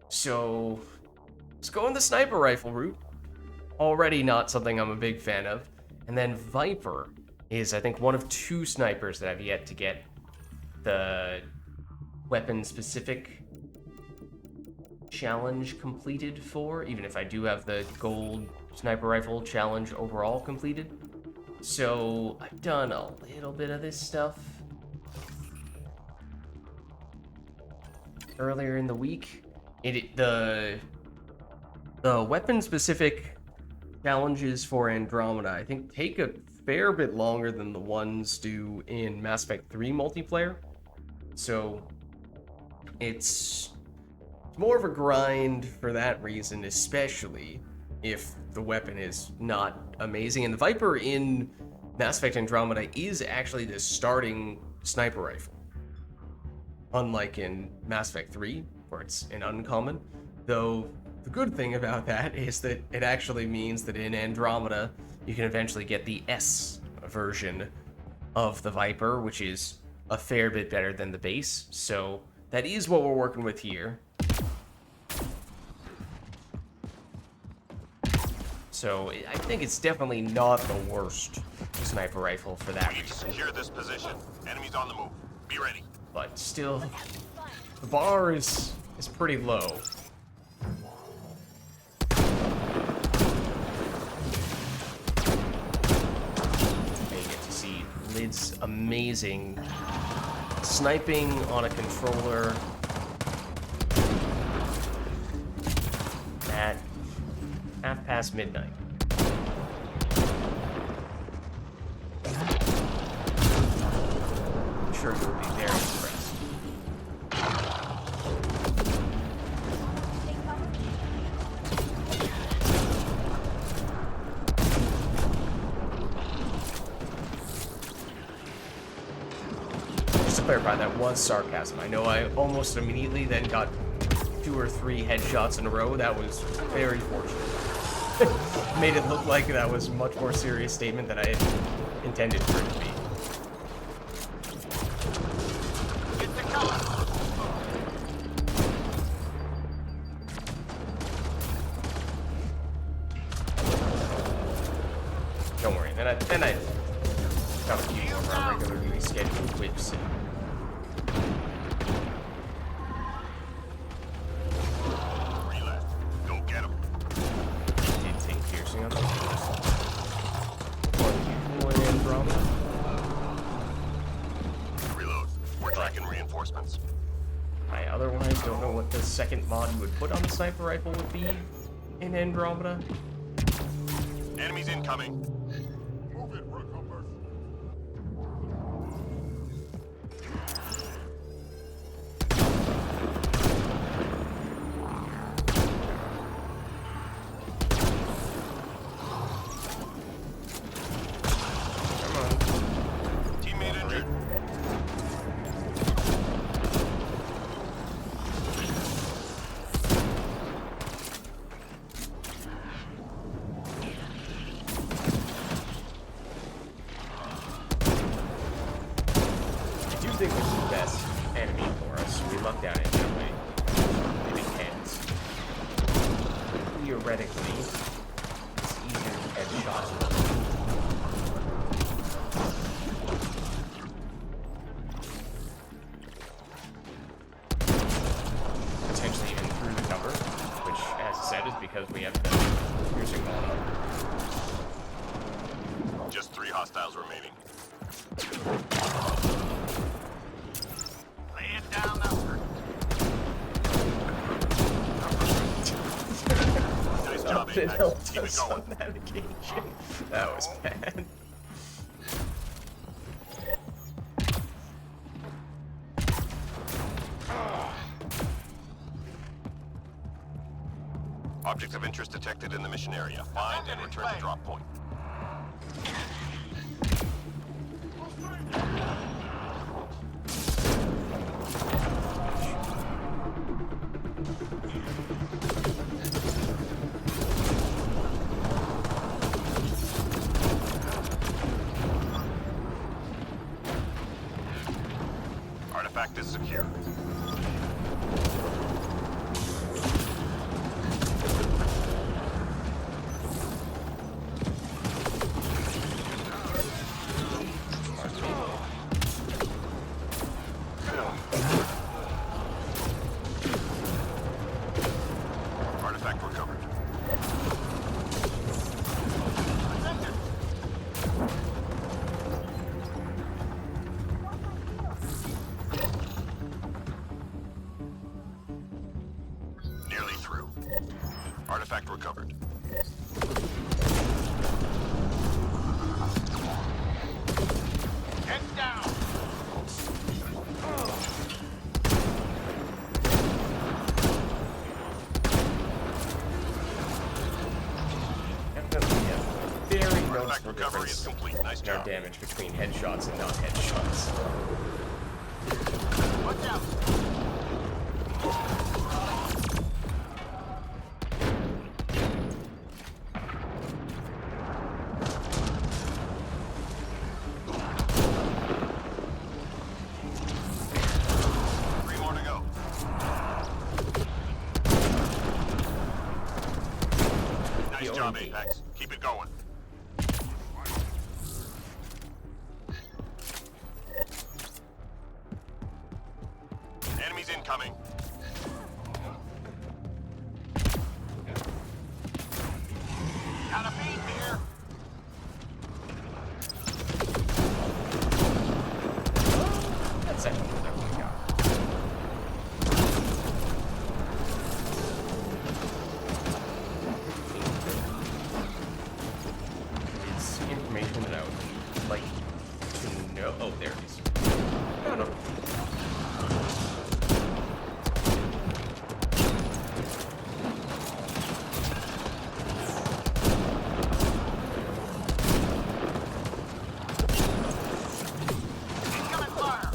So let's go in the sniper rifle route. Already not something I'm a big fan of. And then Viper is, I think, one of two snipers that I've yet to get the weapon-specific challenge completed for, even if I do have the gold sniper rifle challenge overall completed. So I've done a little bit of this stuff earlier in the week. The weapon-specific challenges for Andromeda, I think, take a fair bit longer than the ones do in Mass Effect 3 multiplayer. So it's more of a grind for that reason, especially if the weapon is not amazing. And the Viper in Mass Effect Andromeda is actually the starting sniper rifle, unlike in Mass Effect 3, where it's an uncommon. Though the good thing about that is that it actually means that in Andromeda, you can eventually get the S version of the Viper, which is a fair bit better than the base. So that is what we're working with here. So I think it's definitely not the worst sniper rifle for that We need to reason. secure this position. Enemies on the move. Be ready. But still, the bar is pretty low. And you get to see Lid's amazing sniping on a controller at midnight. I'm sure you'll be very impressed. Just to clarify, that was sarcasm. I know I almost immediately then got 2 or 3 headshots in a row. That was very fortunate. Made it look like that was a much more serious statement than I had intended for it to be. Get the cover. Don't worry. Then I got a few more of our regularly scheduled whips and Reload. Go get him. did take piercing on those things. One in Andromeda. Reload. We're tracking reinforcements. I otherwise don't know what the second mod you would put on the sniper rifle would be in Andromeda. Enemies incoming. Move it, Recompense. Come on. Teammate injured. I do think this is the best enemy for us. We lucked out in that way. Maybe heads. Theoretically, it's easier to headshot. Potentially even through the cover, which, as I said, is because we have the piercing going up. Just 3 hostiles remaining. Lay it down upward. Nice job, It Apex. helped Keep it us on going. that occasion. That was bad. Objects of interest detected in the mission area. Find and return to drop point. Artifact is secure. Artifact recovered. Nearly through. Artifact recovered. Get down! Definitely, yeah. Very Artifact noticeable recovery is difference complete. Nice in our job. damage between headshots and not headshots. Watch out! Three more to go. Nice job, OMG. Apex. Keep it going. Enemies incoming. Got a beat here! That's actually what we got. It's information that I would like to know. Oh, there it is. No, no. Incoming fire!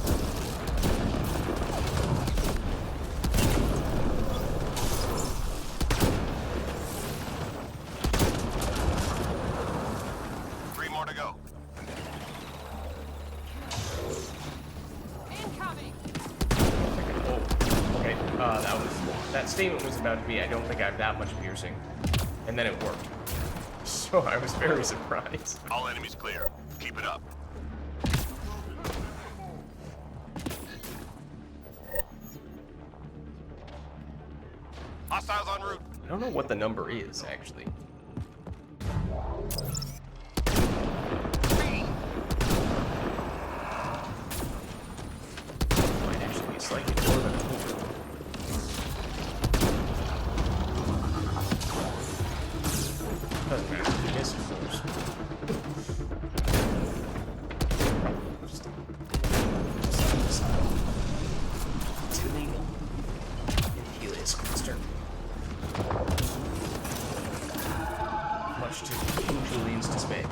Three more to go. Incoming! Oh, okay. That statement was about to be, I don't think I have that much piercing. And then it worked. So I was very surprised. All enemies clear. Keep it up. Hostiles en route. I don't know what the number is, actually. Might actually be slightly more than a hundred. Doesn't matter. You miss, of course. It's illegal in Helios cluster. Much to King Julian's dismay.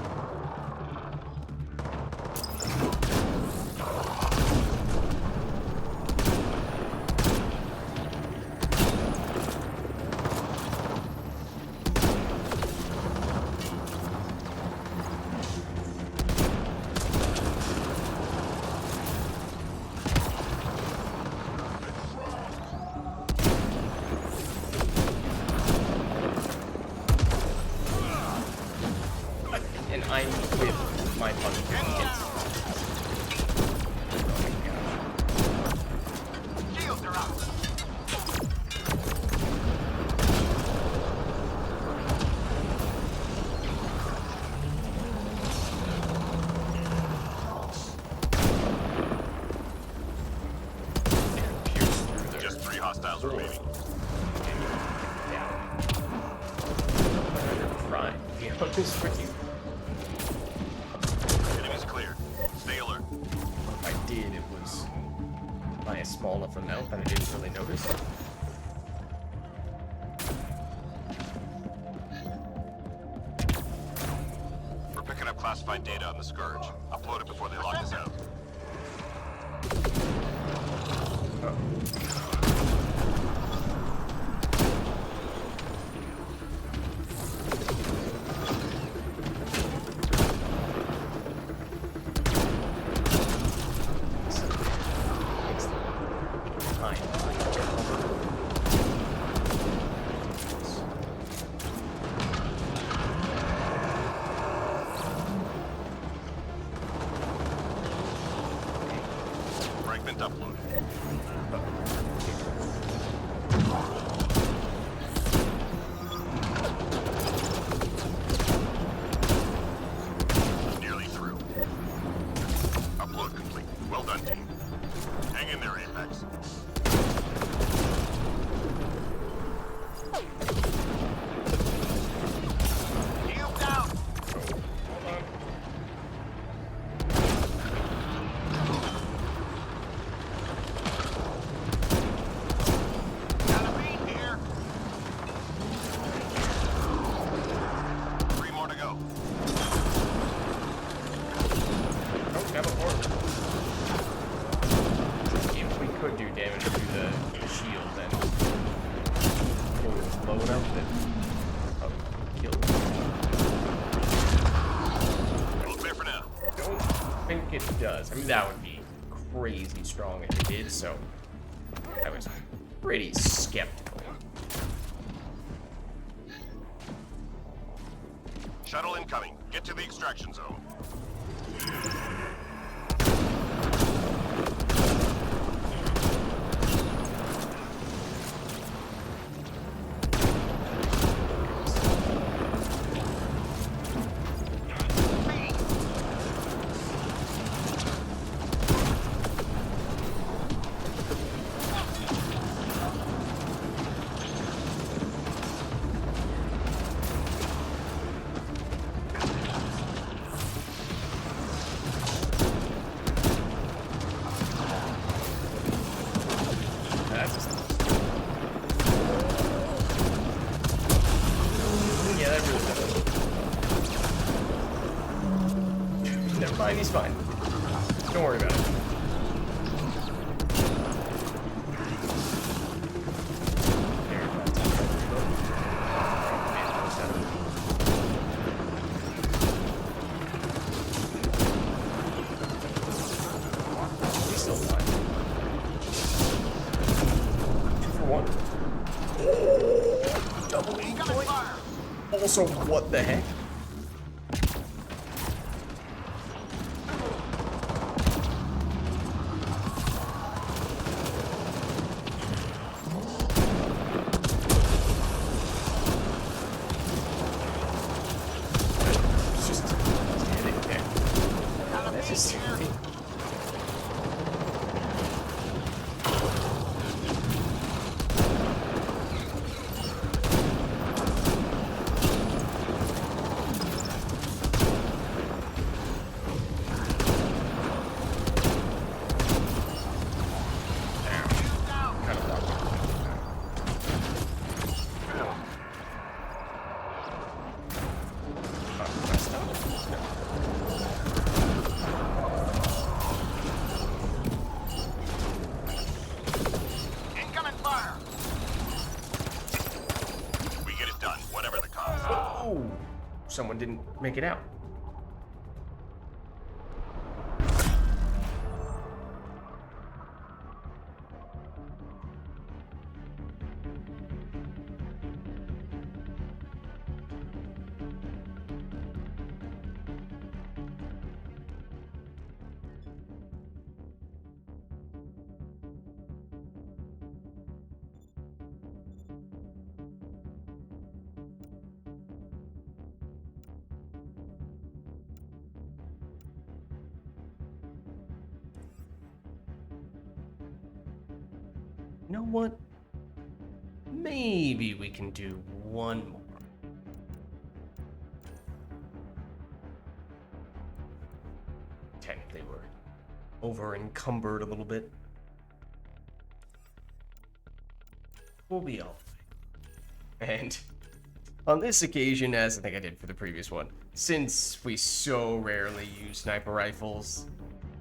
And I'm with my fucking kids. Shields are out! Pierce through their Just 3 hostiles remaining. down. Try. To be honest with you. Enemies cleared. Stay alert. If I did, it was by a small enough amount that I didn't really notice. classified data on the Scourge. Upload it before they lock us out. Fragment uploaded. Nearly through. Upload complete. Well done, team. Hang in there, Apex. Shield down. Got a beat here. 3 more to go. Oh, got a port. If we could do damage to the shield, then it was low enough that kill. All clear for now. Don't think it does. I mean, that would be crazy strong if it did, so I was pretty skeptical. Shuttle incoming. Get to the extraction zone. Yeah, that really does. Never mind, he's fine. Don't worry about it. There, that's he's still alive. 2 for 1. Double E Incoming fire. Also, what the heck? It's just standing there. That's just Incoming fire. We get it done, whatever the cost. Oh, someone didn't make it out. You know what? Maybe we can do one more. Technically, we're over encumbered a little bit. We'll be all right. And On this occasion, as I think I did for the previous one, since we so rarely use sniper rifles,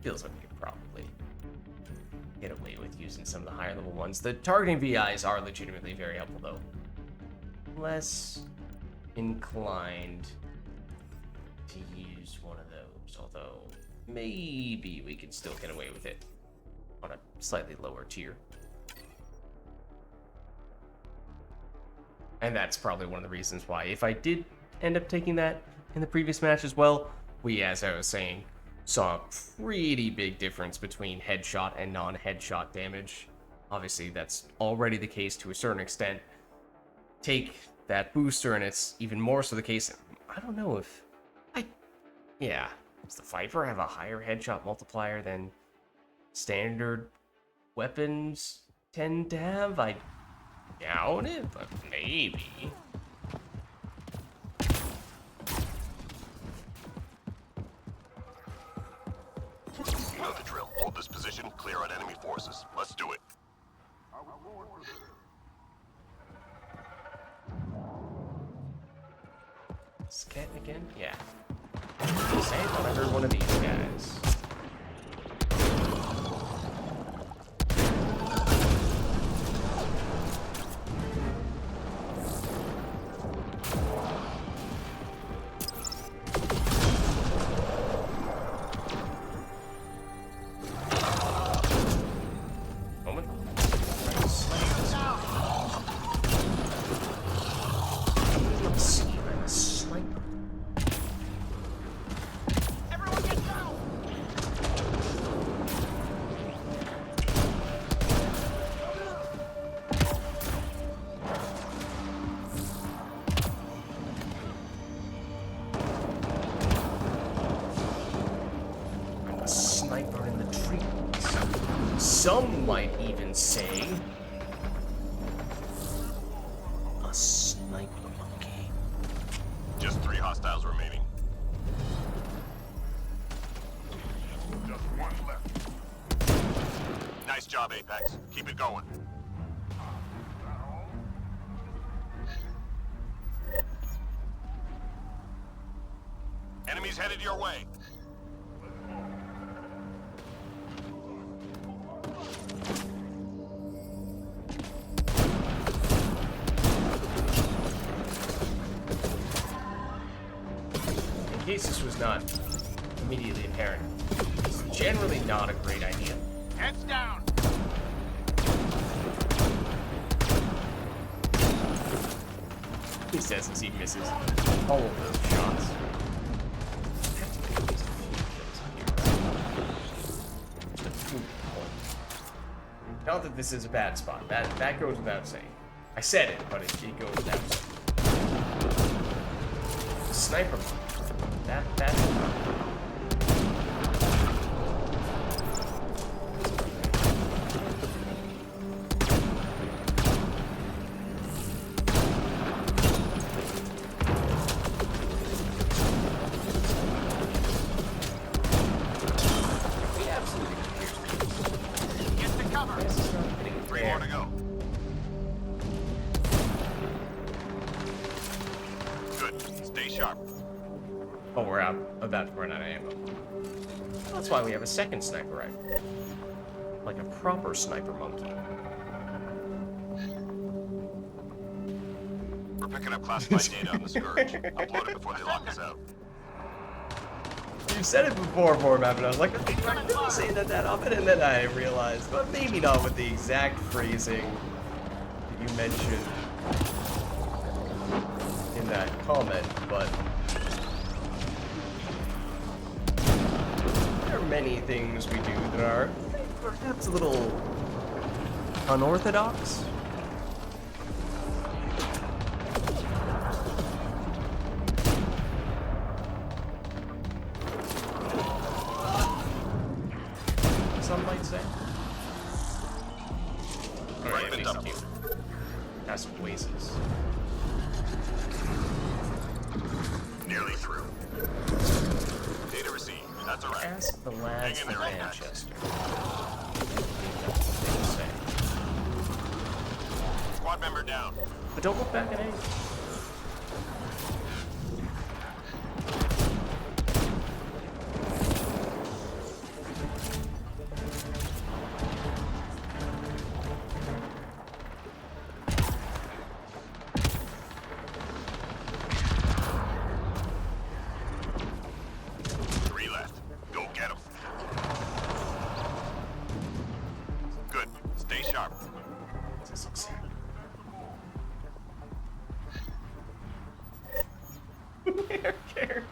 feels like we could probably get away with using some of the higher level ones. The targeting VIs are legitimately very helpful though. Less inclined to use one of those, although maybe we can still get away with it on a slightly lower tier. And that's probably one of the reasons why, if I did end up taking that in the previous match as well, we, as I was saying, saw a pretty big difference between headshot and non-headshot damage. Obviously, that's already the case to a certain extent. Take that booster, and it's even more so the case. I don't know if... Yeah. Does the Viper have a higher headshot multiplier than standard weapons tend to have? I doubt it, but maybe. You know the drill. Hold this position, clear out enemy forces. Let's do it. Scat again? Yeah. Say I thought I heard one of these guys. Some might even say a sniper monkey. Just 3 hostiles remaining. Just one left. Nice job, Apex. Keep it going. Enemies headed your way. In case this was not immediately apparent, it's generally not a great idea. Heads down. He says as he misses all of those shots. Not that this is a bad spot. That goes without saying. I said it, but it goes without saying. Sniper. That's Get to cover. 3 more to go. Good. Stay sharp. oh, we're about to run out of ammo. That's why we have a second sniper rifle. Like a proper sniper monkey. We're picking up classified data on the Scourge. Upload it before they lock us out. You said it before, Format, but I was like, I didn't say that often, and then I realized, but maybe not with the exact phrasing that you mentioned in that comment, but there are many things we do that are perhaps a little unorthodox. Some might say. Right, at been least up you. That's Oasis. Nearly through. Data received. That's a wrap. Ask the lads Hang in from there, Manchester. Squad member down. But don't look back at A.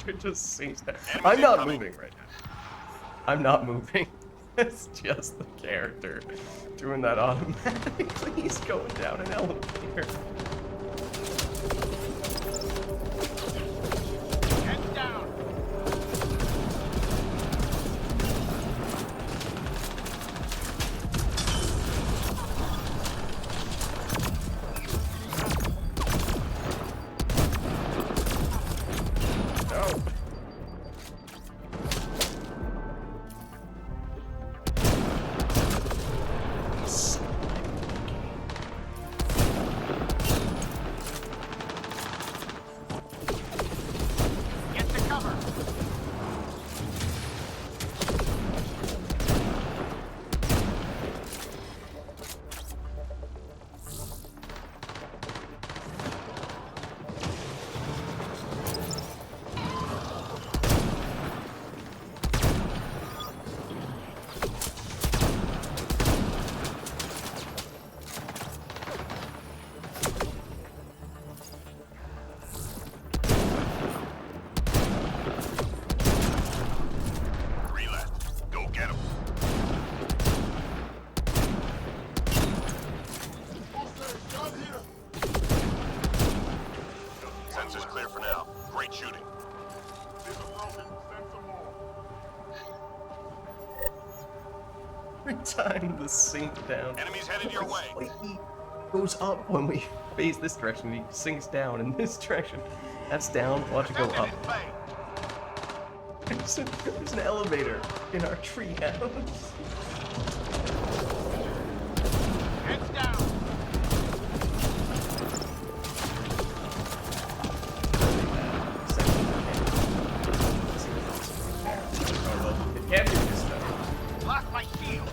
It just sinks down. Enemies I'm not incoming. moving right now. I'm not moving. It's just the character doing that automatically. He's going down an elevator. Heads down. No. Get to cover. Three left. Go get them. Sensors clear for now. Great shooting. Every time the sink down. Enemies headed your way. Like he goes up when we face this direction. He sinks down in this direction. That's down. Watch it go up. In play. There's an elevator in our treehouse. Heads down. Oh, well, it can't be this time. Lost my shield.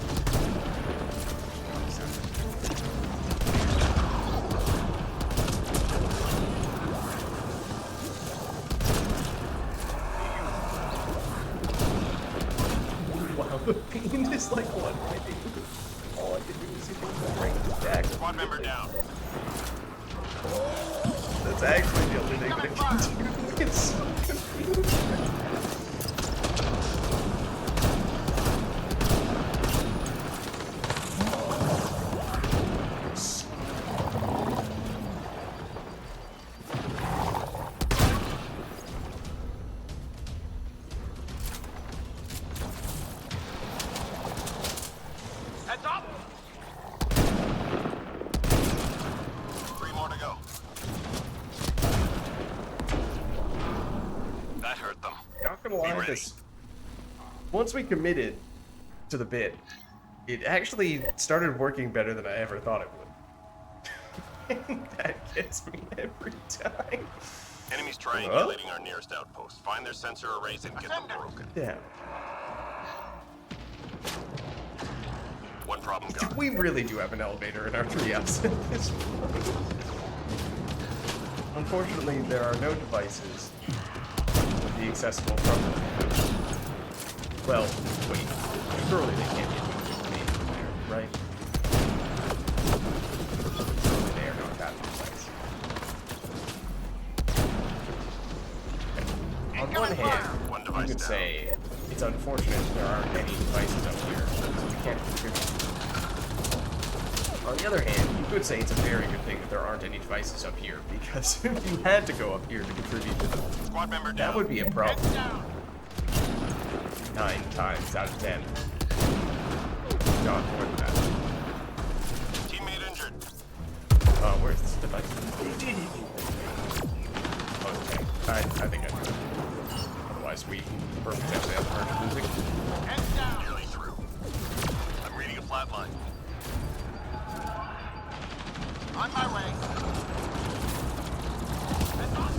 Wow, the pain is like what I do. All I can do is hit the right back. Squad member down. That's actually the only thing that I can do. It's so confusing. Heads up. Three more to go. That hurt them. Not gonna lie, ready. this. Once we committed to the bit, it actually started working better than I ever thought it would. That gets me every time. Enemies triangulating our nearest outpost. Find their sensor arrays and get them broken. Yeah. One problem gone. We really do have an elevator in our treehouse at this point. Unfortunately, there are no devices to be accessible from the treehouse. Well, wait. Surely they can't be moving from there, right? Surely they are not that precise. On one hand, One you device could down. say it's unfortunate there aren't any devices up here, so we can't contribute. On the other hand, you could say it's a very good thing that there aren't any devices up here, because if you had to go up here to contribute to them, Squad member down. that would be a problem. Heads down. 9 times out of 10. Not more than that. Teammate injured. Where's this device? Okay, I think I know. Otherwise, we were potentially on the verge of losing. Heads down. Nearly through. I'm reading a flat line. On my way. Heads on.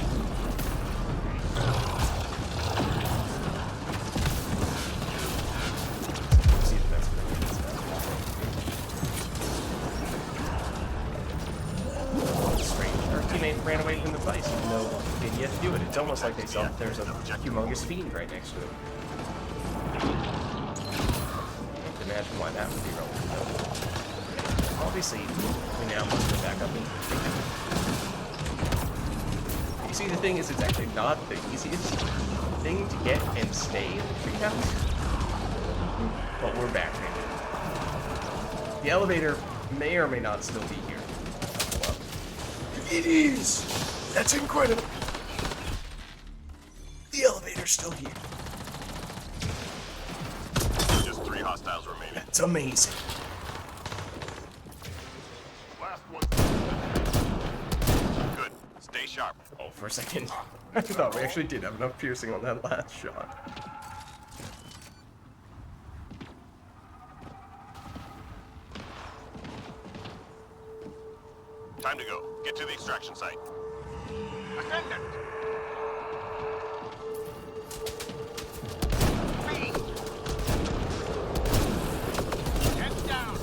See if that's what it is. Strange. Our teammate ran away from the device, even though they didn't yet to do it. It's almost like they saw that there's a humongous fiend right next to it. Can't imagine why that would be relevant, though. Obviously, we now must go back up and take it. See, the thing is, it's actually not the easiest thing to get and stay in the treehouse. But we're back here. The elevator may or may not still be here. Well, it is! That's incredible! The elevator's still here. Just 3 hostiles remaining. That's amazing. Last one. Good. Stay sharp. Oh, for a second. I thought we actually did have enough piercing on that last shot. Time to go. Get to the extraction site. Ascendant. Speed. Head down.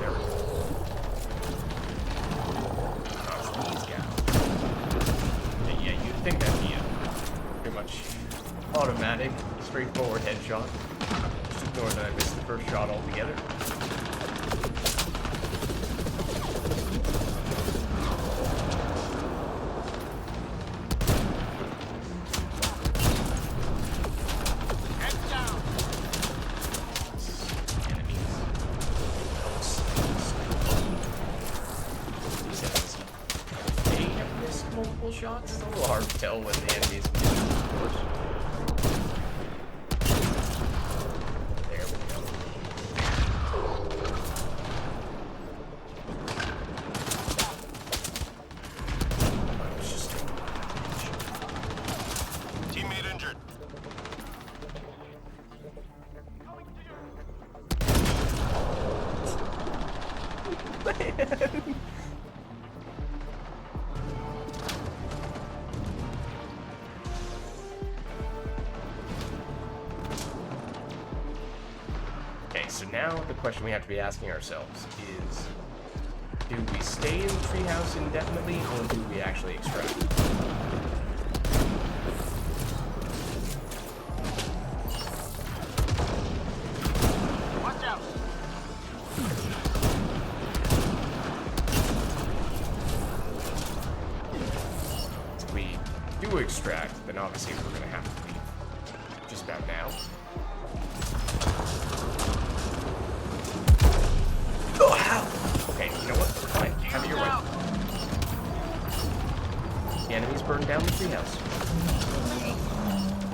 There we go. Crush these guys. And yeah, you'd think that'd be a pretty much automatic, straightforward headshot. Just ignore that I missed the first shot altogether. Head down. They have missed multiple shots. It's a little hard to tell when the enemies miss, of course. There we go. I was just Teammate injured. Okay, so now the question we have to be asking ourselves is, do we stay in the treehouse indefinitely, or do we actually extract? Watch out. If we do extract, then obviously we're going to have to leave just about now. Oh, how? Okay, you know what? Fine. Have it your way. The enemies burned down the treehouse.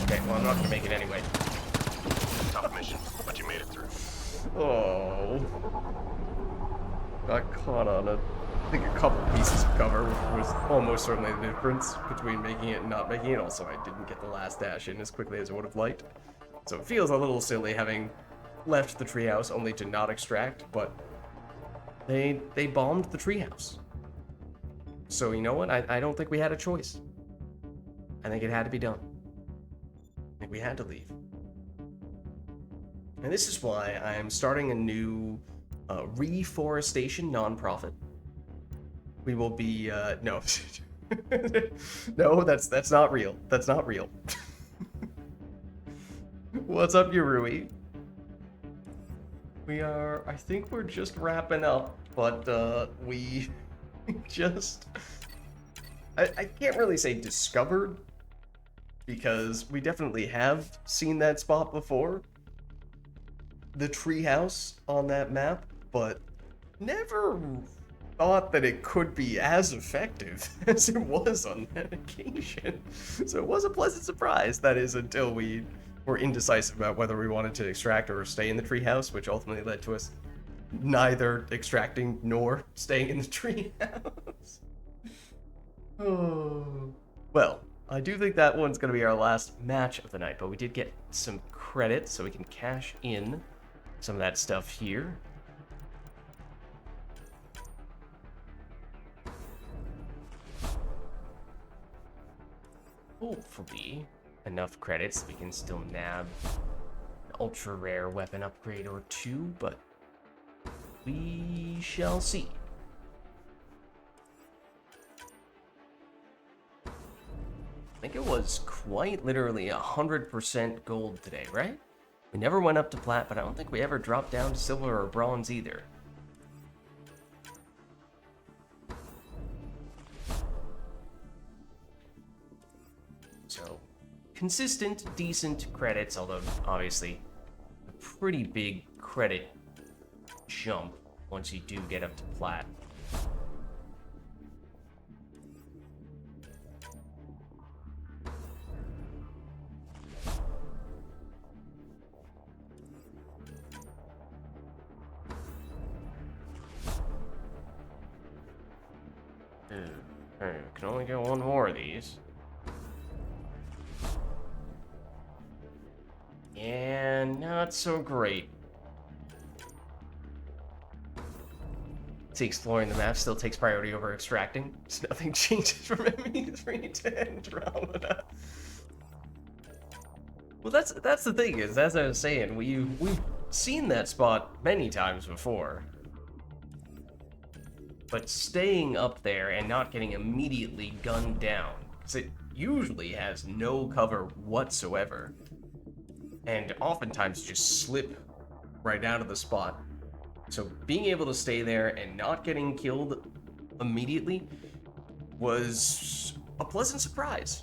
Okay, well, I'm not going to make it anyway. Tough mission, but you made it through. Oh. Got caught on I think a couple pieces of cover, which was almost certainly the difference between making it and not making it. Also, I didn't get the last dash in as quickly as I would have liked. So it feels a little silly having left the treehouse only to not extract, but they bombed the treehouse. So you know what? I don't think we had a choice. I think it had to be done. I think we had to leave. And this is why I'm starting a new reforestation nonprofit. We will be no, no, that's not real. That's not real. What's up, Yurui? We are. I think we're just wrapping up, but we just. I can't really say discovered, because we definitely have seen that spot before. The treehouse on that map, but never thought that it could be as effective as it was on that occasion. So it was a pleasant surprise, that is, until we were indecisive about whether we wanted to extract or stay in the treehouse, which ultimately led to us neither extracting nor staying in the treehouse. Oh. Well, I do think that one's going to be our last match of the night, but we did get some credits, so we can cash in some of that stuff here. Hopefully, enough credits that we can still nab an ultra rare weapon upgrade or two, but we shall see. I think it was quite literally 100% gold today, right? We never went up to plat, but I don't think we ever dropped down to silver or bronze either. consistent, decent credits, although obviously a pretty big credit jump once you do get up to plat. Okay, can only get one more of these. And not so great. See, exploring the map still takes priority over extracting, so nothing changes from ME3 to Andromeda. Well, that's the thing is, as I was saying, we've seen that spot many times before. But staying up there and not getting immediately gunned down, because it usually has no cover whatsoever, and oftentimes just slip right out of the spot. So being able to stay there and not getting killed immediately was a pleasant surprise.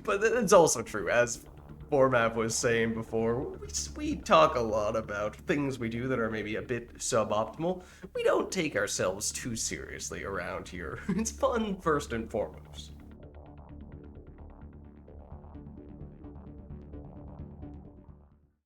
But that's also true, as Format was saying before, we talk a lot about things we do that are maybe a bit suboptimal. We don't take ourselves too seriously around here. It's fun first and foremost.